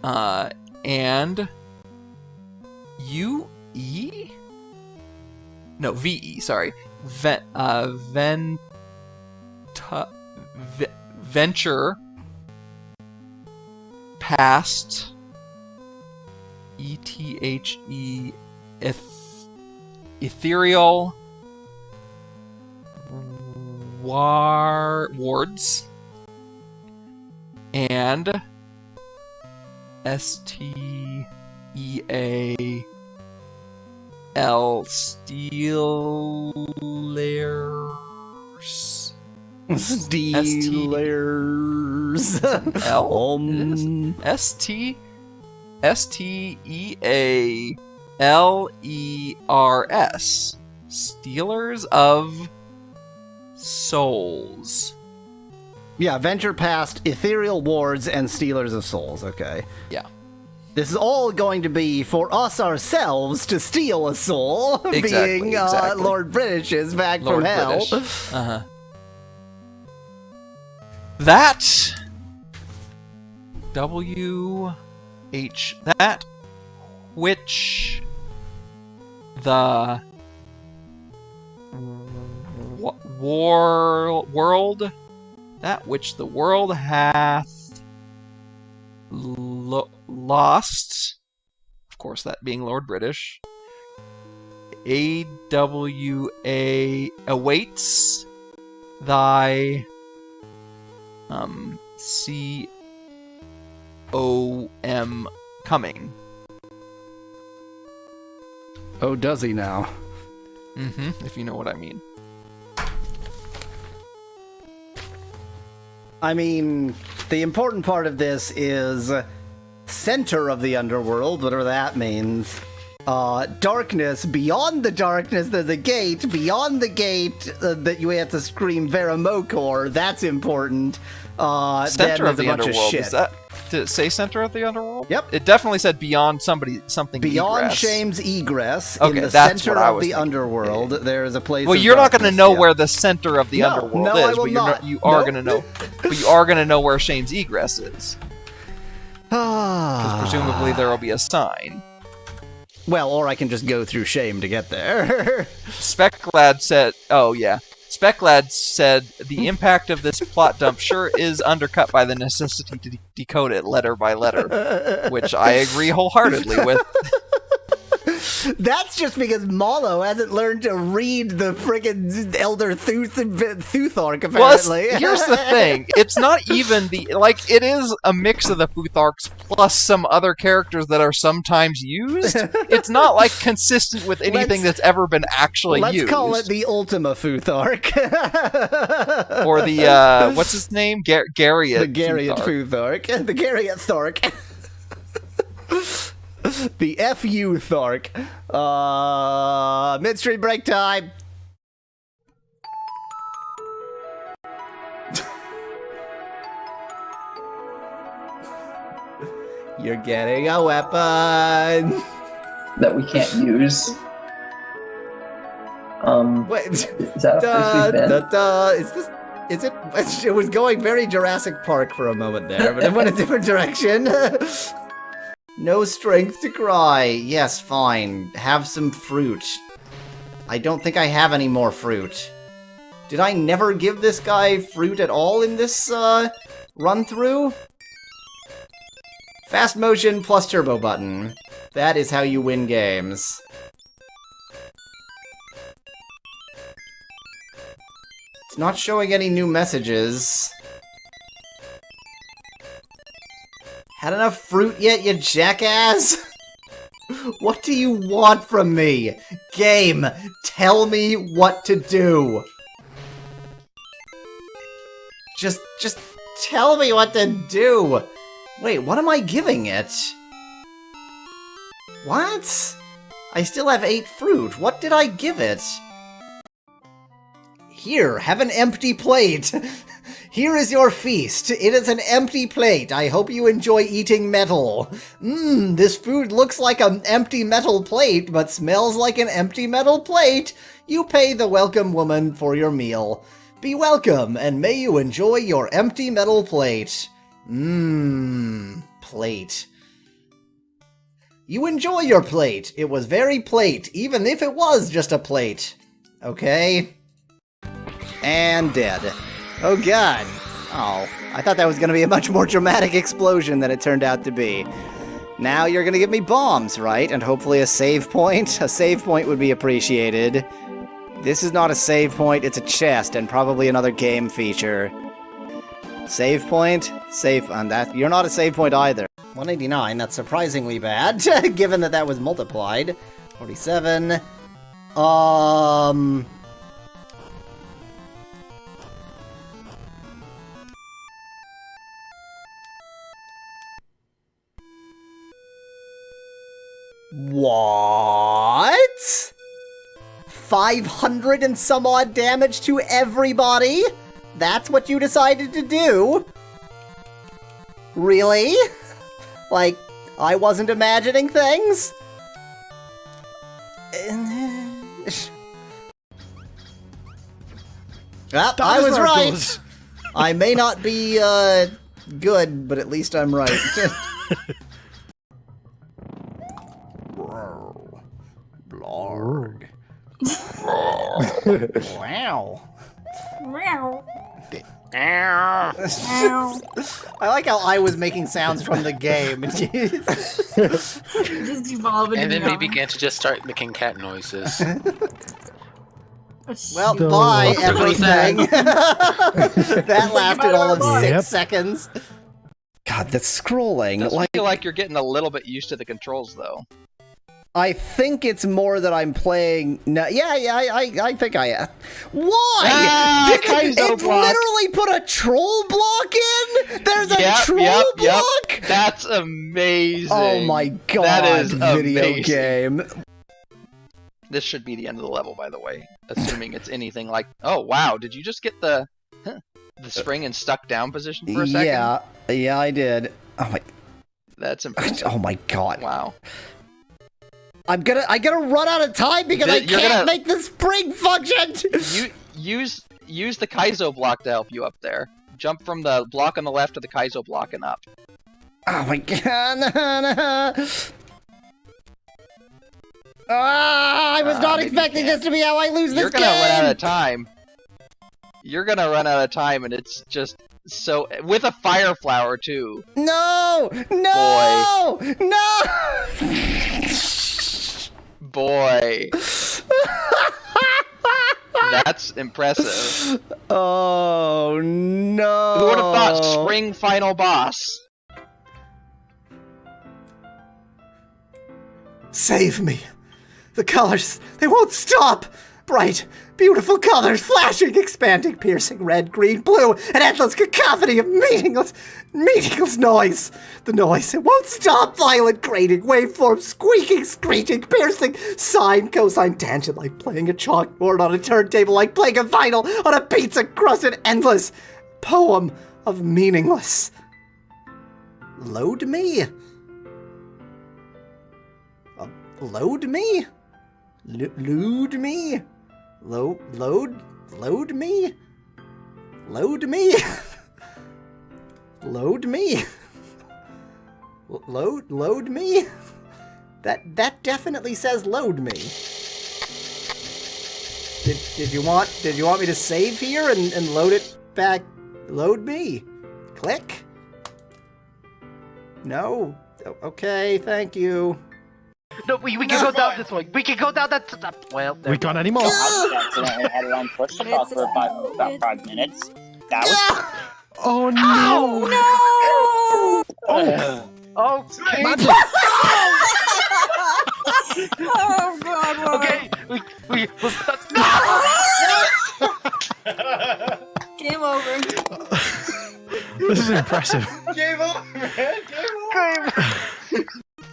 and UE? No, VE, sorry. Venture past ETHE ethereal wards and S-T-E-A-L Steelers. Steelers. S-T-E-A-L-E-R-S. Stealers of Souls. Yeah, venture past ethereal wards and stealers of souls, okay. Yeah. This is all going to be for us ourselves to steal a soul, Exactly, being Lord British's back Lord from hell. British. That W-H, that which the world, that which the world hath lost, of course that being Lord British, A-W-A, awaits thy C-O-M coming. Oh, does he now? If you know what I mean. I mean, the important part of this is center of the underworld, whatever that means. Darkness, beyond the darkness there's a gate, beyond the gate that you have to scream Veramokor, that's important. Center of the underworld, of is that, did it say center of the underworld? Yep. It definitely said beyond something Beyond egress. Shame's egress, Okay, in the that's center what I of was the thinking. underworld, there is a place Well, of you're not going to darkness, know yeah. where the center of the underworld no, is, I will but not. you are Nope. going to know. But you are going to know where Shane's egress is. Because presumably there will be a sign. Well, or I can just go through Shame to get there. Speclad said, oh yeah. Speclad said, the impact of this plot dump sure is undercut by the necessity to decode it letter by letter. Which I agree wholeheartedly with. That's just because Mallow hasn't learned to read the friggin' Elder Thuthark, apparently. Well, here's the thing. It's not even it is a mix of the Futharks plus some other characters that are sometimes used. It's not, consistent with anything that's ever been actually used. Let's call it the Ultima Futhark. Or the, what's his name? Garriott. The Garriott Futhark. The Garriott Thark. The F.U. Thark. Midstream break time. You're getting a weapon. That we can't use. Wait. Is that a first we've been? Is this? Is it? It was going very Jurassic Park for a moment there, but it went a different direction. No strength to cry. Yes, fine. Have some fruit. I don't think I have any more fruit. Did I never give this guy fruit at all in this, run-through? Fast motion plus turbo button. That is how you win games. It's not showing any new messages. Had enough fruit yet, you jackass? What do you want from me? Game, tell me what to do. Just tell me what to do. Wait, what am I giving it? What? I still have 8 fruit. What did I give it? Here, have an empty plate. Here is your feast. It is an empty plate. I hope you enjoy eating metal. This food looks like an empty metal plate, but smells like an empty metal plate. You pay the welcome woman for your meal. Be welcome, and may you enjoy your empty metal plate. Plate. You enjoy your plate. It was very plate, even if it was just a plate. Okay? And dead. Oh god. Oh, I thought that was going to be a much more dramatic explosion than it turned out to be. Now you're going to give me bombs, right? And hopefully a save point? A save point would be appreciated. This is not a save point, it's a chest, and probably another game feature. Save point? Save on that. You're not a save point either. 189, that's surprisingly bad, given that that was multiplied. 47. What? 500 and some odd damage to everybody? That's what you decided to do? Really? Like, I wasn't imagining things? Well, I was right. I may not be, good, but at least I'm right. Blarg. Wow. I like how I was making sounds from the game. Just evolving. And then we began to just start making cat noises. Well, bye, everything. That lasted all of 6 seconds. God, the scrolling. I feel like you're getting a little bit used to the controls, though. I think it's more that I'm playing. No, yeah, I think I am. Why? It literally put a troll block in? There's a troll block? That's amazing. Oh my god, that is video amazing. game. This should be the end of the level, by the way. Assuming it's anything like... Oh, wow, did you just get the spring and stuck down position for a second? Yeah, I did. Oh my... That's impressive. Oh my god. Wow. I gotta run out of time because I can't make the spring function! Use the Kaizo block to help you up there. Jump from the block on the left to the Kaizo block and up. Oh my god. I was not expecting this to be how I lose this game! You're gonna run out of time. You're gonna run out of time, and it's just so... With a fire flower, too. No! No! Boy. No! Boy. That's impressive. Oh, no. Who would have thought spring final boss? Save me. The colors, they won't stop. Bright, beautiful colors, flashing, expanding, piercing, red, green, blue, an endless cacophony of meaningless noise. The noise, it won't stop. Violent, grating, waveform, squeaking, screeching, piercing, sine, cosine, tangent, like playing a chalkboard on a turntable, like playing a vinyl on a pizza crust, an endless poem of meaningless. Load me. Load me? Load me? Load me? Load me? Load me? Load me? That definitely says load me. Did you want me to save here and load it back? Load me. Click. No. Okay, thank you. No, we can go down this way. We can go down that. Well, we can't anymore. I accidentally had it on push to talk for about 5 minutes. That was. Oh no! no! Oh, Magic! Oh god, why? Okay, we Game over. This is impressive. Game over, man. Game over.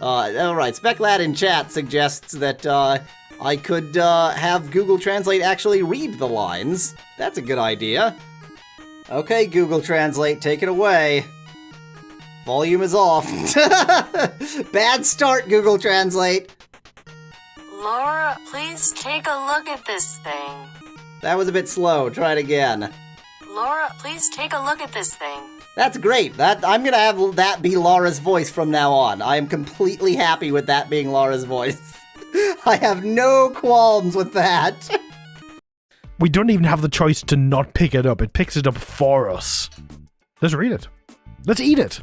Alright, SpecLad in chat suggests that, I could, have Google Translate actually read the lines. That's a good idea. Okay, Google Translate, take it away. Volume is off. Bad start, Google Translate. Laura, please take a look at this thing. That was a bit slow. Try it again. Laura, please take a look at this thing. That's great. I'm gonna have that be Laura's voice from now on. I am completely happy with that being Laura's voice. I have no qualms with that. We don't even have the choice to not pick it up. It picks it up for us. Let's read it. Let's eat it.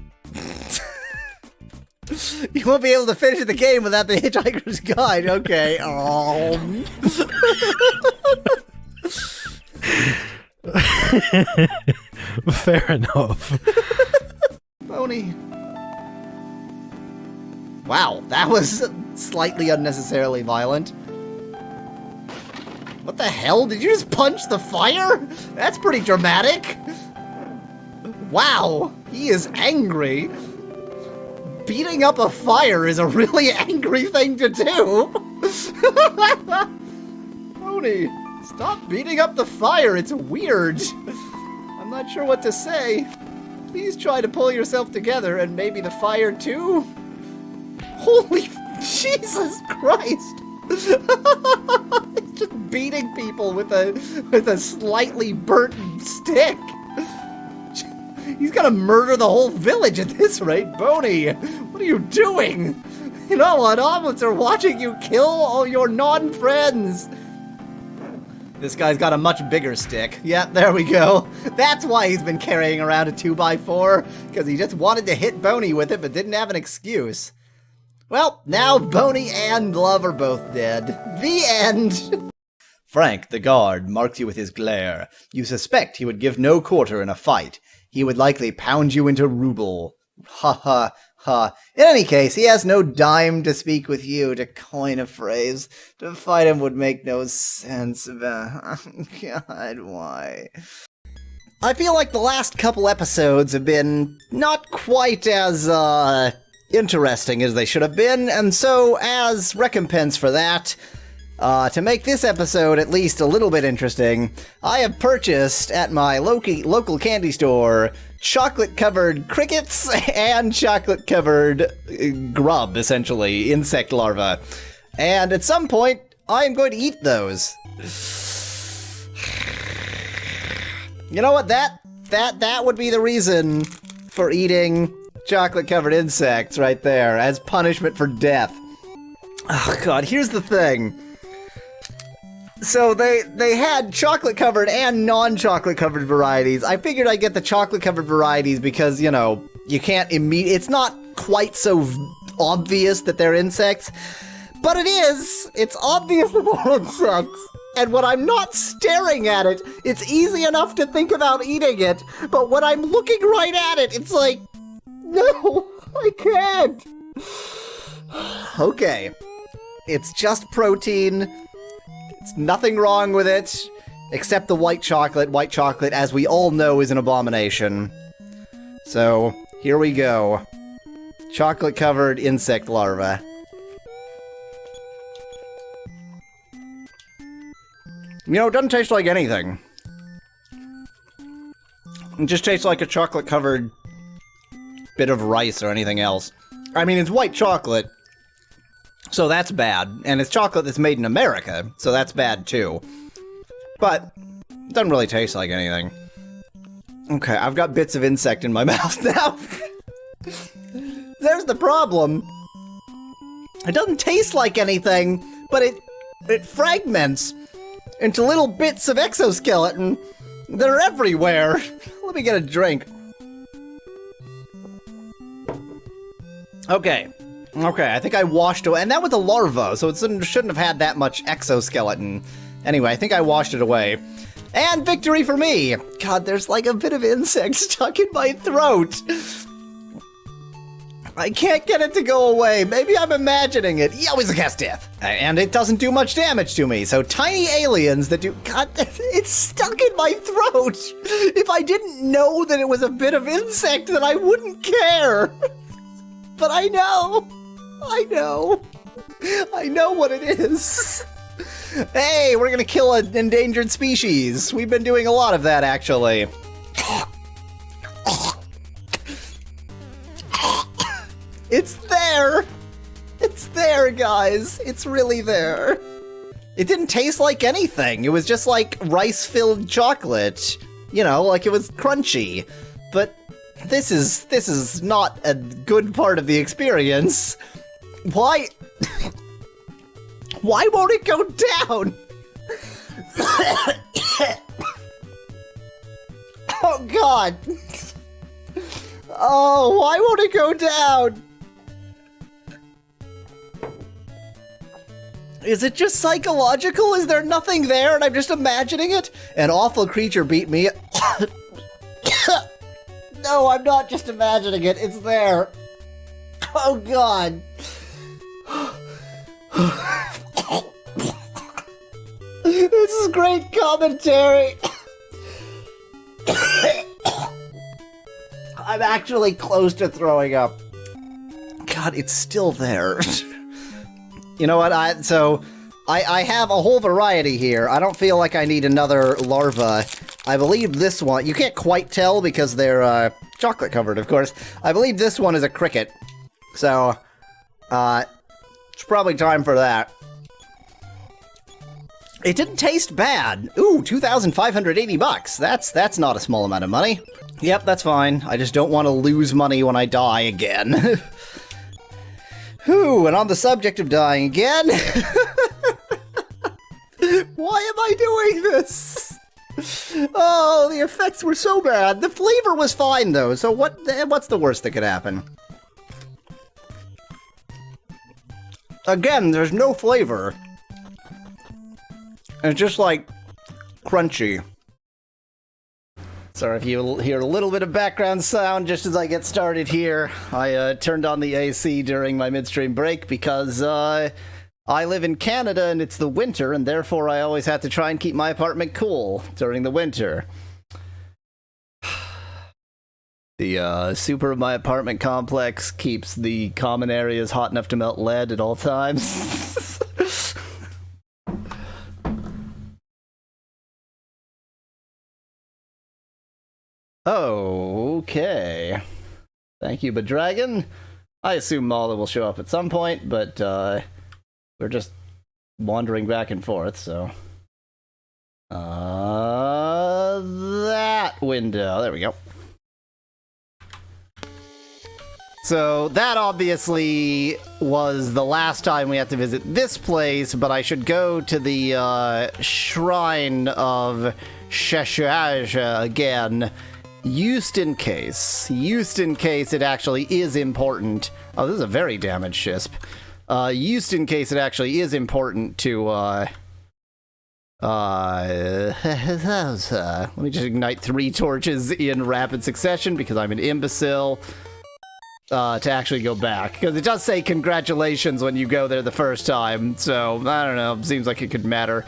You won't be able to finish the game without the Hitchhiker's Guide. Okay. Fair enough. Pony. Wow, that was slightly unnecessarily violent. What the hell? Did you just punch the fire? That's pretty dramatic. Wow, he is angry. Beating up a fire is a really angry thing to do. Tony, stop beating up the fire. It's weird. I'm not sure what to say. Please try to pull yourself together and maybe the fire too. Holy Jesus Christ. It's just beating people with a slightly burnt stick. He's gonna murder the whole village at this rate. Boney, what are you doing? You know what? Omelets are watching you kill all your non-friends. This guy's got a much bigger stick. Yeah, there we go. That's why he's been carrying around a 2x4, because he just wanted to hit Boney with it, but didn't have an excuse. Well, now Boney and Love are both dead. The end. Frank, the guard, marks you with his glare. You suspect he would give no quarter in a fight. He would likely pound you into ruble. Ha ha ha. In any case, he has no dime to speak with you, to coin a phrase. To fight him would make no sense. God, why? I feel like the last couple episodes have been not quite as, interesting as they should have been, and so, as recompense for that, to make this episode at least a little bit interesting, I have purchased at my local candy store chocolate-covered crickets and chocolate-covered grub, essentially, insect larvae. And at some point, I am going to eat those. You know what? That would be the reason for eating chocolate-covered insects right there, as punishment for death. Oh god, here's the thing. So they had chocolate-covered and non-chocolate-covered varieties. I figured I'd get the chocolate-covered varieties because, you know, you can't it's not quite so obvious that they're insects. But it is! It's obvious that they're insects! And when I'm not staring at it, it's easy enough to think about eating it. But when I'm looking right at it, it's like, no, I can't. Okay. It's just protein. It's nothing wrong with it, except the white chocolate. White chocolate, as we all know, is an abomination. So, here we go. Chocolate-covered insect larvae. You know, it doesn't taste like anything. It just tastes like a chocolate-covered bit of rice or anything else. I mean, it's white chocolate, so that's bad. And it's chocolate that's made in America, so that's bad too. But it doesn't really taste like anything. Okay, I've got bits of insect in my mouth now. There's the problem. It doesn't taste like anything, but it fragments into little bits of exoskeleton that are everywhere. Let me get a drink. Okay, I think I washed away, and that was a larva, so it shouldn't have had that much exoskeleton. Anyway, I think I washed it away. And victory for me! God, there's like a bit of insect stuck in my throat. I can't get it to go away. Maybe I'm imagining it. Yeah, always a cast death. And it doesn't do much damage to me, so tiny aliens that do... God, it's stuck in my throat! If I didn't know that it was a bit of insect, then I wouldn't care! But I know what it is. Hey, we're gonna kill an endangered species. We've been doing a lot of that, actually. It's there! It's there, guys. It's really there. It didn't taste like anything. It was just like rice-filled chocolate. You know, like it was crunchy. But this is not a good part of the experience. Why? Why won't it go down? Oh god. Oh, why won't it go down? Is it just psychological? Is there nothing there and I'm just imagining it? An awful creature beat me. No, I'm not just imagining it. It's there. Oh god. This is great commentary. I'm actually close to throwing up. God, it's still there. You know what? I have a whole variety here. I don't feel like I need another larva. I believe this one... You can't quite tell because they're chocolate covered, of course. I believe this one is a cricket. So, it's probably time for that. It didn't taste bad. Ooh, 2,580 bucks. That's not a small amount of money. Yep, that's fine. I just don't want to lose money when I die again. Whew, and on the subject of dying again... Why am I doing this? Oh, the effects were so bad. The flavor was fine, though, so what's the worst that could happen? Again, there's no flavor. It's just, like, crunchy. Sorry if you hear a little bit of background sound just as I get started here. I turned on the AC during my midstream break because I live in Canada and it's the winter, and therefore I always have to try and keep my apartment cool during the winter. The super of my apartment complex keeps the common areas hot enough to melt lead at all times. Okay. Thank you, Bedragon. I assume Mallow will show up at some point, but we're just wandering back and forth, so... that window. There we go. So that obviously was the last time we had to visit this place, but I should go to the Shrine of Sheshaja again. Used in case it actually is important. Oh, this is a very damaged Shisp. Used in case it actually is important to, let me just ignite 3 torches in rapid succession because I'm an imbecile, to actually go back. Because it does say congratulations when you go there the first time, so, I don't know, seems like it could matter.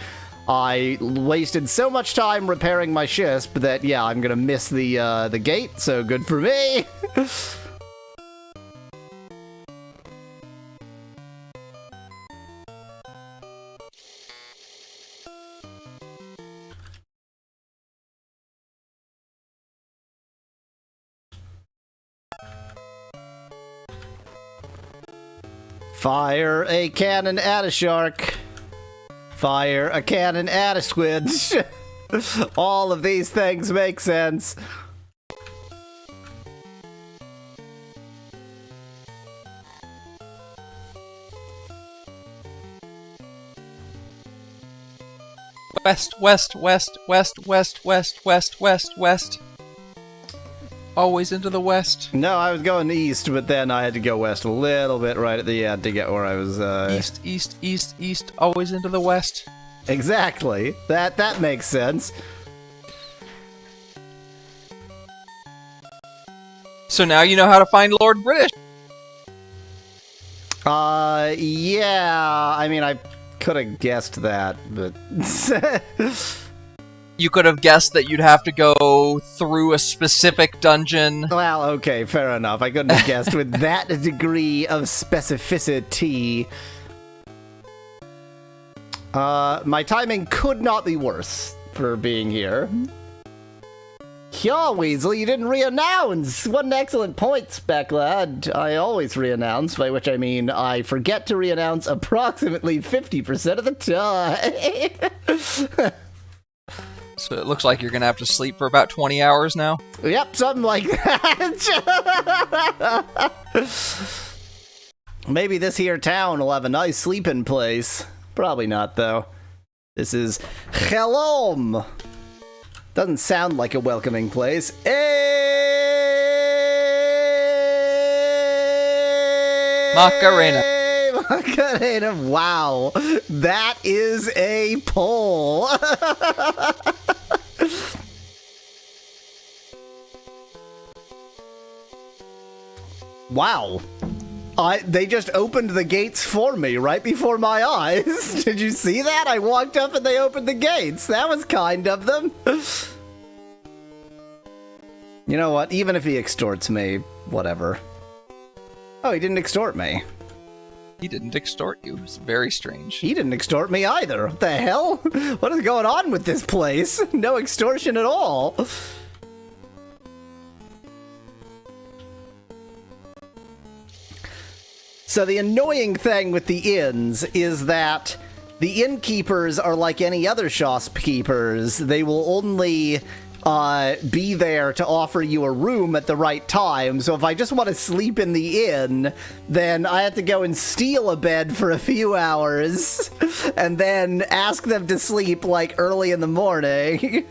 I wasted so much time repairing my Shisp that, yeah, I'm gonna miss the gate, so good for me! Fire a cannon at a shark. Fire a cannon at a squid. All of these things make sense. West, west, west, west, west, west, west, west, west. Always into the west. No, I was going east, but then I had to go west a little bit right at the end to get where I was, East, east, east, east, always into the west. Exactly. That makes sense. So now you know how to find Lord British. Yeah, I mean, I could have guessed that, but... You could have guessed that you'd have to go through a specific dungeon. Well, okay, fair enough. I couldn't have guessed with that degree of specificity. My timing could not be worse for being here. Yeah, Weasel, you didn't re-announce! What an excellent point, Specklad. I always re-announce, by which I mean I forget to re-announce approximately 50% of the time. So it looks like you're gonna have to sleep for about 20 hours now? Yep, something like that. Maybe this here town will have a nice sleeping place. Probably not, though. This is Helom. Doesn't sound like a welcoming place. Macarena. Macarena. Wow. That is a poll. Wow. They just opened the gates for me right before my eyes. Did you see that? I walked up and they opened the gates. That was kind of them. You know what? Even if he extorts me, whatever. Oh, he didn't extort me. He didn't extort you. It's very strange. He didn't extort me either. What the hell? What is going on with this place? No extortion at all. So the annoying thing with the inns is that the innkeepers are like any other shopkeepers. They will only be there to offer you a room at the right time. So if I just want to sleep in the inn, then I have to go and steal a bed for a few hours and then ask them to sleep like early in the morning.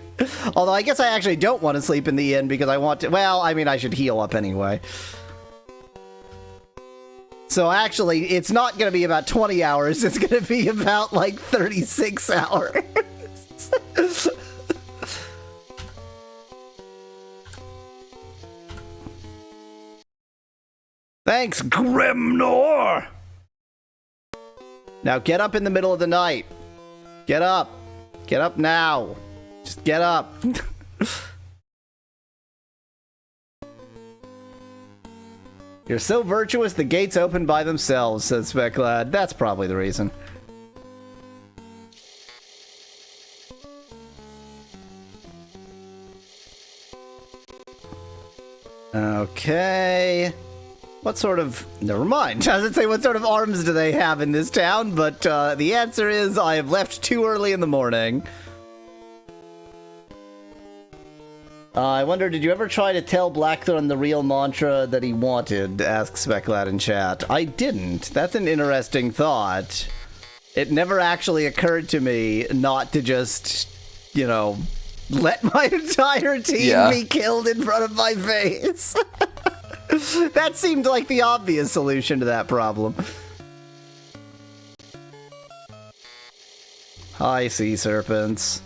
Although I guess I actually don't want to sleep in the inn because I want to, well, I mean, I should heal up anyway. So actually, it's not going to be about 20 hours. It's going to be about like 36 hours. Thanks, Grimnor! Now get up in the middle of the night. Get up. Get up now. Just get up. You're so virtuous, the gates open by themselves, says Specklad. That's probably the reason. Okay. What sort of... Never mind. I was going to say, what sort of arms do they have in this town? But the answer is, I have left too early in the morning. I wonder, did you ever try to tell Blackthorn the real mantra that he wanted? Asks Specklad in chat. I didn't. That's an interesting thought. It never actually occurred to me not to just, you know, let my entire team be killed in front of my face. That seemed like the obvious solution to that problem. Hi, sea serpents.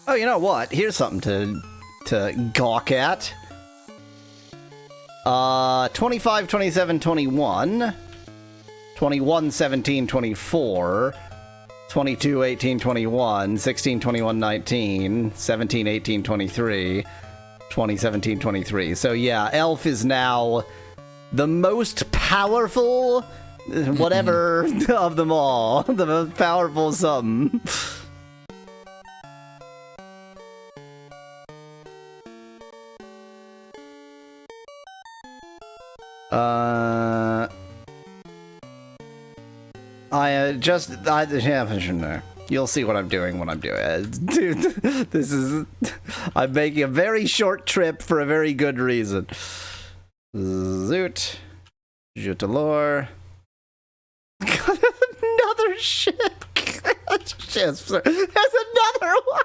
Oh, you know what? Here's something to gawk at. 25, 27, 21. 21, 17, 24. 22, 18, 21. 16, 21, 19. 17, 18, 23. 20, 17, 23. So yeah, Elf is now the most powerful whatever of them all. The most powerful something. You'll see what I'm doing when I'm doing it. Dude, this is... I'm making a very short trip for a very good reason. Zoot. Jutalor. Another ship. There's another one.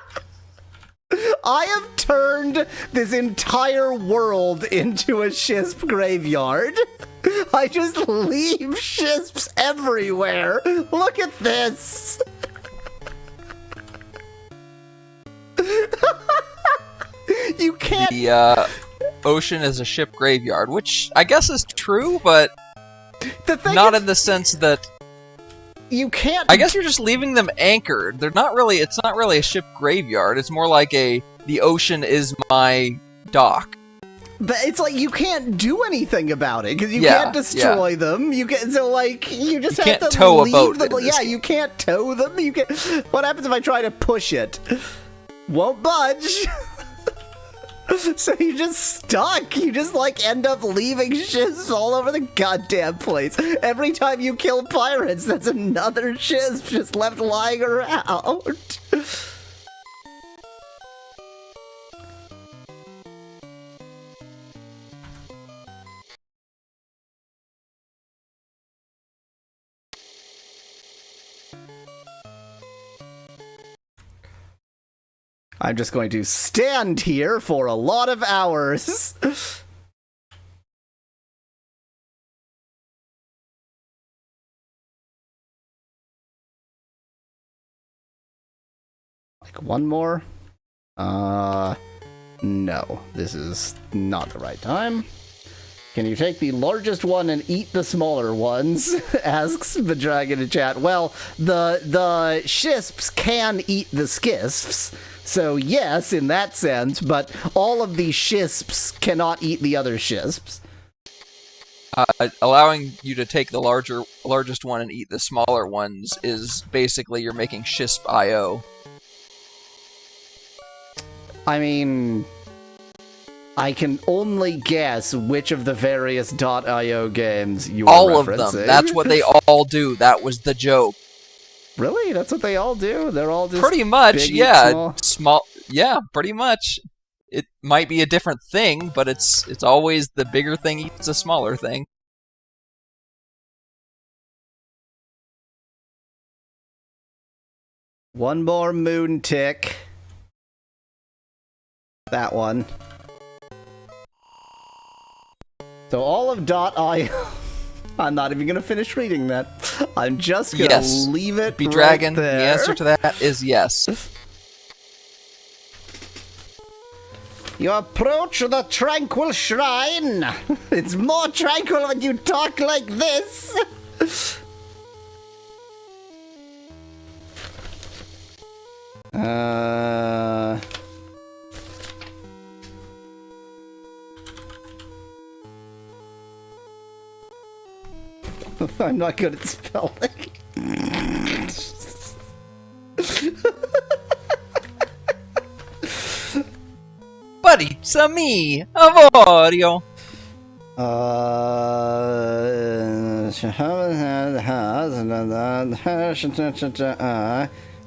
I have turned this entire world into a Shisp graveyard. I just leave Shisps everywhere. Look at this. You can't... The ocean is a ship graveyard, which I guess is true, but not in the sense that... You can't... I guess you're just leaving them anchored. They're not really... It's not really a ship graveyard. It's more like a... The ocean is my dock. But it's like you can't do anything about it because you can't destroy them. You can you just have to tow leave a boat. them. Yeah, you can't tow them. You can. What happens if I try to push it? Won't budge. So you're just stuck. You just like end up leaving ships all over the goddamn place. Every time you kill pirates, that's another ship just left lying around. I'm just going to stand here for a lot of hours. Like one more? No. This is not the right time. Can you take the largest one and eat the smaller ones? Asks the dragon in chat. Well, the shisps can eat the skisps, so yes, in that sense, but all of the shisps cannot eat the other shisps. Allowing you to take the largest one and eat the smaller ones is basically you're making shisp IO. I mean, I can only guess which of the various .io games you are all of referencing. them. That's what they all do. That was the joke. Really? That's what they all do? They're all just pretty much, big, yeah. small? Yeah, pretty much. It might be a different thing, but it's always the bigger thing eats the smaller thing. One more moon tick. That one. So all of .io... I'm not even going to finish reading that. I'm just going to leave it Be right Dragon, there. the answer to that is yes. You approach the tranquil shrine. It's more tranquil when you talk like this. I'm not good at spelling. Buddy, it's a me, avorio.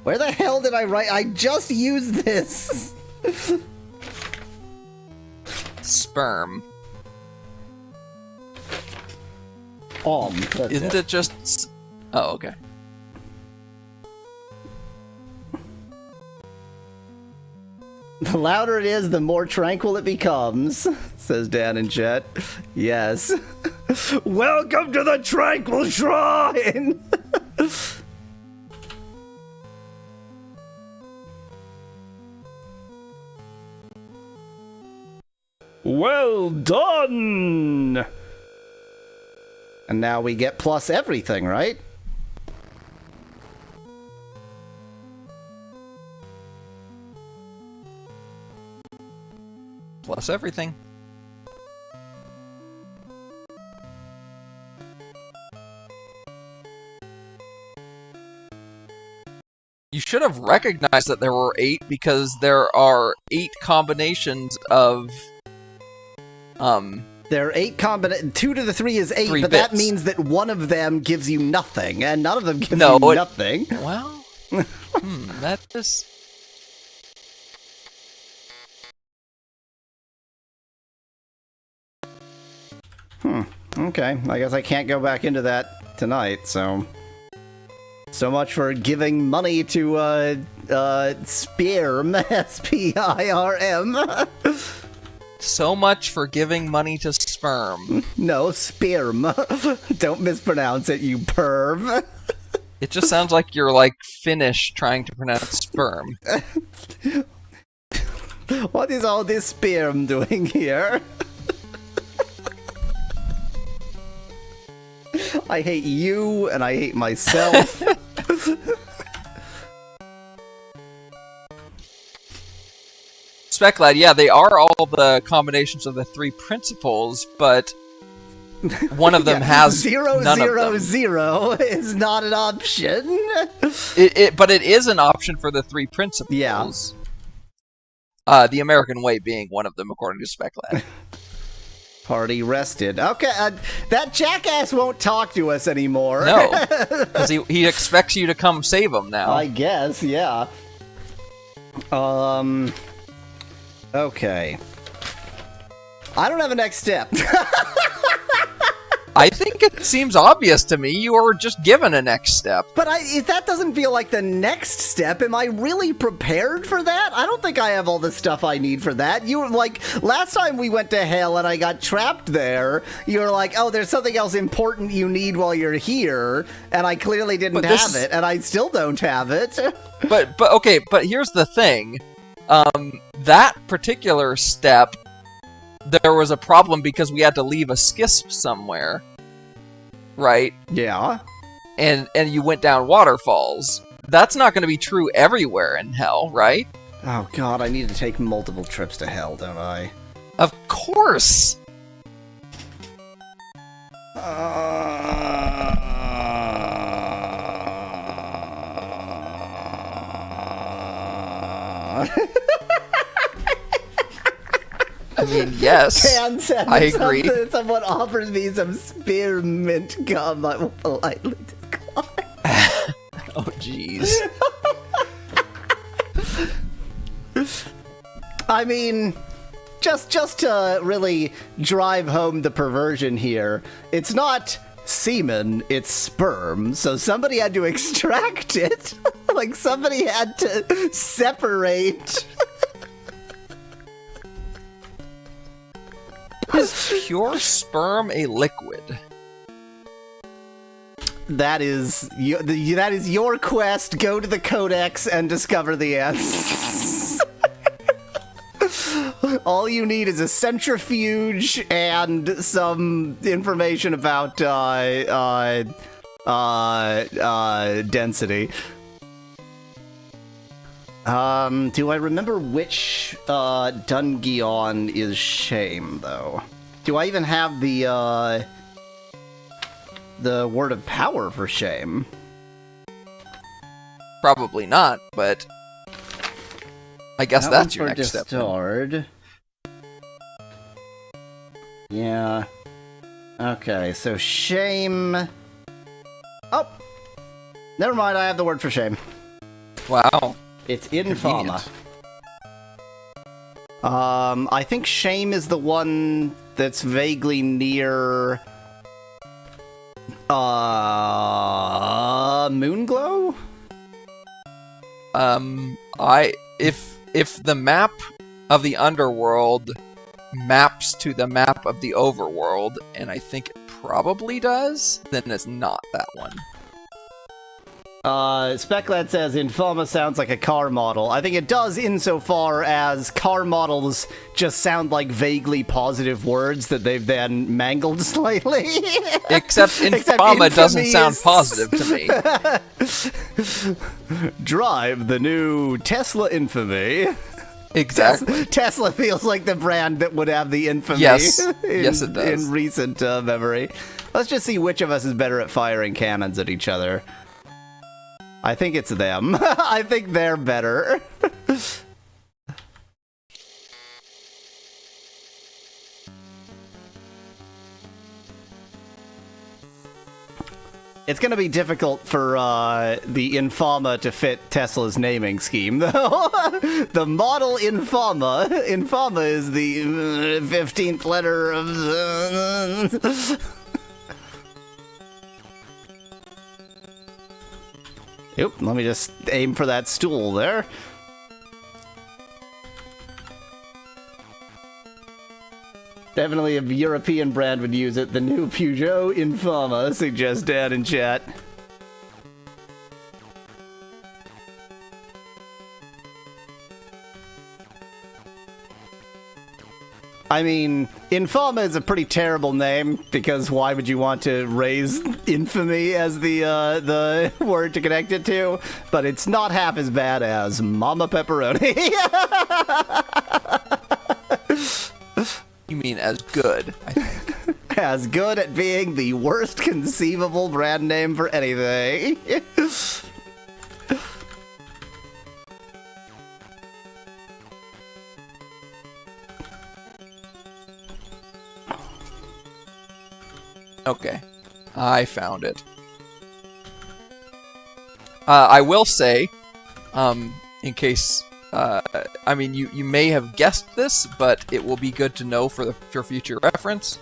Where the hell did I write? I just used this. Sperm. That's Isn't it just... Oh, okay. The louder it is, the more tranquil it becomes, says Dan in chat. Yes. Welcome to the Tranquil Shrine! Well done! And now we get plus everything, right? Plus everything. You should have recognized that there were 8 because there are 8 combinations of There are 8 combinations. 2 to the 3 is 8, 3 but bits. that means that one of them gives you nothing, and none of them gives No, you it- nothing. Well, that is... Okay, I guess I can't go back into that tonight, so... So much for giving money to, Spirm, S-P-I-R-M. So much for giving money to sperm. No, Spirm. Don't mispronounce it, you perv. It just sounds like you're, like, Finnish trying to pronounce sperm. What is all this Spirm doing here? I hate you, and I hate myself. Speclad, yeah, they are all the combinations of the 3 principles, but one of them has zero, none zero, of them. zero is not an option. But it is an option for the 3 principles. Yeah. The American way being one of them, according to Speclad. Party rested. Okay, that jackass won't talk to us anymore. No, because he expects you to come save him now. I guess, yeah. Okay. I don't have a next step. I think it seems obvious to me. You were just given a next step. But if that doesn't feel like the next step, am I really prepared for that? I don't think I have all the stuff I need for that. You were like, last time we went to hell and I got trapped there, you were like, oh, there's something else important you need while you're here, and I clearly didn't have it, and I still don't have it. But okay, but here's the thing. That particular step, there was a problem because we had to leave a skisp somewhere, right? Yeah. And you went down waterfalls. That's not going to be true everywhere in hell, right? Oh god, I need to take multiple trips to hell, don't I? Of course! I mean, yes, I agree. Someone offers me some spearmint gum, I will politely decline. Oh, jeez. I mean, just to really drive home the perversion here, it's not semen, it's sperm, so somebody had to extract it. Like, somebody had to separate. Is pure sperm a liquid? That is your quest. Go to the Codex and discover the answer. All you need is a centrifuge and some information about density. Do I remember which Dungeon is shame, though? Do I even have the word of power for shame? Probably not, but I guess That that's one's your for next step. Distard. Yeah. Okay, so shame. Oh! Never mind, I have the word for shame. Wow. It's infama. I think shame is the one that's vaguely near Moonglow? If the map of the underworld maps to the map of the overworld, and I think it probably does, then it's not that one. Speclad says Infama sounds like a car model. I think it does insofar as car models just sound like vaguely positive words that they've then mangled slightly. Except Infama doesn't sound positive to me. Drive the new Tesla Infamy. Exactly. Tesla feels like the brand that would have the infamy. Yes. Yes, it does. In recent memory. Let's just see which of us is better at firing cannons at each other. I think it's them. I think they're better. It's going to be difficult for the Infama to fit Tesla's naming scheme, though. The model Infama. Infama is the 15th letter of the... Yep, let me just aim for that stool there. Definitely a European brand would use it. The new Peugeot Infama, suggests Dad in chat. I mean, Infama is a pretty terrible name, because why would you want to raise infamy as the word to connect it to? But it's not half as bad as Mama Pepperoni. You mean as good, I think. As good at being the worst conceivable brand name for anything. Okay, I found it. I will say, in case, I mean, you may have guessed this, but it will be good to know for future reference.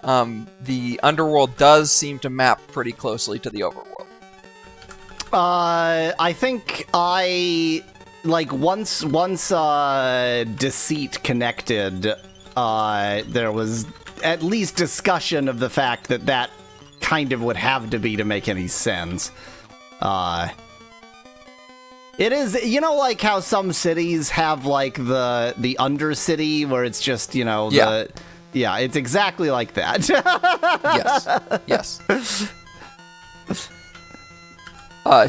the underworld does seem to map pretty closely to the overworld. I think once Deceit connected, there was at least discussion of the fact that kind of would have to be to make any sense. It is, like how some cities have like the Undercity where it's just, yeah, it's exactly like that. Yes.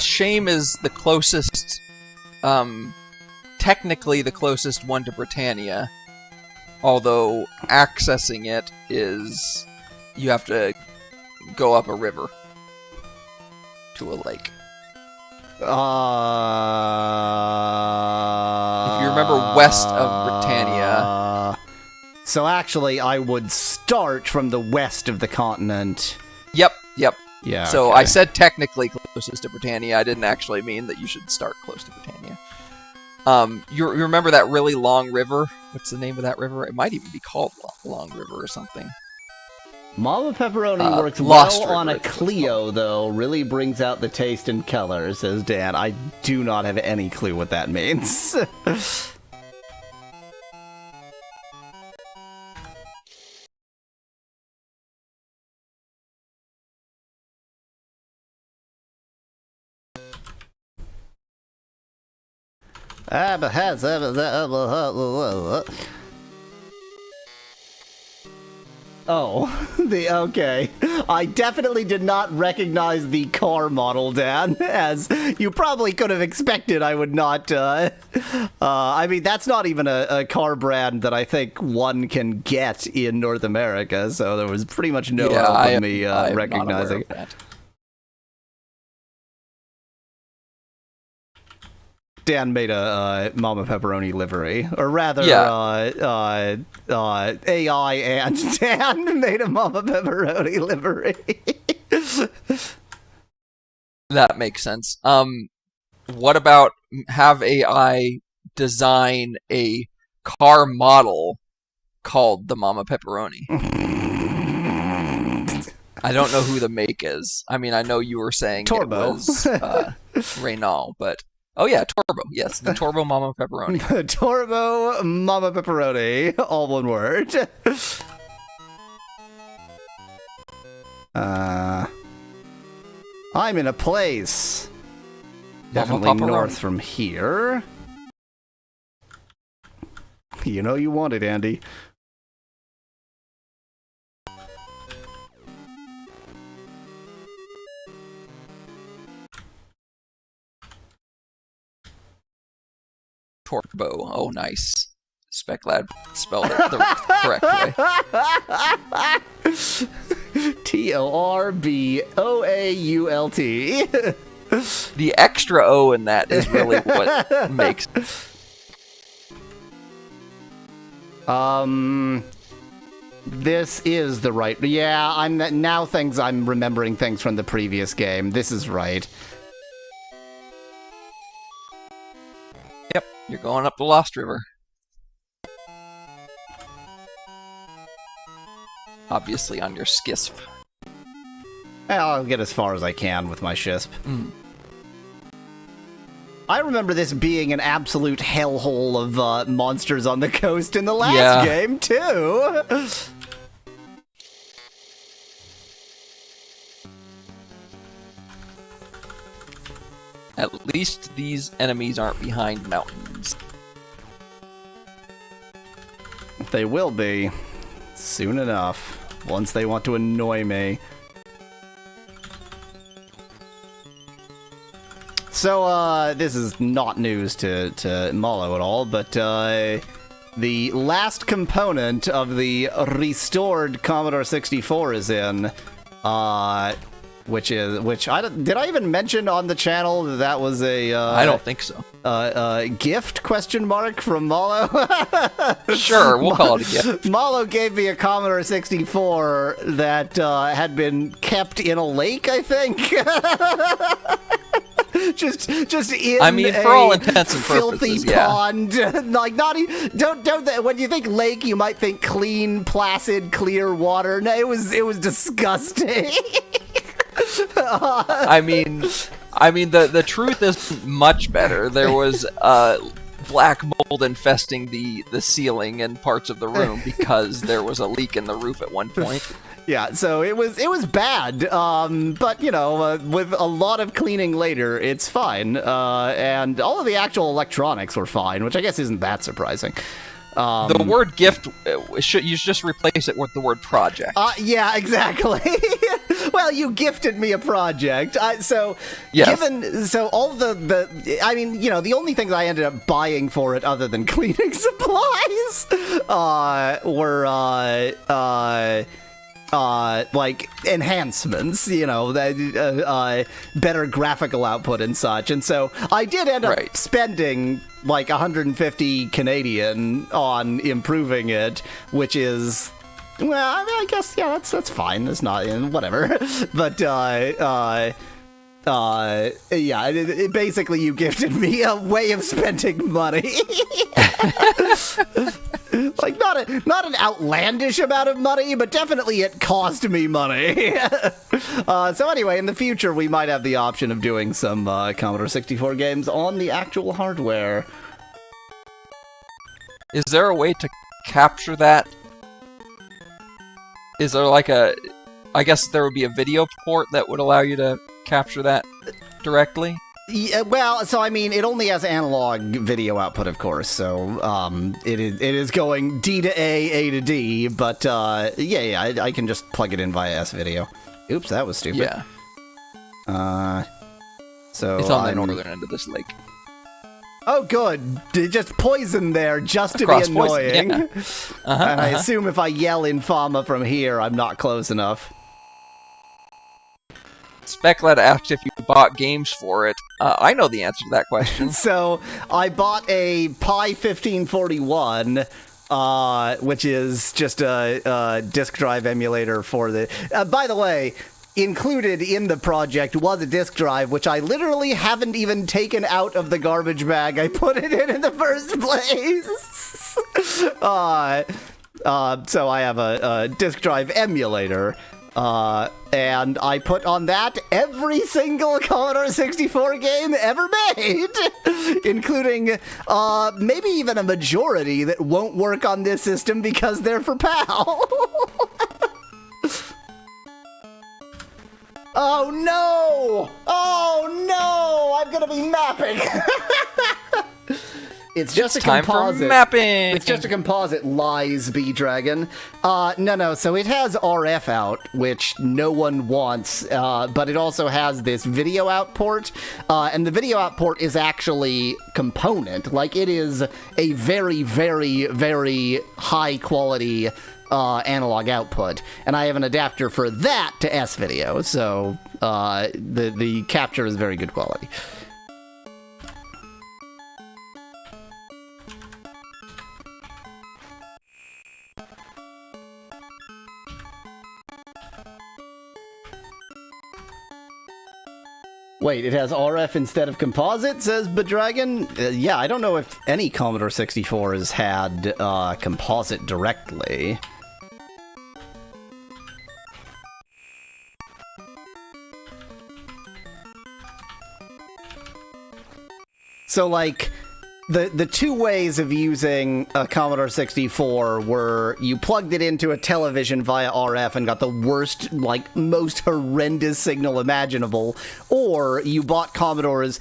Shame is the closest, technically the closest one to Britannia, although accessing it is, you have to go up a river to a lake. If you remember west of Britannia. So actually, I would start from the west of the continent. Yep. Yeah. So okay. I said technically closest to Britannia. I didn't actually mean that you should start close to Britannia. You remember that really long river? What's the name of that river? It might even be called Long River or something. Mama Pepperoni works Lost well River, on a Clio, though. Really brings out the taste and color, says Dan. I do not have any clue what that means. Oh, okay. I definitely did not recognize the car model, Dan, as you probably could have expected. I would not, I mean, that's not even a car brand that I think one can get in North America, so there was pretty much no help in me recognizing it. Dan made a Mama Pepperoni livery, or rather, AI and Dan made a Mama Pepperoni livery. That makes sense. What about have AI design a car model called the Mama Pepperoni? I don't know who the make is. I mean, I know you were saying Turbo. It was Renault, but... Oh yeah, Turbo. Yes, the Turbo Mama Pepperoni. Turbo Mama Pepperoni, all one word. I'm in a place. Definitely north from here. You know you want it, Andy. Turbo. Oh, nice. Speclad spelled it the correct way. Torboault. The extra O in that is really what makes. This is the right. Yeah, I'm remembering things from the previous game. This is right. Yep, you're going up the Lost River. Obviously on your skisp. I'll get as far as I can with my Shisp. I remember this being an absolute hellhole of monsters on the coast in the last game, too. At least these enemies aren't behind mountains. They will be. Soon enough. Once they want to annoy me. So, this is not news to Mallow at all, but, the last component of the restored Commodore 64 is in, did I even mention on the channel that was a, I don't think so. Gift, question mark, from Mallow? Sure, we'll call it a gift. Mallow gave me a Commodore 64 that, had been kept in a lake, I think? just in. I mean, for all intents and filthy purposes, yeah. pond. Like not don't. When you think lake, you might think clean, placid, clear water. No, it was disgusting. I mean, the truth is much better. There was black mold infesting the ceiling and parts of the room because there was a leak in the roof at one point. Yeah, so it was bad, but with a lot of cleaning later, it's fine, and all of the actual electronics were fine, which I guess isn't that surprising. The word gift, you should just replace it with the word project. Yeah, exactly. Well, you gifted me a project. So all the only things I ended up buying for it other than cleaning supplies were like enhancements, better graphical output and such. And so I did end up spending like 150 Canadian on improving it, which is, well, I mean, I guess, yeah, that's fine. It's not, whatever. But, basically you gifted me a way of spending money. Like, not an outlandish amount of money, but definitely it cost me money. So anyway, in the future, we might have the option of doing some Commodore 64 games on the actual hardware. Is there a way to capture that? Is there like I guess there would be a video port that would allow you to capture that directly? Yeah, well, so I mean, it only has analog video output, of course, so it is going D to A to D, but I can just plug it in via S-Video. Oops, that was stupid. Yeah. So it's on the northern end of this lake. Oh, good. Just poison there, just to Cross be annoying. Poison, yeah. And I assume if I yell Infama from here, I'm not close enough. Speclet asked if you bought games for it. I know the answer to that question. So, I bought a Pi 1541, which is just a disk drive emulator for the... by the way, included in the project was a disk drive, which I literally haven't even taken out of the garbage bag I put it in the first place. So I have a disk drive emulator. And I put on that every single Commodore 64 game ever made, including maybe even a majority that won't work on this system because they're for PAL. Oh no! Oh no! I'm gonna be mapping! It's just a composite. For mapping. It's just a composite, lies, B-Dragon. No, so it has RF out, which no one wants, but it also has this video out port, and the video out port is actually component. Like, it is a very, very, very high-quality analog output, and I have an adapter for that to S-Video, so the capture is very good quality. Wait, it has RF instead of composite, says Bedragon? Yeah, I don't know if any Commodore 64 has had composite directly. So, like, the two ways of using a Commodore 64 were you plugged it into a television via RF and got the worst, like, most horrendous signal imaginable, or you bought Commodore's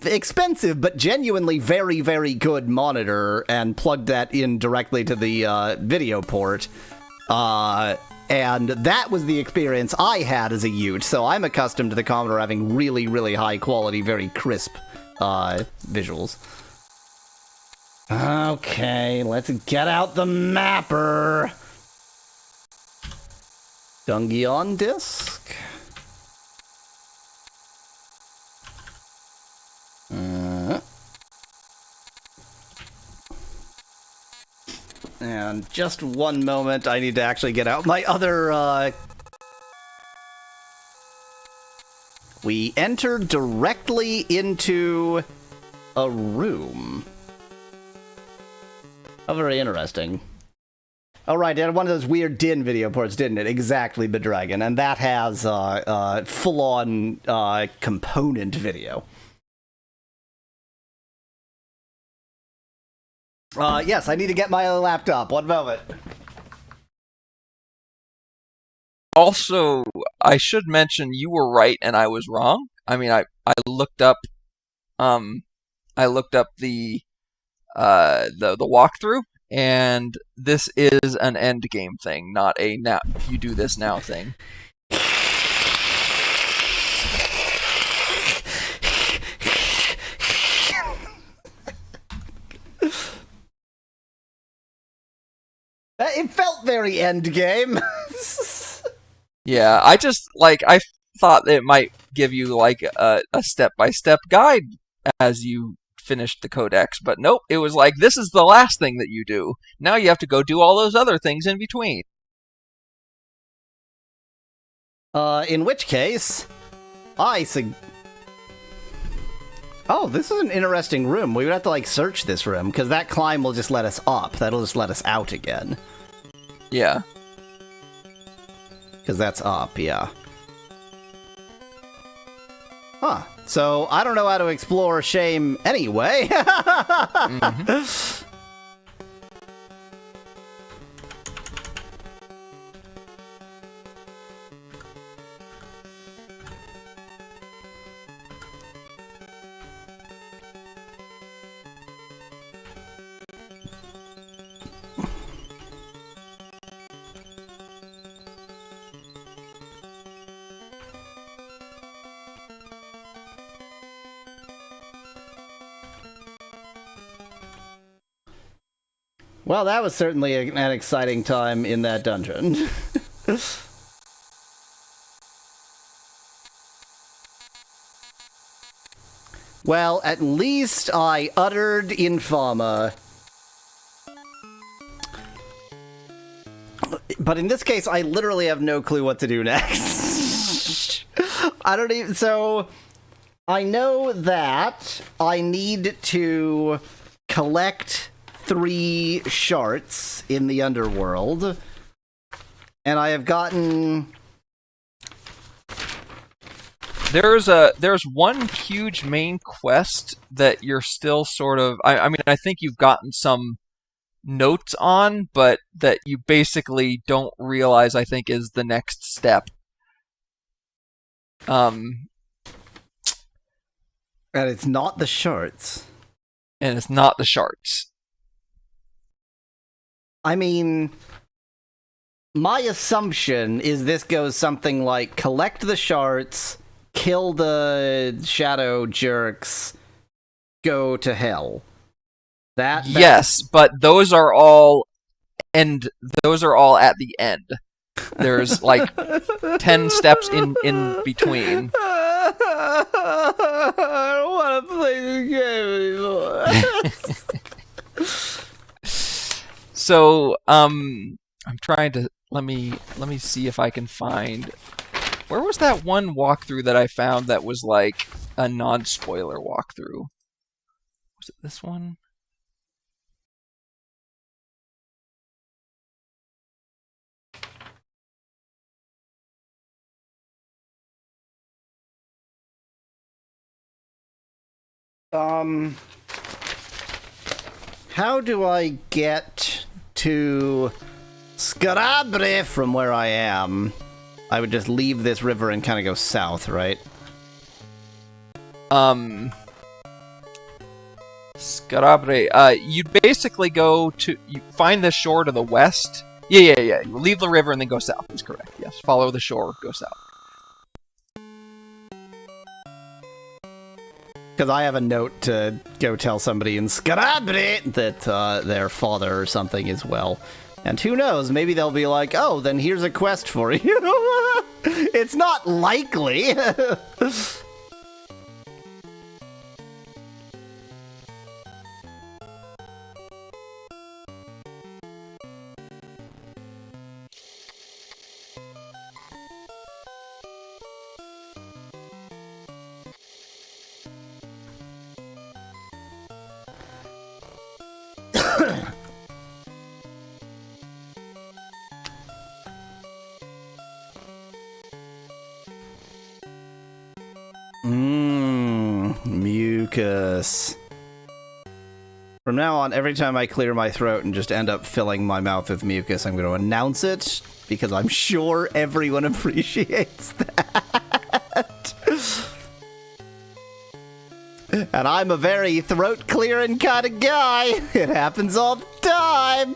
expensive but genuinely very, very good monitor and plugged that in directly to the video port. And that was the experience I had as a Ute, so I'm accustomed to the Commodore having really, really high quality, very crisp visuals. Okay, let's get out the mapper. Dungy on disk. And just one moment, I need to actually get out my other we enter directly into a room. Oh, very interesting. Oh, right, it had one of those weird Din video ports, didn't it? Exactly, Bedragon. And that has full-on component video. Yes, I need to get my other laptop. One moment. Also, I should mention you were right and I was wrong. I mean, I looked up the walkthrough, and this is an end game thing, not a now you do this now thing. It felt very end game. Yeah, I thought it might give you like a step-by-step guide as you finished the codex, but nope, it was like, this is the last thing that you do. Now you have to go do all those other things in between. In which case, oh, this is an interesting room. We would have to, like, search this room, because that climb will just let us up. That'll just let us out again. Yeah. Because that's up, yeah. Huh. So, I don't know how to explore shame anyway. Mm-hmm. Well, that was certainly an exciting time in that dungeon. Well, at least I uttered Infama. But in this case, I literally have no clue what to do next. So, I know that I need to collect 3 shards in the underworld, and I have gotten... There's one huge main quest that you're still sort of... I mean, I think you've gotten some notes on, but that you basically don't realize, I think, is the next step. And it's not the shards. And it's not the shards. I mean, my assumption is this goes something like collect the shards, kill the shadow jerks, go to hell. Yes, but those are all at the end. There's like 10 steps in between. I don't want to play the game anymore. So, I'm trying to let me see if I can find, where was that one walkthrough that I found that was like a non-spoiler walkthrough? Was it this one? How do I get to Scarabre from where I am? I would just leave this river and kind of go south, right? Scarabre, you'd basically you find the shore to the west. Yeah. You leave the river and then go south, is correct. Yes, follow the shore, go south. Because I have a note to go tell somebody in Scarabre that their father or something is well. And who knows, maybe they'll be like, oh, then here's a quest for you. It's not likely. Mucus. From now on, every time I clear my throat and just end up filling my mouth with mucus, I'm going to announce it, because I'm sure everyone appreciates that. And I'm a very throat-clearing kind of guy. It happens all the time.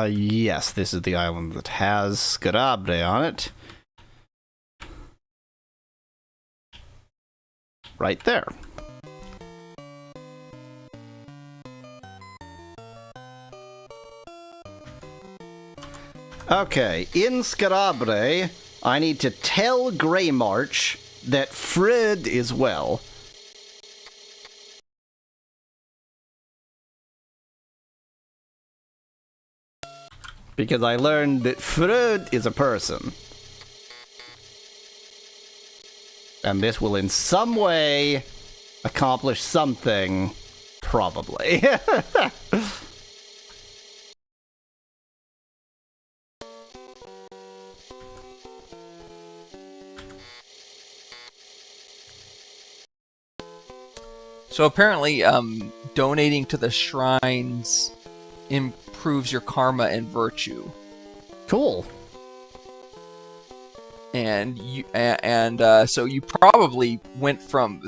Yes, this is the island that has Scarabre on it. Right there. Okay, in Scarabre, I need to tell Greymarch that Fred is well. Because I learned that Fred is a person. And this will in some way accomplish something, probably. So apparently, donating to the shrines improves your karma and virtue. Cool. And so you probably went from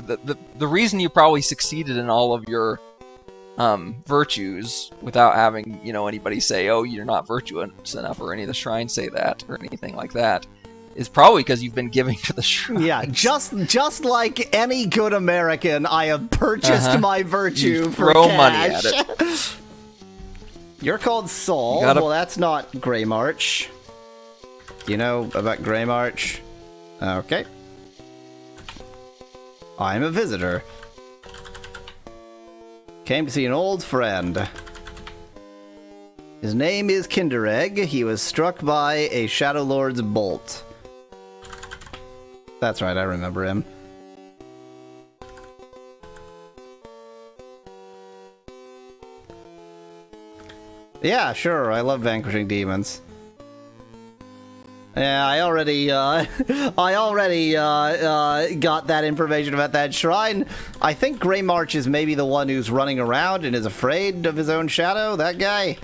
the reason you probably succeeded in all of your virtues without having anybody say, oh, you're not virtuous enough, or any of the shrines say that or anything like that, is probably because you've been giving to the shrines. Yeah, just like any good American, I have purchased my virtue for throw cash. money at it. You're called Saul. Well, that's not Greymarch. Do you know about Greymarch? Okay. I'm a visitor. Came to see an old friend. His name is Kinderegg. He was struck by a Shadow Lord's bolt. That's right, I remember him. Yeah, sure, I love vanquishing demons. Yeah, I already got that information about that shrine. I think Greymarch is maybe the one who's running around and is afraid of his own shadow, that guy.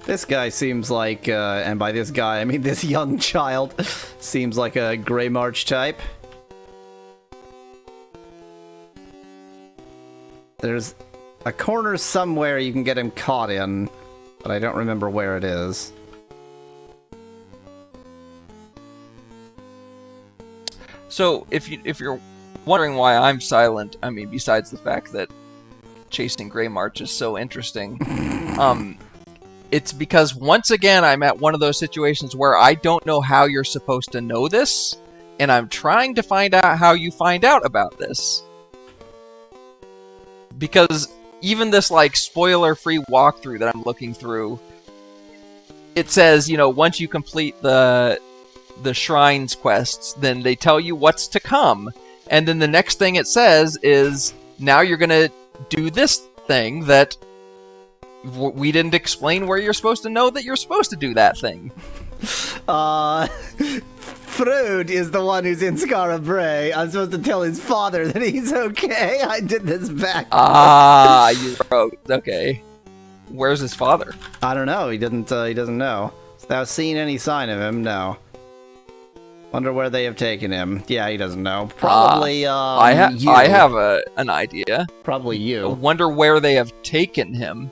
This guy seems like, and by this guy I mean this young child, seems like a Greymarch type. There's a corner somewhere you can get him caught in, but I don't remember where it is. So, if you're wondering why I'm silent, I mean, besides the fact that chasing Greymarch is so interesting, it's because, once again, I'm at one of those situations where I don't know how you're supposed to know this, and I'm trying to find out how you find out about this. Because even this, like, spoiler-free walkthrough that I'm looking through, it says, once you complete the shrines quests, then they tell you what's to come. And then the next thing it says is, now you're gonna do this thing that we didn't explain where you're supposed to know that you're supposed to do that thing. Frood is the one who's in Scarabre. I'm supposed to tell his father that he's okay. I did this back. You wrote. Okay. Where's his father? I don't know. He doesn't know. Has thou seen any sign of him? No. Wonder where they have taken him. Yeah, he doesn't know. Probably, you. I have an idea. Probably you. I wonder where they have taken him.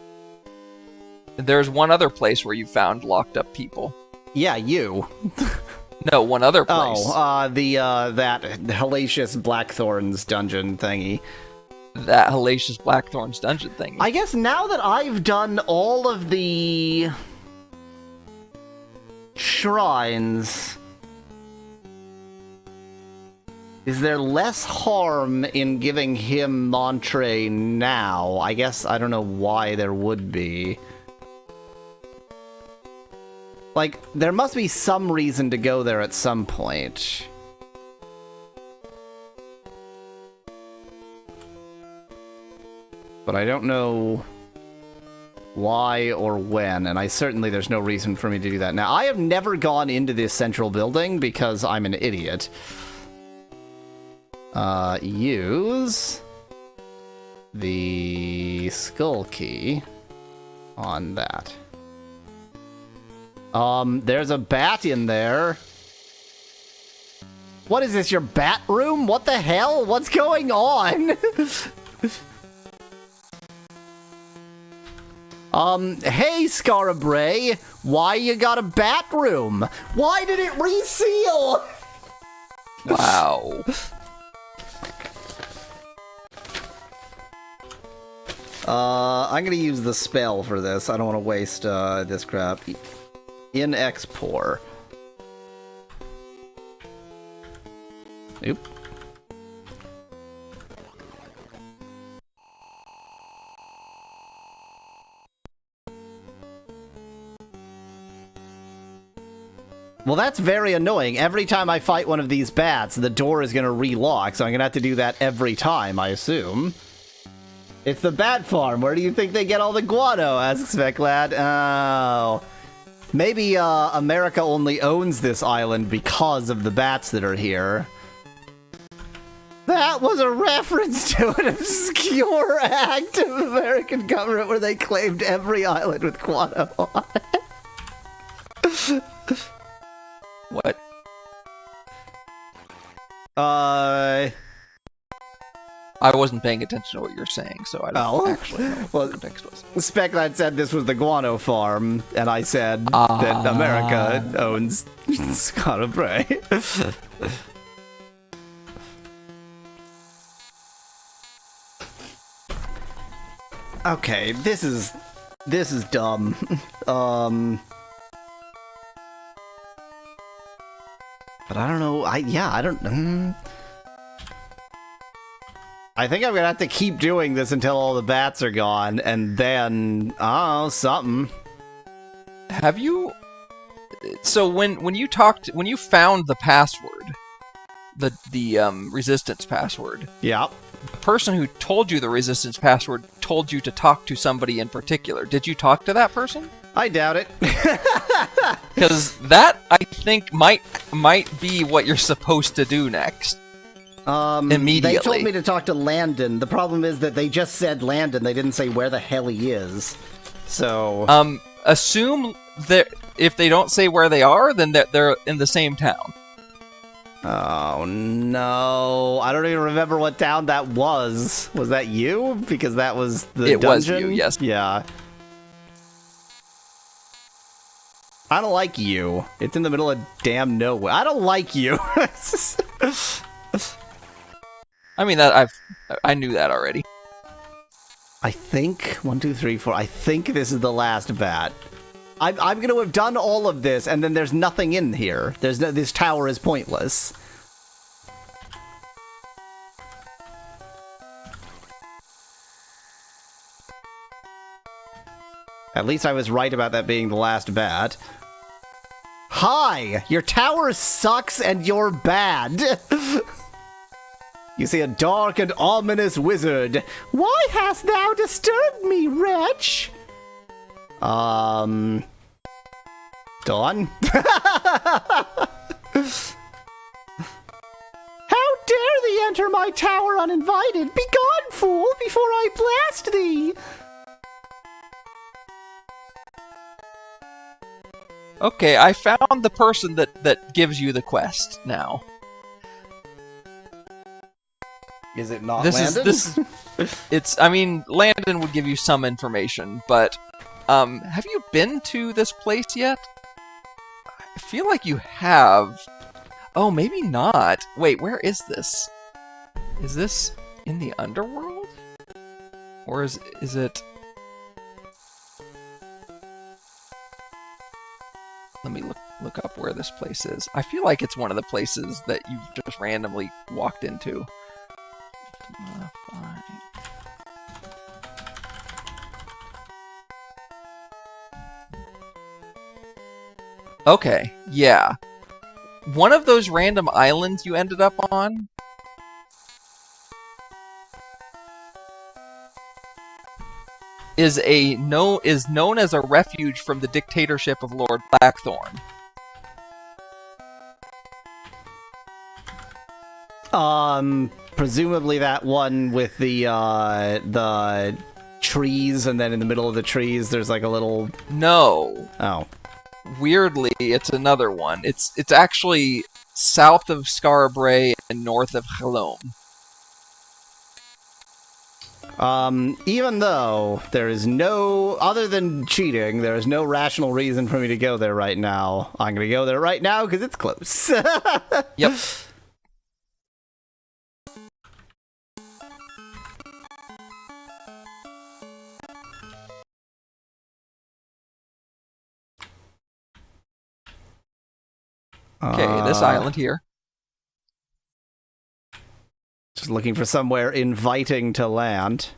There's one other place where you found locked up people. Yeah, you. No, one other place. Oh, that Hellacious Blackthorns dungeon thingy. that Hellacious Blackthorn's dungeon thing. I guess now that I've done all of the shrines, is there less harm in giving him entree now? I guess I don't know why there would be. Like, there must be some reason to go there at some point. But I don't know why or when, and certainly there's no reason for me to do that now. I have never gone into this central building because I'm an idiot. Use the skull key on that. There's a bat in there. What is this, your bat room? What the hell? What's going on? Hey, Scarabray, why you got a bat room? Why did it reseal? Wow. I'm gonna use the spell for this. I don't want to waste, this crap. In Expor. Oop. Well, that's very annoying. Every time I fight one of these bats, the door is going to relock, so I'm going to have to do that every time, I assume. It's the bat farm. Where do you think they get all the guano? Asks Veclad. Oh. Maybe, America only owns this island because of the bats that are here. That was a reference to an obscure act of American government where they claimed every island with guano on it. What? I wasn't paying attention to what you're saying, so I don't actually know what the context was. Speclad said this was the guano farm, and I said that America owns Scarabray. Okay, this is dumb. But I don't know. I don't. I think I'm gonna have to keep doing this until all the bats are gone, and then something. Have you? So when you found the password, the resistance password. Yeah. The person who told you the resistance password told you to talk to somebody in particular. Did you talk to that person? I doubt it. Because that, I think, might be what you're supposed to do next. Immediately. They told me to talk to Landon. The problem is that they just said Landon. They didn't say where the hell he is. So... assume that if they don't say where they are, then they're in the same town. Oh, no. I don't even remember what town that was. Was that you? Because that was the dungeon? It was you, yes. Yeah. I don't like you. It's in the middle of damn nowhere. I don't like you. I mean, I knew that already. I think 1, 2, 3, 4. I think this is the last bat. I'm going to have done all of this, and then there's nothing in here. This tower is pointless. At least I was right about that being the last bat. Hi! Your tower sucks and you're bad! You see a dark and ominous wizard. Why hast thou disturbed me, wretch? Dawn? How dare thee enter my tower uninvited? Begone, fool, before I blast thee! Okay, I found the person that gives you the quest now. Is it not Landon? I mean, Landon would give you some information, but have you been to this place yet? I feel like you have. Oh, maybe not. Wait, where is this? Is this in the underworld? Or is it... Let me look up where this place is. I feel like it's one of the places that you've just randomly walked into. Okay, yeah. One of those random islands you ended up on is known as a refuge from the dictatorship of Lord Blackthorn. Presumably that one with the trees, and then in the middle of the trees there's like a little... No. Oh. Weirdly, it's another one. It's actually south of Scarabray and north of Chalom. Even though there is no, other than cheating, there is no rational reason for me to go there right now. I'm gonna go there right now because it's close. Yep. Okay, this island here. Just looking for somewhere inviting to land.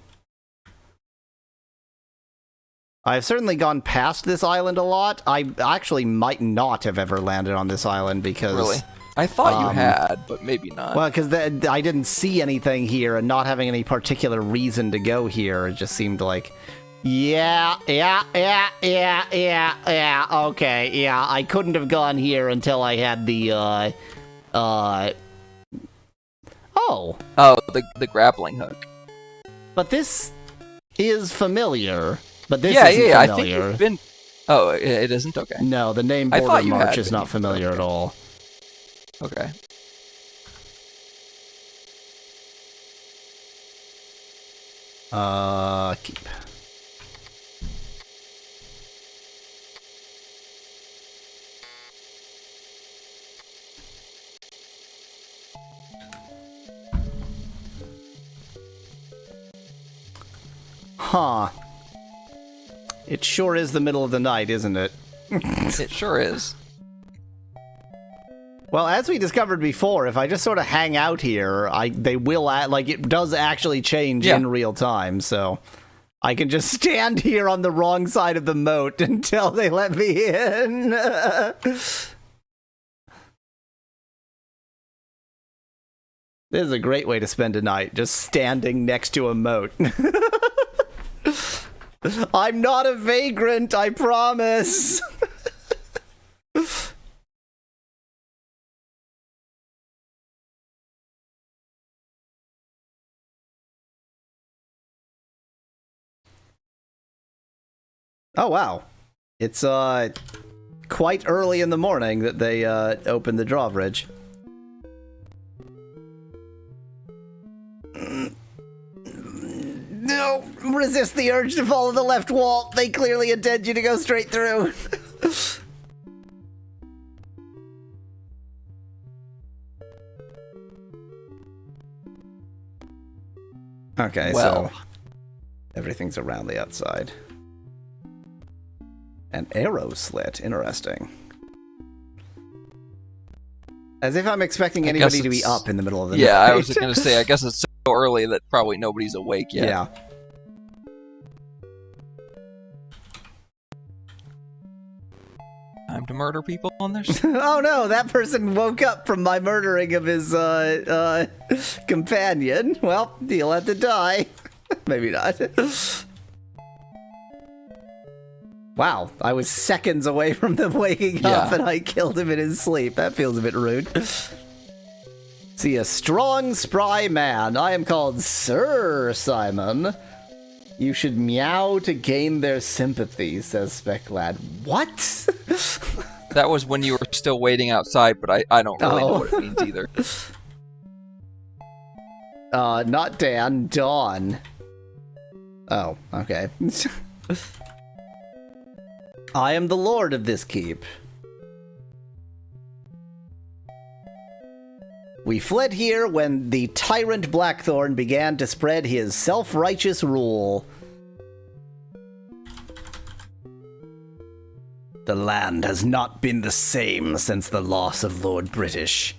I've certainly gone past this island a lot. I actually might not have ever landed on this island because... Really? I thought you had, but maybe not. Well, because I didn't see anything here, and not having any particular reason to go here, it just seemed like... Yeah, okay, yeah, I couldn't have gone here until I had the, Oh, the grappling hook. but this is familiar. But this Yeah, isn't I think familiar. you've been... Oh, it isn't? Okay. No, the name I thought Border you March had is been. not familiar at all. Okay. Keep. Huh. It sure is the middle of the night, isn't it? It sure is. Well, as we discovered before, if I just sort of hang out here, they will it does actually change in real time, so I can just stand here on the wrong side of the moat until they let me in. This is a great way to spend a night, just standing next to a moat. I'm not a vagrant, I promise. Oh, wow. It's, quite early in the morning that they, opened the drawbridge. No! Resist the urge to follow the left wall! They clearly intend you to go straight through! Okay, well. so... everything's around the outside. An arrow slit. Interesting. As if I'm expecting anybody to be up in the middle of the night. Yeah, I was going to say, I guess it's so early that probably nobody's awake yet. Yeah. Time to murder people on this? Oh no, that person woke up from my murdering of his, companion. Well, he'll have to die. Maybe not. Wow, I was seconds away from them waking up and I killed him in his sleep. That feels a bit rude. See, a strong, spry man. I am called Sir Simon. You should meow to gain their sympathy, says Specklad. What? That was when you were still waiting outside, but I don't really know what it means either. Not Dan, Dawn. Oh, okay. I am the lord of this keep. We fled here when the tyrant Blackthorn began to spread his self-righteous rule. The land has not been the same since the loss of Lord British.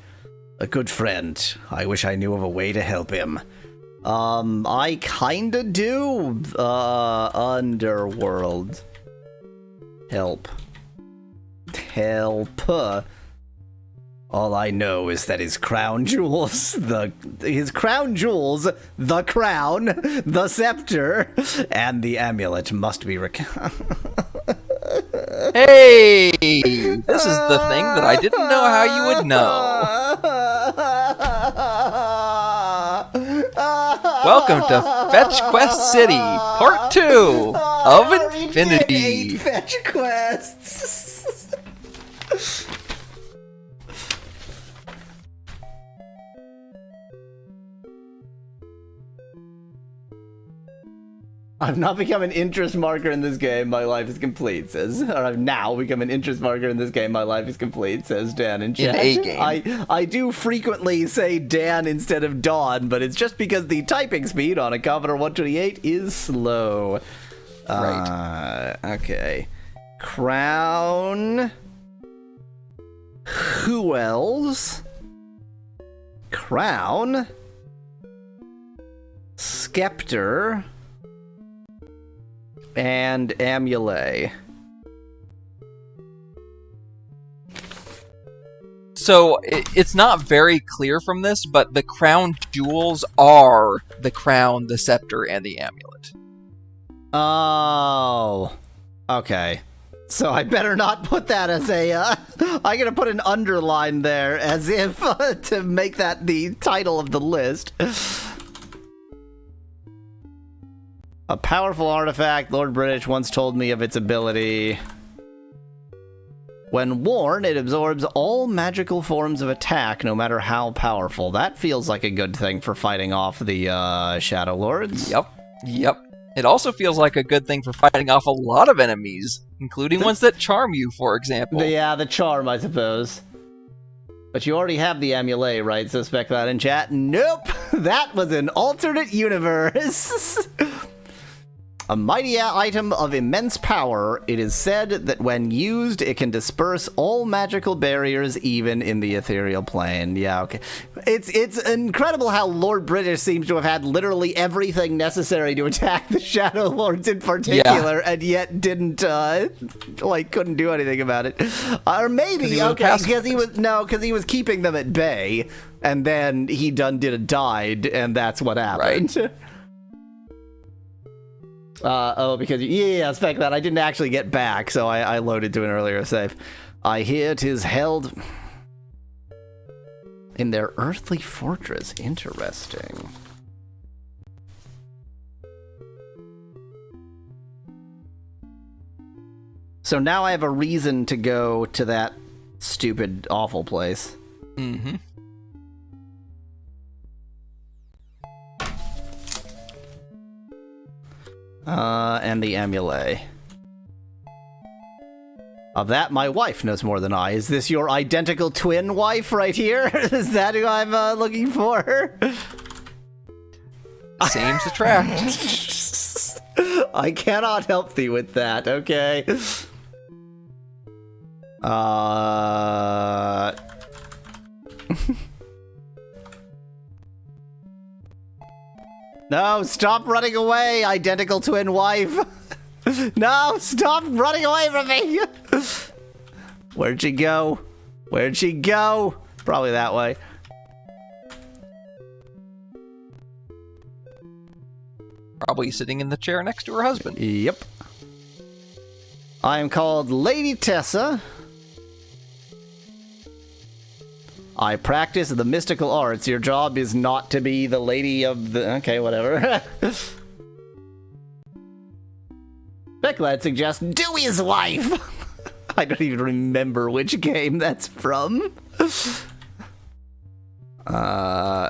A good friend. I wish I knew of a way to help him. I kinda do. Underworld. Help. All I know is that his crown jewels, the crown, the scepter, and the amulet must be Hey! This is the thing that I didn't know how you would know. Welcome to Fetch Quest City, Part 2 of Infinity. 8 fetch quests. I've not become an interest marker in this game, my life is complete, says... Or I've now become an interest marker in this game, my life is complete, says Dan in chat. In a game. I do frequently say Dan instead of Dawn, but it's just because the typing speed on a Commodore 128 is slow. Right. Okay. Crown... Who else? Crown... Scepter... and amulet. So, it's not very clear from this, but the crown jewels are the crown, the scepter, and the amulet. Oh. Okay. So I better not put that as a, I'm gonna put an underline there as if, to make that the title of the list. A powerful artifact. Lord British once told me of its ability. When worn, it absorbs all magical forms of attack, no matter how powerful. That feels like a good thing for fighting off the Shadow Lords. Yep. It also feels like a good thing for fighting off a lot of enemies, including ones that charm you, for example. Yeah, the charm, I suppose. But you already have the amulet, right? So spec that in chat. Nope! That was an alternate universe! A mighty item of immense power, it is said that when used, it can disperse all magical barriers, even in the ethereal plane. Yeah, okay. It's incredible how Lord British seems to have had literally everything necessary to attack the Shadow Lords in particular, and yet didn't, couldn't do anything about it. Or maybe, because he was keeping them at bay, and then he died, and that's what happened. Right. Because, yeah, spec that. I didn't actually get back, so I loaded to an earlier save. I hear 'tis held in their earthly fortress. Interesting. So now I have a reason to go to that stupid, awful place. Mm-hmm. And the amulet. Of that, my wife knows more than I. Is this your identical twin wife right here? Is that who I'm looking for? Seems to track. I cannot help thee with that, okay? No, stop running away, identical twin wife. No, stop running away from me. Where'd she go? Where'd she go? Probably that way. Probably sitting in the chair next to her husband. Yep. I am called Lady Tessa. I practice the mystical arts. Your job is not to be the lady of the... Okay, whatever. Becklad suggests Dewey's wife. I don't even remember which game that's from.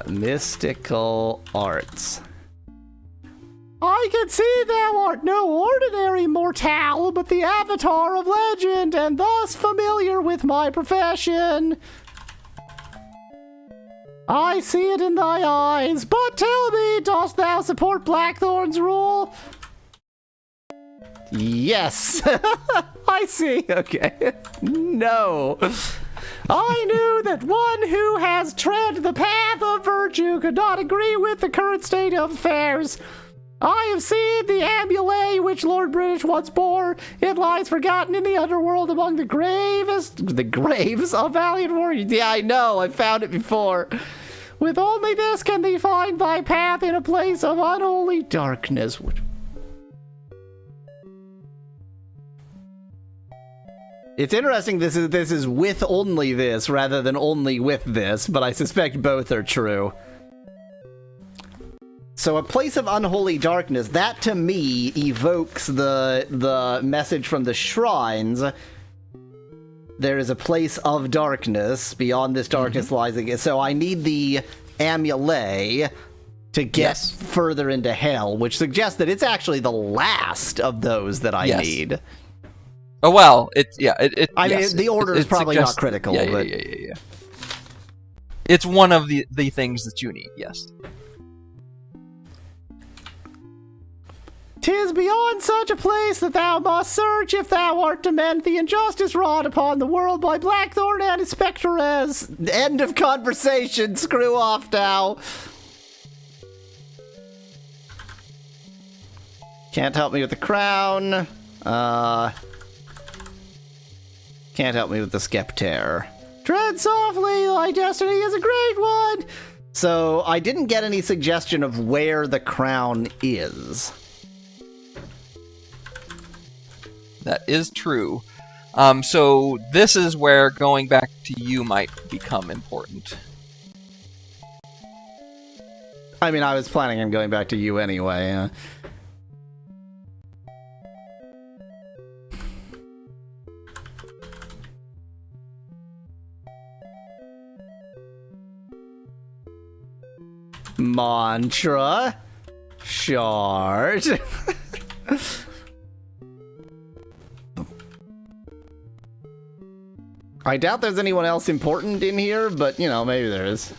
Mystical arts. I can see thou art no ordinary mortal, but the avatar of legend, and thus familiar with my profession. I see it in thy eyes, but tell me, dost thou support Blackthorn's rule? Yes. I see. Okay. No. I knew that one who has tread the path of virtue could not agree with the current state of affairs. I have seen the amulet which Lord British once bore. It lies forgotten in the underworld among the graves of valiant warriors. Yeah, I know. I found it before. With only this can thee find thy path in a place of unholy darkness. It's interesting this is with only this rather than only with this, but I suspect both are true. So a place of unholy darkness, that to me evokes the message from the shrines. There is a place of darkness. Beyond this darkness lies again. So I need the amulet to get further into hell, which suggests that it's actually the last of those that I need. Oh well, I mean, the order is probably not critical. Yeah. It's one of the things that you need. Yes. 'Tis beyond such a place that thou must search if thou art to mend the injustice wrought upon the world by Blackthorn and his spectres. End of conversation. Screw off now. Can't help me with the crown. Can't help me with the Skepter. Tread softly, thy destiny is a great one. So I didn't get any suggestion of where the crown is. That is true. So this is where going back to you might become important. I mean, I was planning on going back to you anyway. Mantra. Shard. I doubt there's anyone else important in here, but, you know, maybe there is.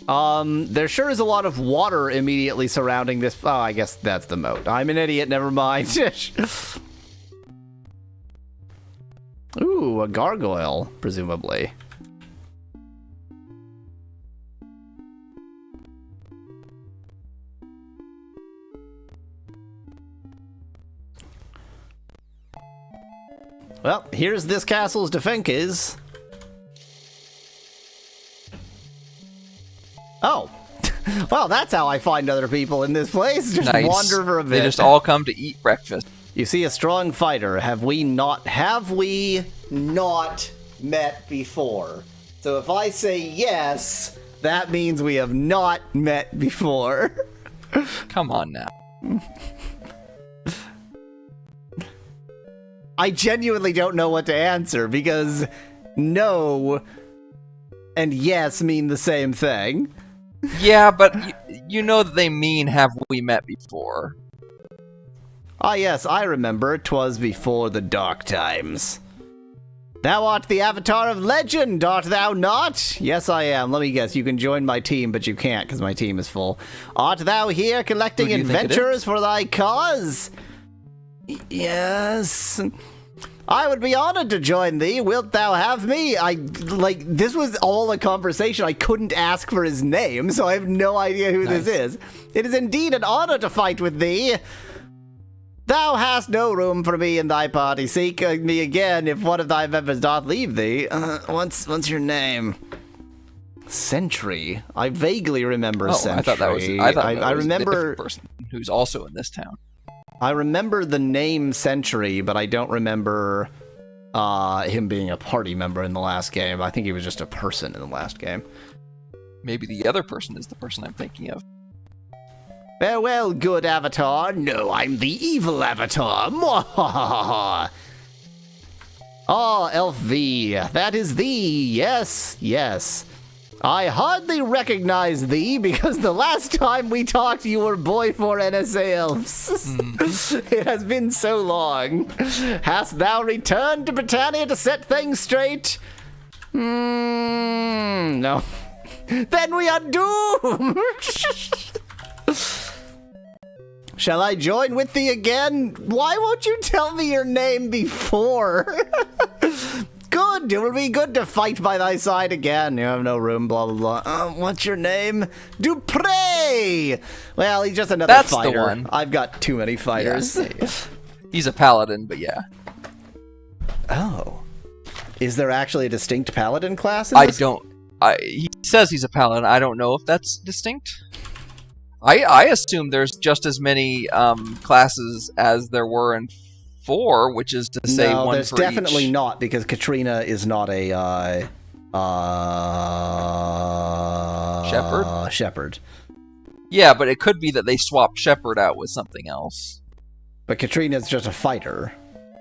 There sure is a lot of water immediately surrounding this. Oh, I guess that's the moat. I'm an idiot, never mind. Ooh, a gargoyle, presumably. Well, here's this castle's defenses. Oh. Well, that's how I find other people in this place. Just wander for a bit. They just all come to eat breakfast. You see a strong fighter. Have we not met before? So if I say yes, that means we have not met before. Come on now. I genuinely don't know what to answer because no and yes mean the same thing. Yeah, but you know that they mean have we met before. Ah yes, I remember. 'Twas before the dark times. Thou art the avatar of legend, art thou not? Yes, I am. Let me guess. You can join my team, but you can't because my team is full. Art thou here collecting adventurers for thy cause? Yes. I would be honored to join thee. Wilt thou have me? This was all a conversation. I couldn't ask for his name, so I have no idea who this is. It is indeed an honor to fight with thee. Thou hast no room for me in thy party. Seek me again if one of thy members doth leave thee. What's your name? Sentry. I vaguely remember Sentry. I thought that was remember a different person who's also in this town. I remember the name Sentry, but I don't remember him being a party member in the last game. I think he was just a person in the last game. Maybe the other person is the person I'm thinking of. Farewell, good avatar. No, I'm the evil avatar. Ah, Elf V. That is thee. Yes, yes. I hardly recognize thee, because the last time we talked you were boy for NSA elves. It has been so long. Hast thou returned to Britannia to set things straight? No. Then we are doomed! Shall I join with thee again? Why won't you tell me your name before? Good, it will be good to fight by thy side again. You have no room, blah, blah, blah. What's your name? Dupre! Well, he's just another That's fighter. the one. I've got too many fighters. Yeah. He's a paladin, but yeah. Oh. Is there actually a distinct paladin class in this? He says he's a paladin. I don't know if that's distinct. I assume there's just as many classes as there were in 4, which is to say no, one there's for definitely each. not, because Katrina is not a Shepherd? Shepherd. Yeah, but it could be that they swapped Shepherd out with something else. But Katrina's just a fighter,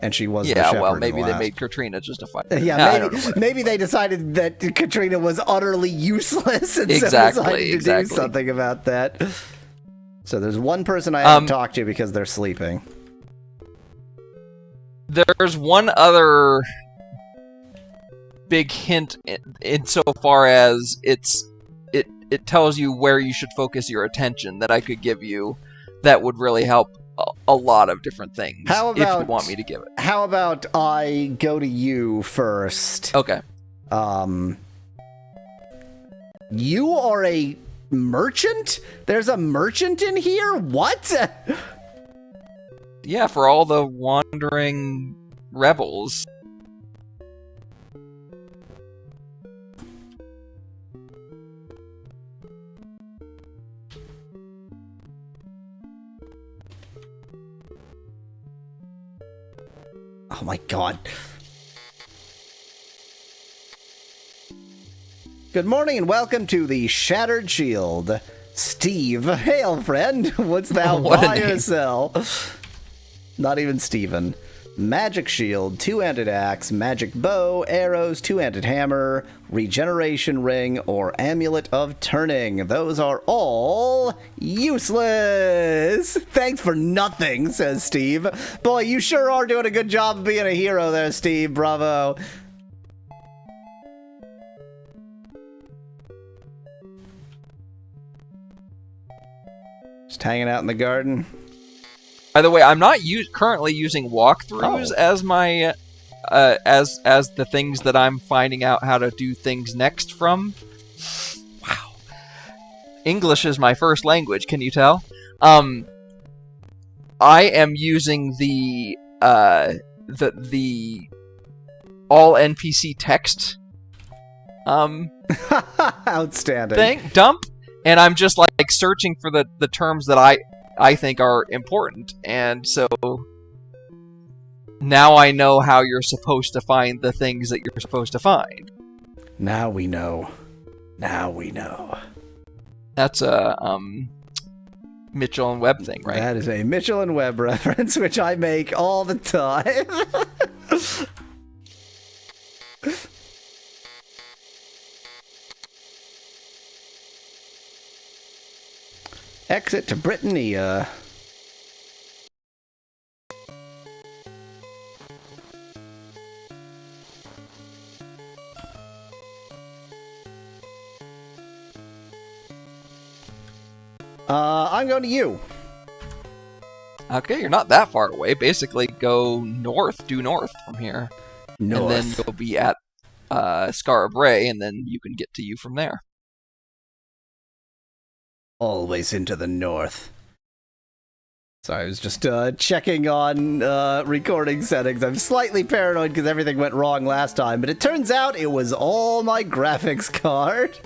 and she was the Yeah, Shepherd. well, in maybe the they last. made Katrina just a fighter. Yeah, I don't know. maybe they decided that Katrina was utterly useless, and Exactly, so decided to exactly. do something about that. So there's one person I haven't talked to because they're sleeping. There's one other big hint insofar as it tells you where you should focus your attention that I could give you that would really help a lot of different things. How about, if you want me to give it? How about I go to you first? Okay. You are a merchant? There's a merchant in here? What? Yeah, for all the wandering rebels. Oh my god. Good morning and welcome to the Shattered Shield. Steve, hail friend, wouldst thou What a buy or name. sell? Not even Steven. Magic shield, two-handed axe, magic bow, arrows, two-handed hammer, regeneration ring, or amulet of turning. Those are all useless. Thanks for nothing, says Steve. Boy, you sure are doing a good job of being a hero there, Steve. Bravo. Just hanging out in the garden. By the way, I'm not currently using walkthroughs as my as the things that I'm finding out how to do things next from. Wow. English is my first language, can you tell? I am using the all NPC text Outstanding. dump, and I'm just like searching for the terms that I think are important, and so now I know how you're supposed to find the things that you're supposed to find. Now we know. Now we know. That's a Mitchell and Webb thing, right? That is a Mitchell and Webb reference, which I make all the time. Exit to Britannia. I'm going to you. Okay, you're not that far away. Basically, go north, due north from here. North. And then you'll be at Scar Bray, and then you can get to you from there. Always into the north. Sorry, I was just checking on recording settings. I'm slightly paranoid because everything went wrong last time, but it turns out it was all my graphics card.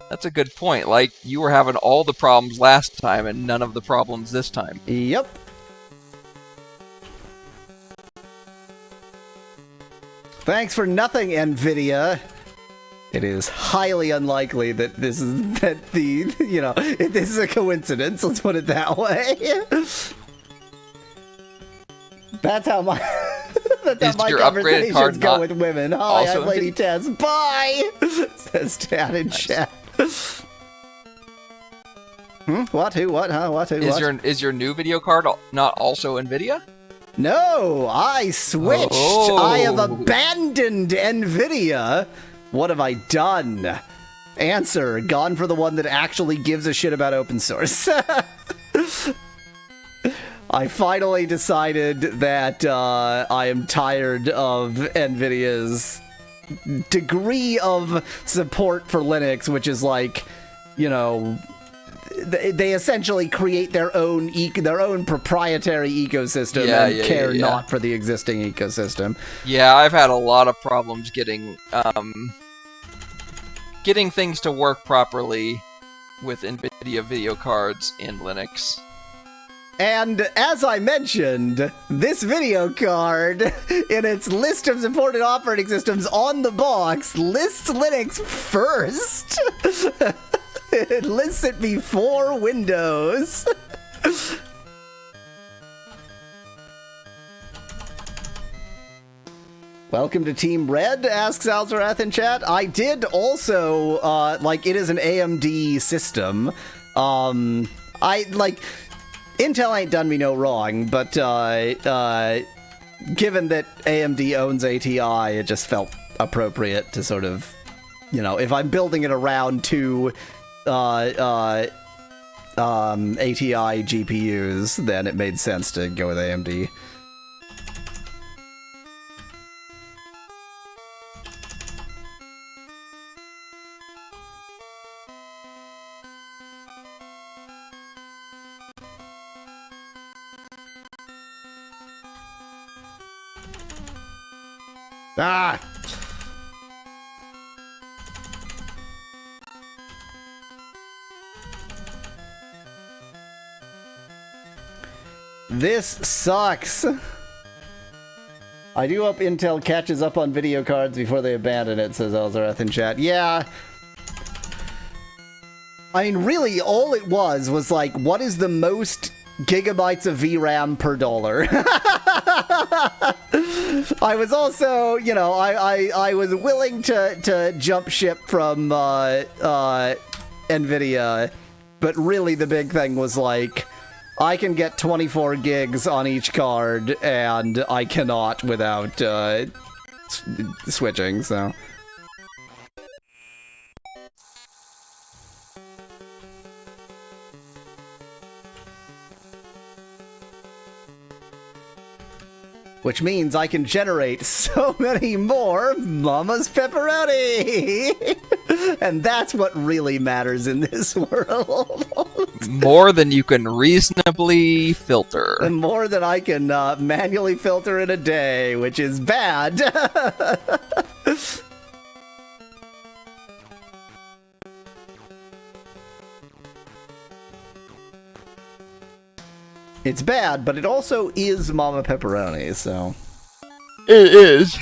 That's a good point. Like, you were having all the problems last time and none of the problems this time. Yep. Thanks for nothing, NVIDIA. It is highly unlikely that this is this is a coincidence. Let's put it that way. That's how my That's how Is my your upgraded card conversations go not with women. Hi, also I'm Lady Tess. Bye! Says Dad in chat. What? Who? What? Huh? What? Who? What? Is your new video card not also NVIDIA? No, I switched. Oh. I have abandoned NVIDIA. What have I done? Answer, gone for the one that actually gives a shit about open source. I finally decided that I am tired of NVIDIA's degree of support for Linux, which is like, you know, they essentially create their own proprietary ecosystem and care not for the existing ecosystem. Yeah, I've had a lot of problems getting things to work properly with NVIDIA video cards in Linux. And as I mentioned, this video card, in its list of supported operating systems on the box, lists Linux first. It lists it before Windows. Welcome to Team Red, asks Alzarath in chat. I did also, it is an AMD system. Intel ain't done me no wrong, but, given that AMD owns ATI, it just felt appropriate to sort of, you know, if I'm building it around two, ATI GPUs, then it made sense to go with AMD. Ah! This sucks. I do hope Intel catches up on video cards before they abandon it, says Elzarath in chat. Yeah. I mean, really, all it was like, what is the most gigabytes of VRAM per dollar? I was also, you know, I was willing to jump ship from NVIDIA, but really the big thing was like, I can get 24 gigs on each card, and I cannot without switching, so... Which means I can generate so many more Mama's Pepperoni! And that's what really matters in this world. More than you can reasonably filter. And more than I can manually filter in a day, which is bad. It's bad, but it also is Mama Pepperoni, so... It is.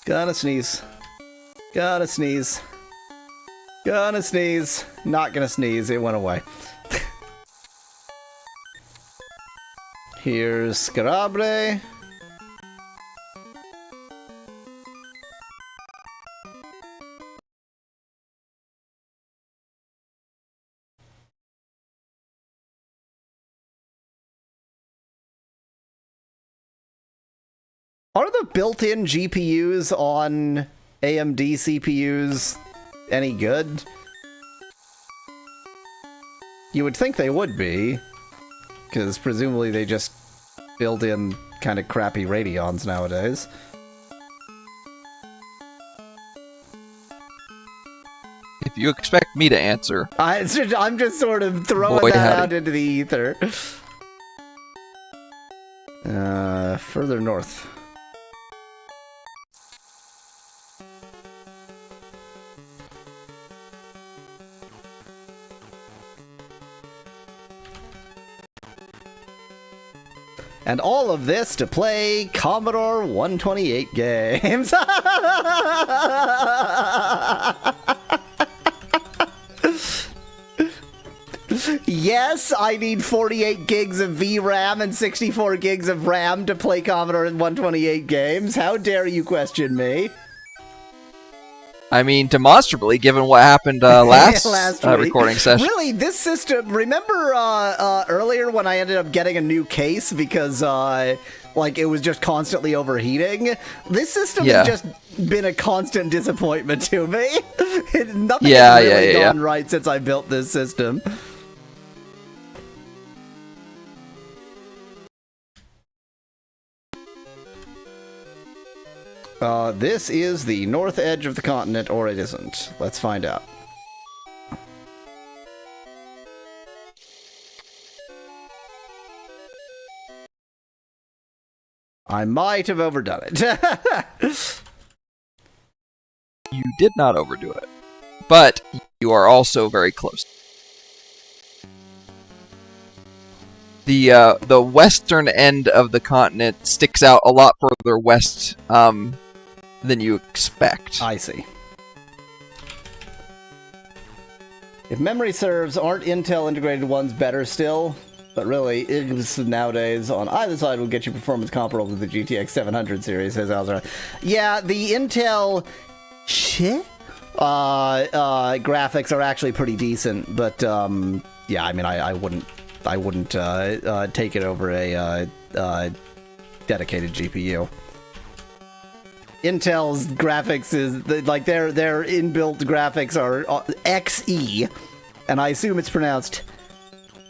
Gonna sneeze. Gonna sneeze. Gonna sneeze. Not gonna sneeze, it went away. Here's Scarabre. Are the built-in GPUs on AMD CPUs any good? You would think they would be, because presumably they just build in kind of crappy Radeons nowadays. If you expect me to answer... I'm just sort of throwing that out into the ether. Further north. And all of this to play Commodore 128 games. Yes, I need 48 gigs of VRAM and 64 gigs of RAM to play Commodore 128 games. How dare you question me? I mean, demonstrably, given what happened last week. recording session. Really, this system... Remember earlier when I ended up getting a new case because, like, it was just constantly overheating? This system has just been a constant disappointment to me. Nothing has really gone right since I built this system. This is the north edge of the continent, or it isn't. Let's find out. I might have overdone it. You did not overdo it. But you are also very close. The western end of the continent sticks out a lot further west than you expect. I see. If memory serves, aren't Intel integrated ones better still? But really, IGs nowadays on either side will get you performance comparable to the GTX 700 series, says Alzara. Yeah, the Intel graphics are actually pretty decent, but yeah, I mean, I wouldn't take it over a dedicated GPU. Intel's graphics is like their inbuilt graphics are XE, and I assume it's pronounced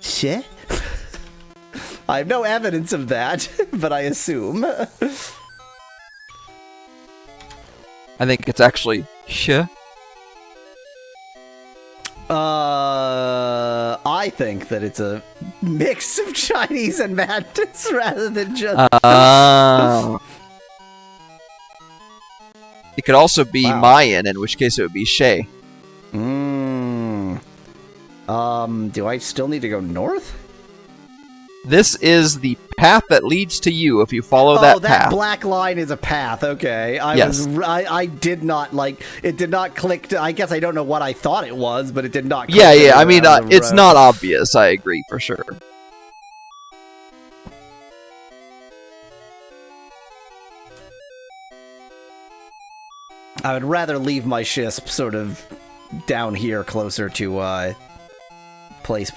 shit. I have no evidence of that, but I assume. I think it's actually sh. I think that it's a mix of Chinese and Mantis rather than just. It could also be Mayan, in which case it would be Shay. Do I still need to go north? This is the path that leads to you if you follow that path. Oh, that black line is a path. Okay. I did not, like, it did not click I guess I don't know what I thought it was, but it did not click. Yeah, I mean, it's not obvious, I agree, for sure. I would rather leave my SHISP sort of down here closer to, place.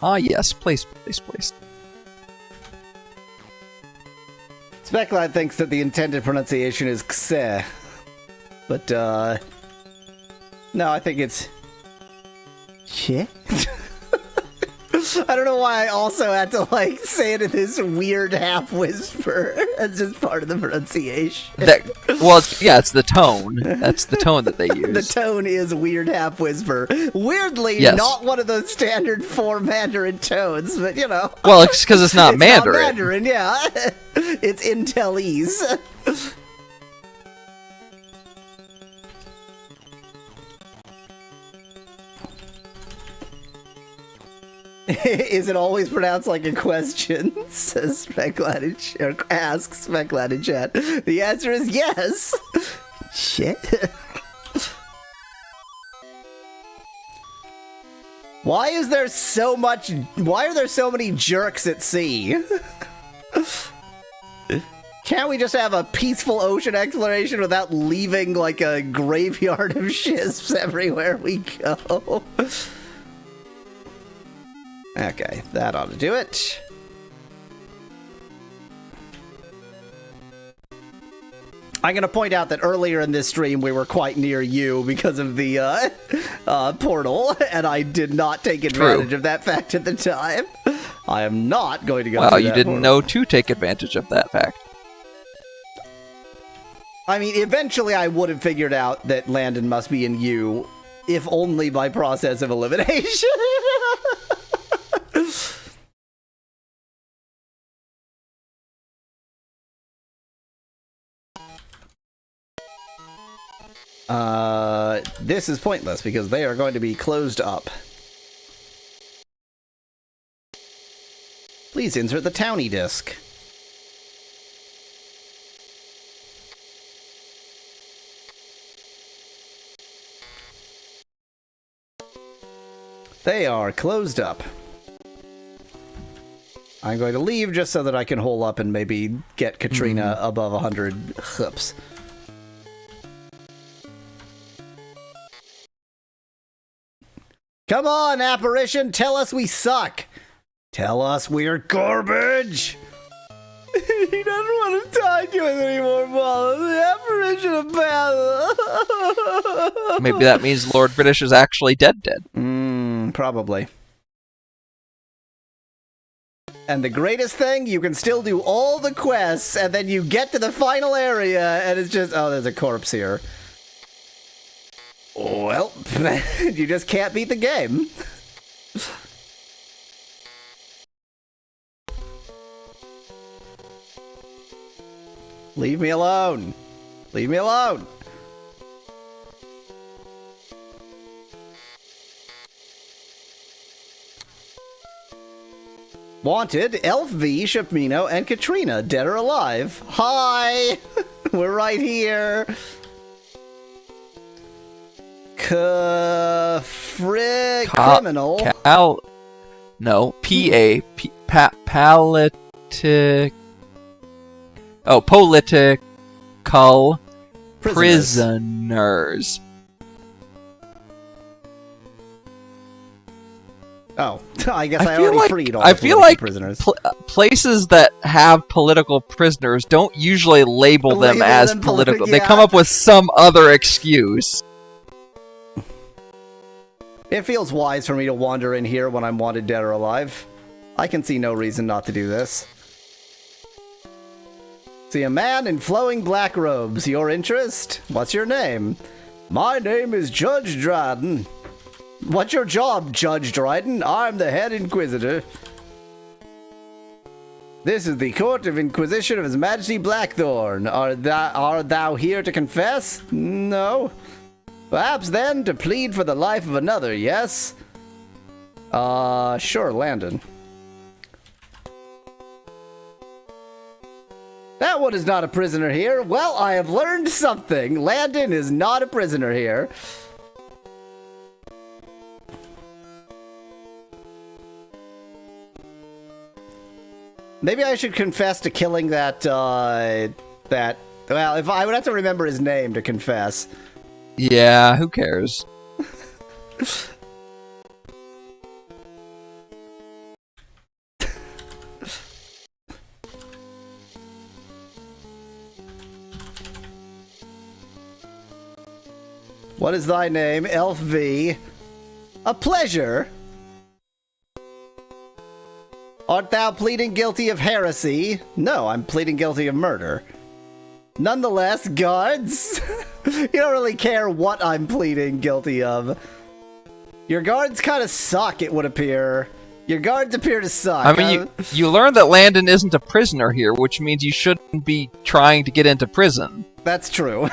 Ah, yes, place. Speckline thinks that the intended pronunciation is Xe. But, no, I think it's... Shit? I don't know why I also had to, like, say it in this weird half-whisper. That's just part of the pronunciation. It's the tone. That's the tone that they use. The tone is weird half-whisper. Weirdly, not one of those standard 4 Mandarin tones, but, you know. Well, it's because it's not Mandarin. Not Mandarin, yeah. It's Intelese. Is it always pronounced like a question? Says Speckline or asks Speckline in chat. The answer is yes. Shit. Why are there so many jerks at sea? Can't we just have a peaceful ocean exploration without leaving like a graveyard of shisps everywhere we go? Okay, that ought to do it. I'm going to point out that earlier in this stream we were quite near you because of the portal, and I did not take advantage of that fact at the time. I am not going to go through that you didn't portal. know to take advantage of that fact. I mean, eventually I would have figured out that Landon must be in you, if only by process of elimination. This is pointless because they are going to be closed up. Please insert the townie disc. They are closed up. I'm going to leave just so that I can hole up and maybe get Katrina above 100 hoops. Come on, apparition, tell us we suck. Tell us we're garbage. He doesn't want to talk to us anymore, Mallow. The apparition of Mallow. Maybe that means Lord British is actually dead. Probably. And the greatest thing, you can still do all the quests, and then you get to the final area, and it's just, oh, there's a corpse here. Well, you just can't beat the game. Leave me alone. Leave me alone. Wanted, Elf V, Shapmino, and Katrina, dead or alive. Hi! We're right here. Criminal. Political prisoners. Oh, I guess I already freed all I the feel political like prisoners. Places that have political prisoners don't usually label them as political. They yeah. come up with some other excuse. It feels wise for me to wander in here when I'm wanted dead or alive. I can see no reason not to do this. See a man in flowing black robes. Your interest? What's your name? My name is Judge Dryden. What's your job, Judge Dryden? I'm the head inquisitor. This is the Court of Inquisition of His Majesty Blackthorn. Art thou here to confess? No. Perhaps then to plead for the life of another, yes? Sure, Landon. That one is not a prisoner here. Well, I have learned something. Landon is not a prisoner here. Maybe I should confess to killing that, well, if I would have to remember his name to confess. Yeah, who cares? What is thy name? Elf V. A pleasure. Art thou pleading guilty of heresy? No, I'm pleading guilty of murder. Nonetheless, guards, you don't really care what I'm pleading guilty of. Your guards kind of suck, it would appear. Your guards appear to suck. I mean, you learned that Landon isn't a prisoner here, which means you shouldn't be trying to get into prison. That's true.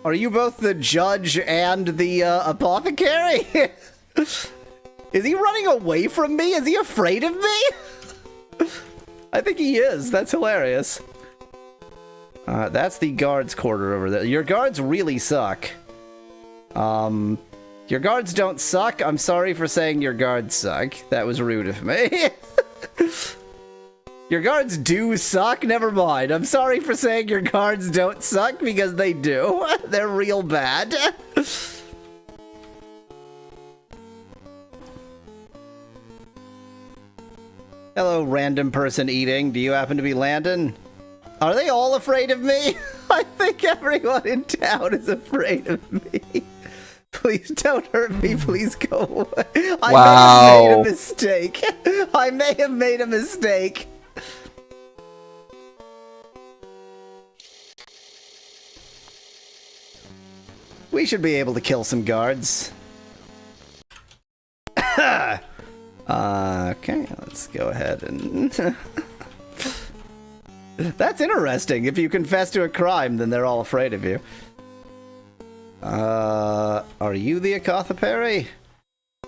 Are you both the judge and the apothecary? Is he running away from me? Is he afraid of me? I think he is. That's hilarious. That's the guards' quarter over there. Your guards really suck. Your guards don't suck. I'm sorry for saying your guards suck. That was rude of me. Your guards do suck? Never mind. I'm sorry for saying your guards don't suck, because they do. They're real bad. Hello, random person eating. Do you happen to be Landon? Are they all afraid of me? I think everyone in town is afraid of me. Please don't hurt me. Please go away. I may have made a mistake. I may have made a mistake. We should be able to kill some guards. Okay, let's go ahead and... That's interesting. If you confess to a crime, then they're all afraid of you. Are you the apothecary?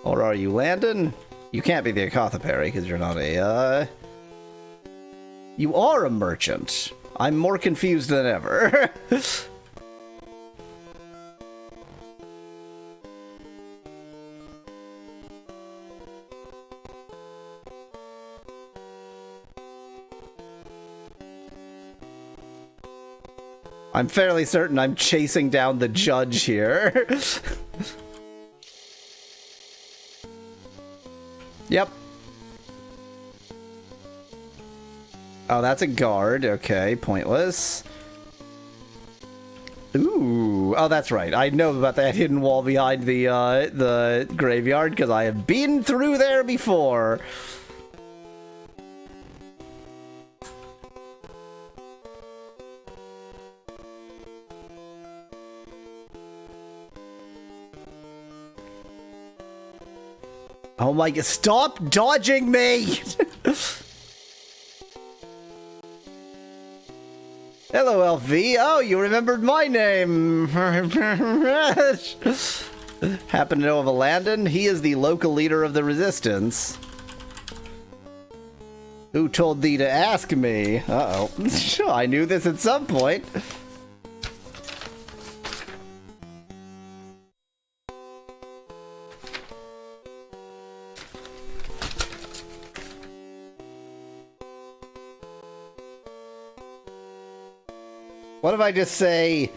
Or are you Landon? You can't be the Apothecary because you're not a, You are a merchant. I'm more confused than ever. I'm fairly certain I'm chasing down the judge here. Yep. Oh, that's a guard. Okay, pointless. Ooh. Oh, that's right. I know about that hidden wall behind the graveyard because I have been through there before. Oh my god, stop dodging me! Hello, LV. Oh, you remembered my name. Happen to know of a Landon? He is the local leader of the resistance. Who told thee to ask me? Uh-oh. I knew this at some point. What if I just say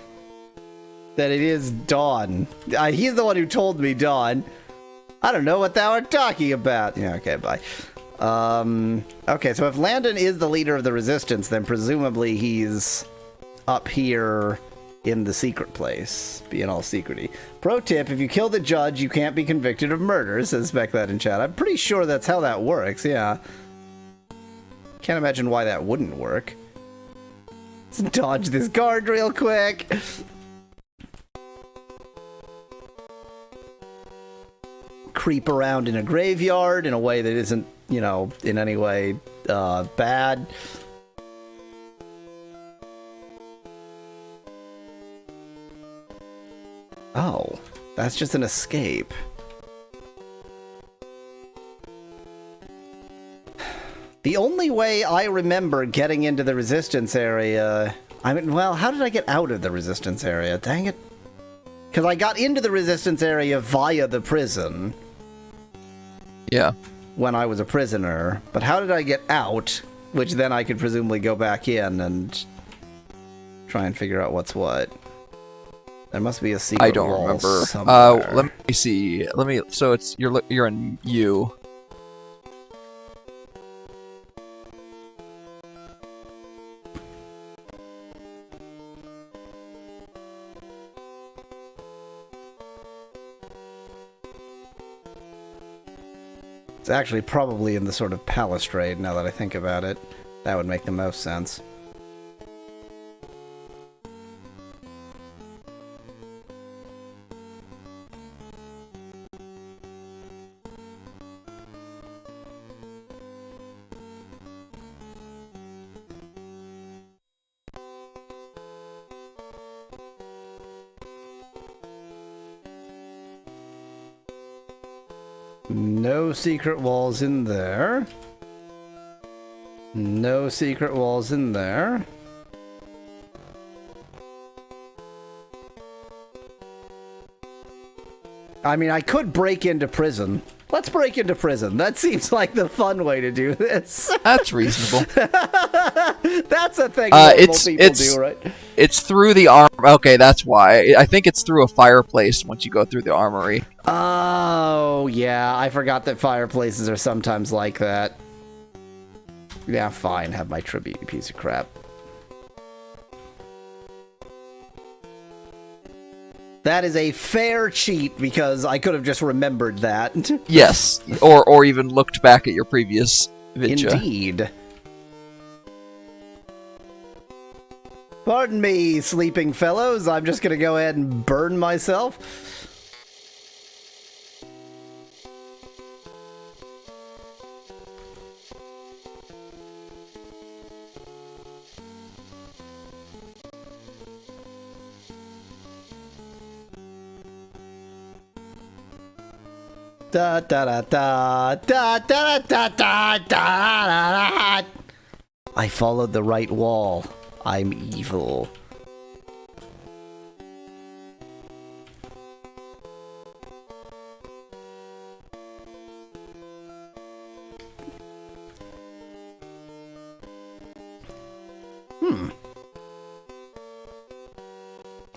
that it is Dawn? He's the one who told me Dawn. I don't know what thou art talking about. Yeah, okay, bye. Okay, so if Landon is the leader of the resistance, then presumably he's up here in the secret place, being all secrety. Pro tip, if you kill the judge, you can't be convicted of murder, says Speclat in chat. I'm pretty sure that's how that works, yeah. Can't imagine why that wouldn't work. Let's dodge this guard real quick. Creep around in a graveyard in a way that isn't, you know, in any way bad. Oh, that's just an escape. The only way I remember getting into the resistance area... I mean, well, how did I get out of the resistance area? Dang it. Because I got into the resistance area via the prison. Yeah. When I was a prisoner. But how did I get out? Which then I could presumably go back in and try and figure out what's what. There must be a secret I don't wall remember. somewhere. Let me see. So it's you're in U. It's actually probably in the sort of balustrade, now that I think about it. That would make the most sense. No secret walls in there. No secret walls in there. I mean, I could break into prison. Let's break into prison. That seems like the fun way to do this. That's reasonable. That's a thing normal people do, right? It's through the arm. Okay, that's why. I think it's through a fireplace once you go through the armory. Oh, yeah. I forgot that fireplaces are sometimes like that. Yeah, fine. Have my tribute, you piece of crap. That is a fair cheat because I could have just remembered that. Yes, or even looked back at your previous vidya. Indeed. Pardon me, sleeping fellows. I'm just gonna go ahead and burn myself. Da da da da da da da da da. I followed the right wall. I'm evil.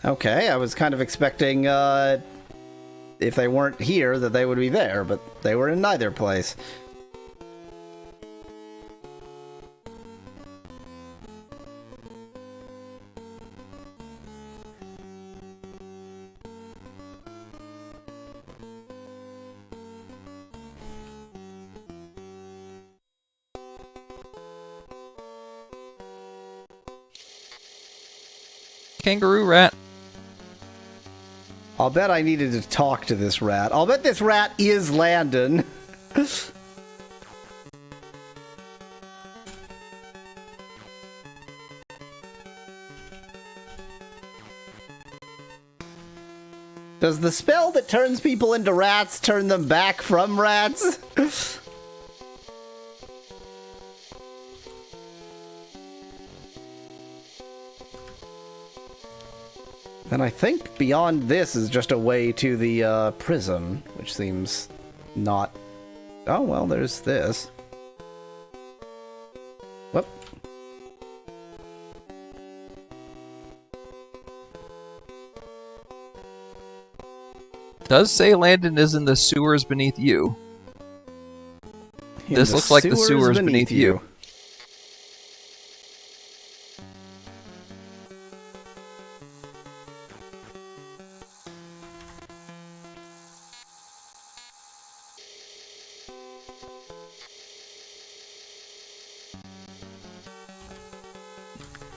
Okay, I was kind of expecting, if they weren't here, that they would be there, but they were in neither place. Kangaroo rat. I'll bet I needed to talk to this rat. I'll bet this rat is Landon. Does the spell that turns people into rats turn them back from rats? And I think beyond this is just a way to the prison, which seems not... Oh, well, there's this. Whoop. Does say Landon is in the sewers beneath you. This looks like the sewers beneath you.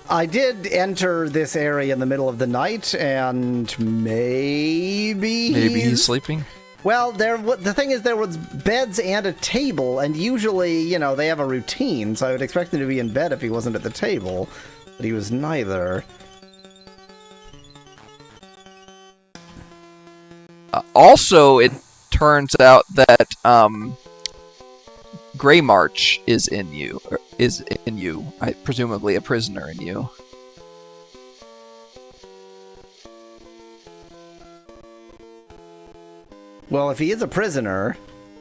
I did enter this area in the middle of the night, and maybe He's sleeping? Well, the thing is, there was beds and a table, and usually, you know, they have a routine, so I would expect him to be in bed if he wasn't at the table, but he was neither. Also, it turns out that Grey March is in you. Presumably a prisoner in you. Well, if he is a prisoner,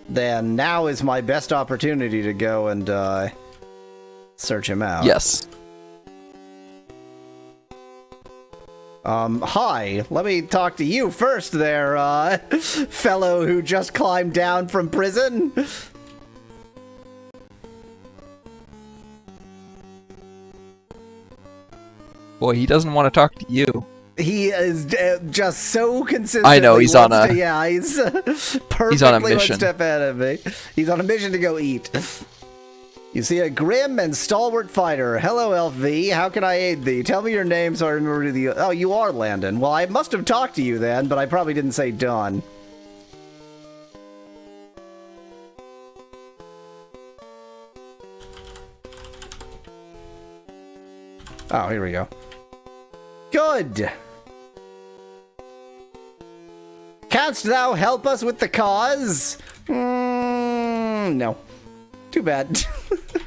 then now is my best opportunity to go and search him out. Yes. Hi. Let me talk to you first there, fellow who just climbed down from prison. Boy, he doesn't want to talk to you. He is just so consistent. I know, he's on a... Yeah, he's perfectly he's on a one mission. step ahead of me. He's on a mission to go eat. You see a grim and stalwart fighter. Hello, LV. How can I aid thee? Tell me your name so I remember the... Oh, you are Landon. Well, I must have talked to you then, but I probably didn't say done. Oh, here we go. Good. Canst thou help us with the cause? No. Too bad.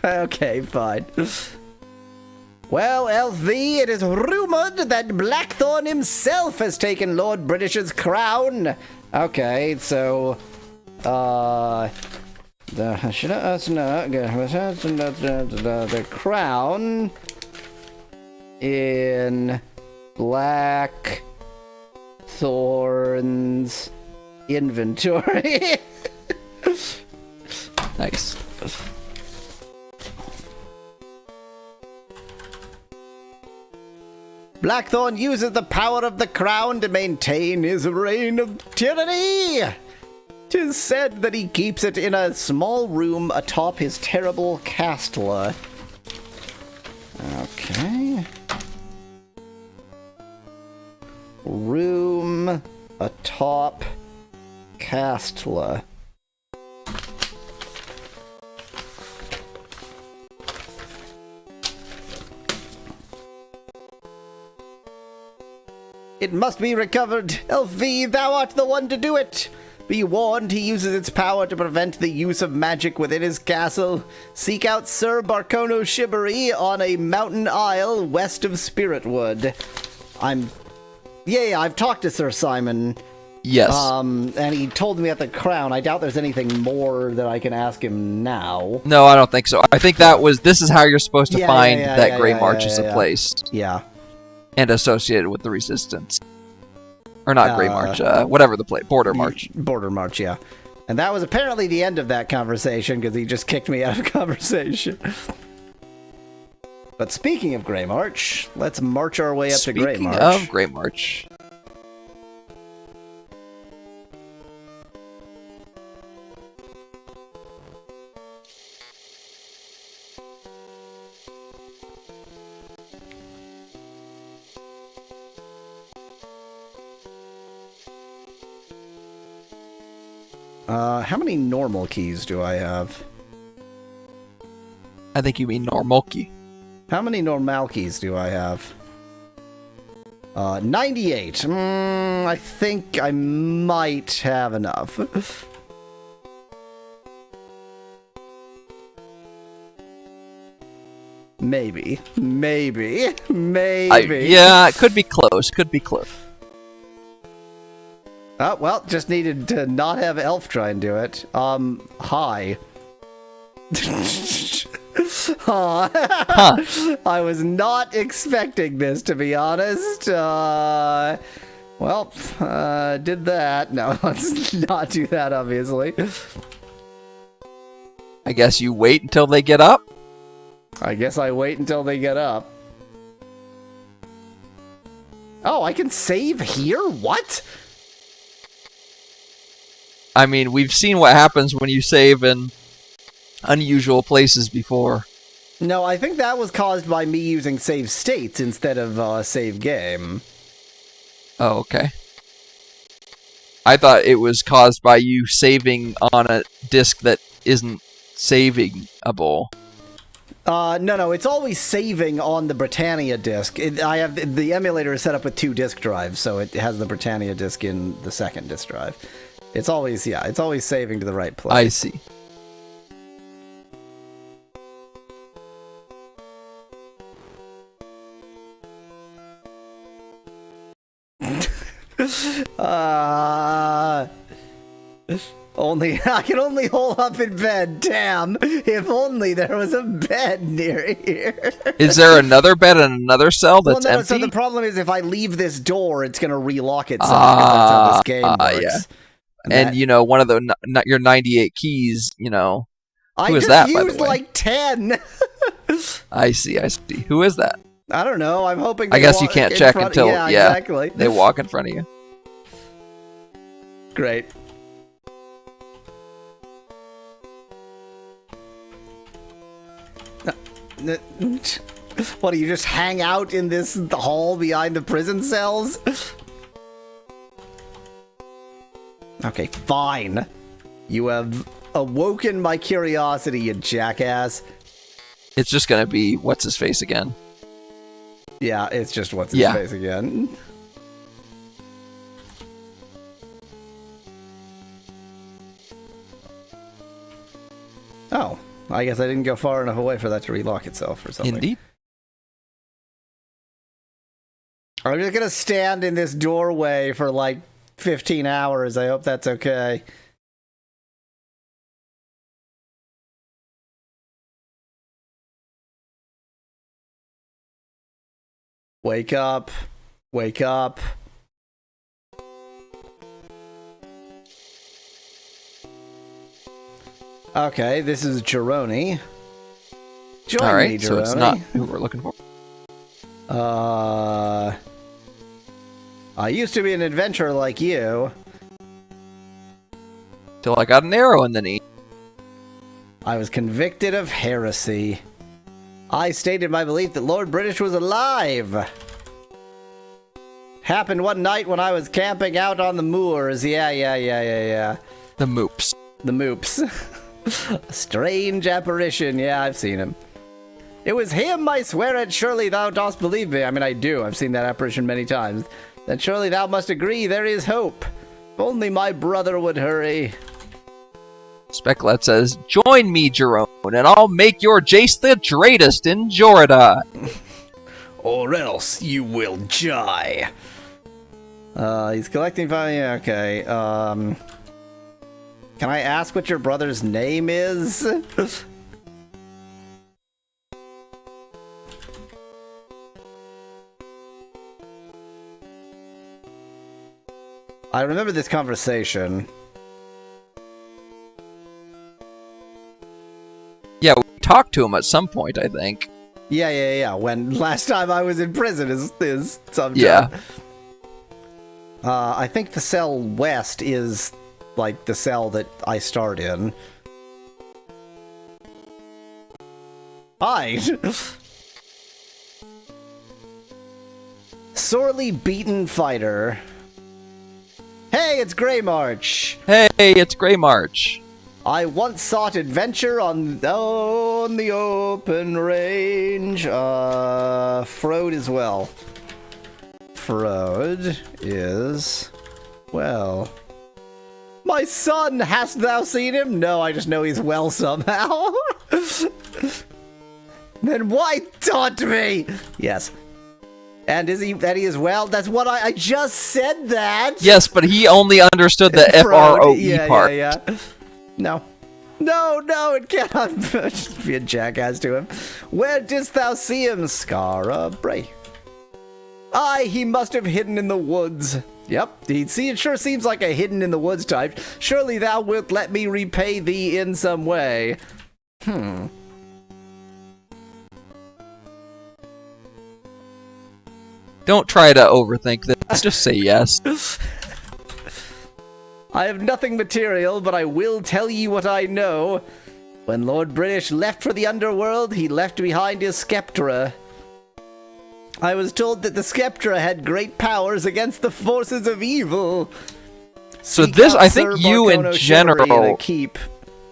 Okay, fine. Well, LV, it is rumored that Blackthorn himself has taken Lord British's crown. Okay, so... the crown... in Blackthorn's inventory. Nice. Blackthorn uses the power of the crown to maintain his reign of tyranny. 'Tis said that he keeps it in a small room atop his terrible castle. Okay. Room atop Castla. It must be recovered. LV, thou art the one to do it. Be warned, he uses its power to prevent the use of magic within his castle. Seek out Sir Barcono Shibari on a mountain isle west of Spiritwood. Yeah, I've talked to Sir Simon. Yes. And he told me at the Crown. I doubt there's anything more that I can ask him now. No, I don't think so. I think this is how you're supposed to find that Grey March is a place. Yeah. And associated with the Resistance. Or not Grey March, whatever the place. Border March. Border March, yeah. And that was apparently the end of that conversation, because he just kicked me out of conversation. But speaking of Grey March, let's march our way up to Grey March. Speaking of Grey March. How many normal keys do I have? I think you mean normal key. How many normal keys do I have? 98. I think I might have enough. Maybe. Yeah, it could be close. Oh, well, just needed to not have Elf try and do it. Hi. I was not expecting this, to be honest. Did that. No, let's not do that, obviously. I guess you wait until they get up? I guess I wait until they get up. Oh, I can save here? What? I mean, we've seen what happens when you save in unusual places before. No, I think that was caused by me using save states instead of save game. Oh, okay. I thought it was caused by you saving on a disk that isn't savingable. No, it's always saving on the Britannia disk. I have the emulator is set up with 2 disk drives, so it has the Britannia disk in the second disk drive. It's always saving to the right place. I see. I can only hole up in bed. Damn! If only there was a bed near here. Is there another bed in another cell that's empty? So the problem is, if I leave this door, it's gonna relock itself. That's how this game works. Yeah. And you know, one of your 98 keys, you know, who is that? by I the just used way? like 10. I see. Who is that? I don't know. I'm hoping. I guess you can't check until exactly. They walk in front of you. Great. What do you just hang out in this hall behind the prison cells? Okay, fine. You have awoken my curiosity, you jackass. It's just gonna be what's his face again. Yeah, it's just what's his face again. Oh, I guess I didn't go far enough away for that to relock itself or something. Indeed. I'm just gonna stand in this doorway for like 15 hours. I hope that's okay. Wake up. Wake up. Okay, this is Jeroni. Join me, Jeroni. So it's not who we're looking for. I used to be an adventurer like you. Till I got an arrow in the knee. I was convicted of heresy. I stated my belief that Lord British was alive. Happened one night when I was camping out on the moors. Yeah. The moops. The moops. A strange apparition. Yeah, I've seen him. It was him, I swear it. Surely thou dost believe me. I mean, I do. I've seen that apparition many times. Then surely thou must agree there is hope. If only my brother would hurry. Specklet says, "Join me, Jerome, and I'll make your Jace the greatest in Jordan." Or else you will die. He's collecting value. Okay. Can I ask what your brother's name is? I remember this conversation. Yeah, we talked to him at some point, I think. Yeah. When last time I was in prison is sometime. Yeah. I think the cell west is like the cell that I start in. Hi. Sorely beaten fighter. Hey, it's Grey March. Hey, it's Grey March. I once sought adventure on the open range. Frode as well. Frode is well. My son, hast thou seen him? No, I just know he's well somehow. Then why taunt me? Yes. And is he that he is well? That's what I just said that. Yes, but he only understood the FROE part. Yeah. No, it cannot be a jackass to him. Where didst thou see him, Scara Bray? Aye, he must have hidden in the woods. Yep, it sure seems like a hidden in the woods type. Surely thou wilt let me repay thee in some way. Don't try to overthink this. Just say yes. I have nothing material, but I will tell ye what I know. When Lord British left for the underworld, he left behind his Sceptra. I was told that the Sceptra had great powers against the forces of evil. So Seek this, out I think Sir you in Marcono Chivalry in a general... keep.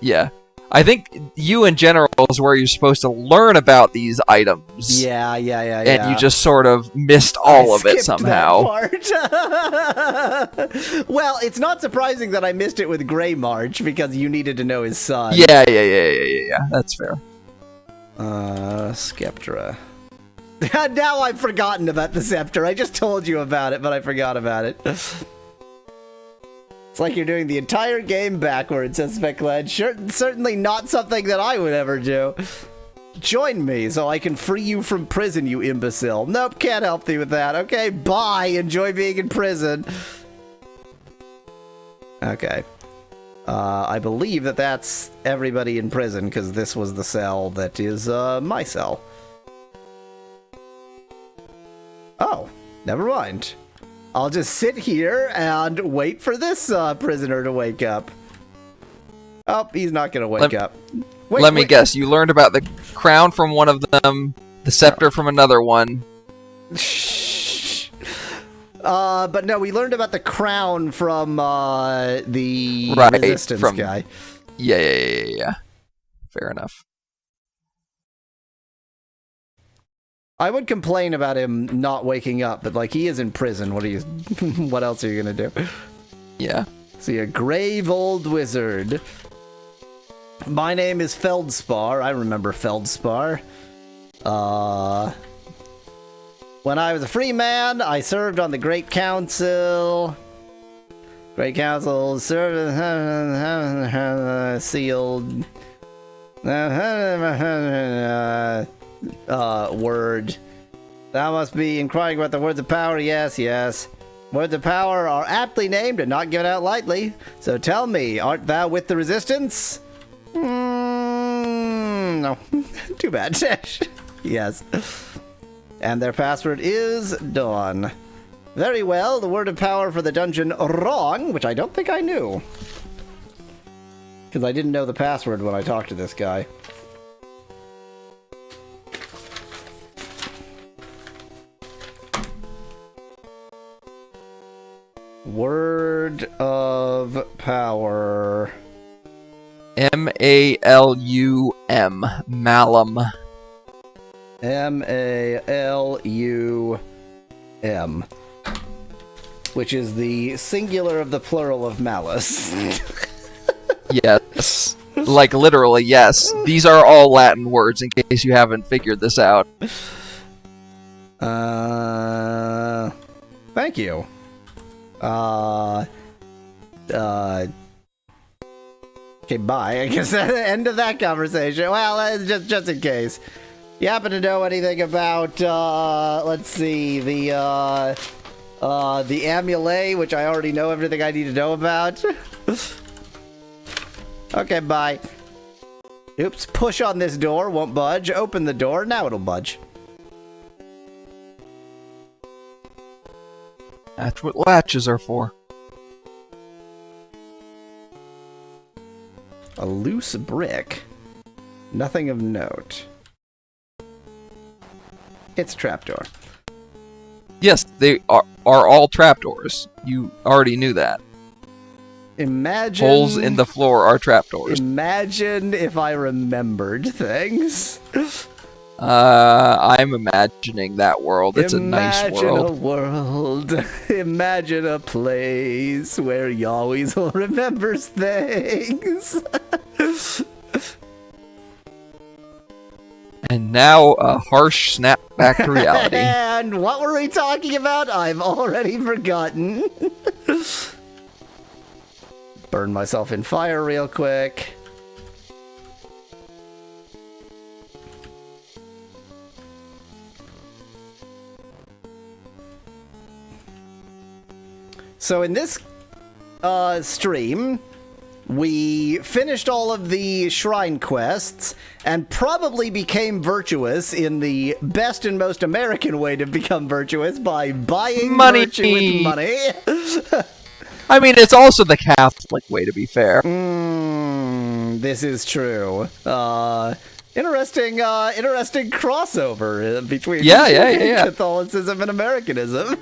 Yeah. I think you in general is where you're supposed to learn about these items. Yeah. And you just sort of missed all of it somehow. That part. Well, it's not surprising that I missed it with Grey March because you needed to know his son. Yeah. That's fair. Sceptra. Now I've forgotten about the scepter. I just told you about it, but I forgot about it. It's like you're doing the entire game backwards, says Specklet. Certainly not something that I would ever do. Join me so I can free you from prison, you imbecile. Nope, can't help you with that. Okay, bye. Enjoy being in prison. Okay. I believe that that's everybody in prison, because this was the cell that is my cell. Oh, never mind. I'll just sit here and wait for this prisoner to wake up. Oh, he's not gonna wake up. Let me guess. You learned about the crown from one of them, the scepter from another one. Shh. But no, we learned about the crown from the resistance guy. Yeah. Fair enough. I would complain about him not waking up, but like he is in prison. What else are you gonna do? Yeah. See, a grave old wizard. My name is Feldspar. I remember Feldspar. When I was a free man, I served on the Great Council. Great Council served sealed. Word. Thou must be inquiring about the words of power. Yes. Words of power are aptly named and not given out lightly. So tell me, art thou with the resistance? No. Too bad. Yes. And their password is Dawn. Very well, the word of power for the dungeon wrong, which I don't think I knew. Because I didn't know the password when I talked to this guy. Word of power. M-A-L-U-M. Malum. M-A-L-U-M. which is the singular of the plural of malice. Yes. Like, literally, yes. These are all Latin words, in case you haven't figured this out. Thank you. Okay, bye. I guess that's the end of that conversation. Well, just in case. You happen to know anything about, let's see, the amulet, which I already know everything I need to know about? Okay, bye. Oops, push on this door, won't budge. Open the door, now it'll budge. That's what latches are for. A loose brick. Nothing of note. It's a trapdoor. Yes, they are all trapdoors. You already knew that. Imagine... Holes in the floor are trapdoors. Imagine if I remembered things. I'm imagining that world. It's a nice world. Imagine a world. Imagine a place where he always remembers things. And now a harsh snap back to reality. And what were we talking about? I've already forgotten. Burn myself in fire real quick. So in this stream, we finished all of the shrine quests and probably became virtuous in the best and most American way to become virtuous by buying virtue with money. I mean, it's also the Catholic way, to be fair. This is true. Interesting crossover between Catholicism and Americanism.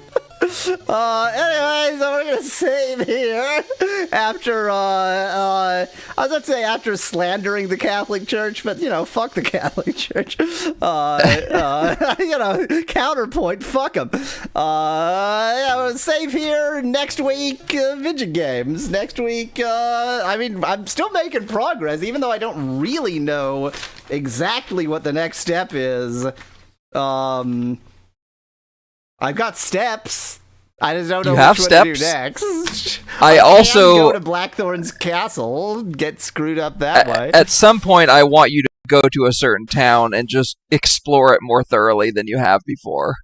Anyway, so we're gonna save here after I was gonna say after slandering the Catholic Church, but you know, fuck the Catholic Church. You know, counterpoint, fuck them. Yeah, we'll save here next week. Vidget games next week. I mean, I'm still making progress, even though I don't really know exactly what the next step is. I've got steps. I just don't know which one to do next. I also go to Blackthorn's castle, get screwed up that way. At some point, I want you to go to a certain town and just explore it more thoroughly than you have before.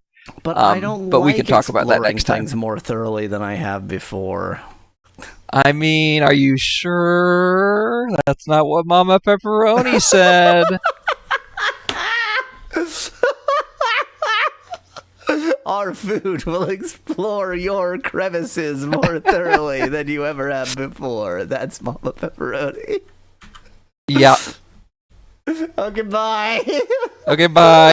But I don't. But we can talk about that next time. Things more thoroughly than I have before. I mean, are you sure? That's not what Mama Pepperoni said. Our food will explore your crevices more thoroughly than you ever have before. That's Mama Pepperoni. Yeah. Okay, bye. Okay, bye.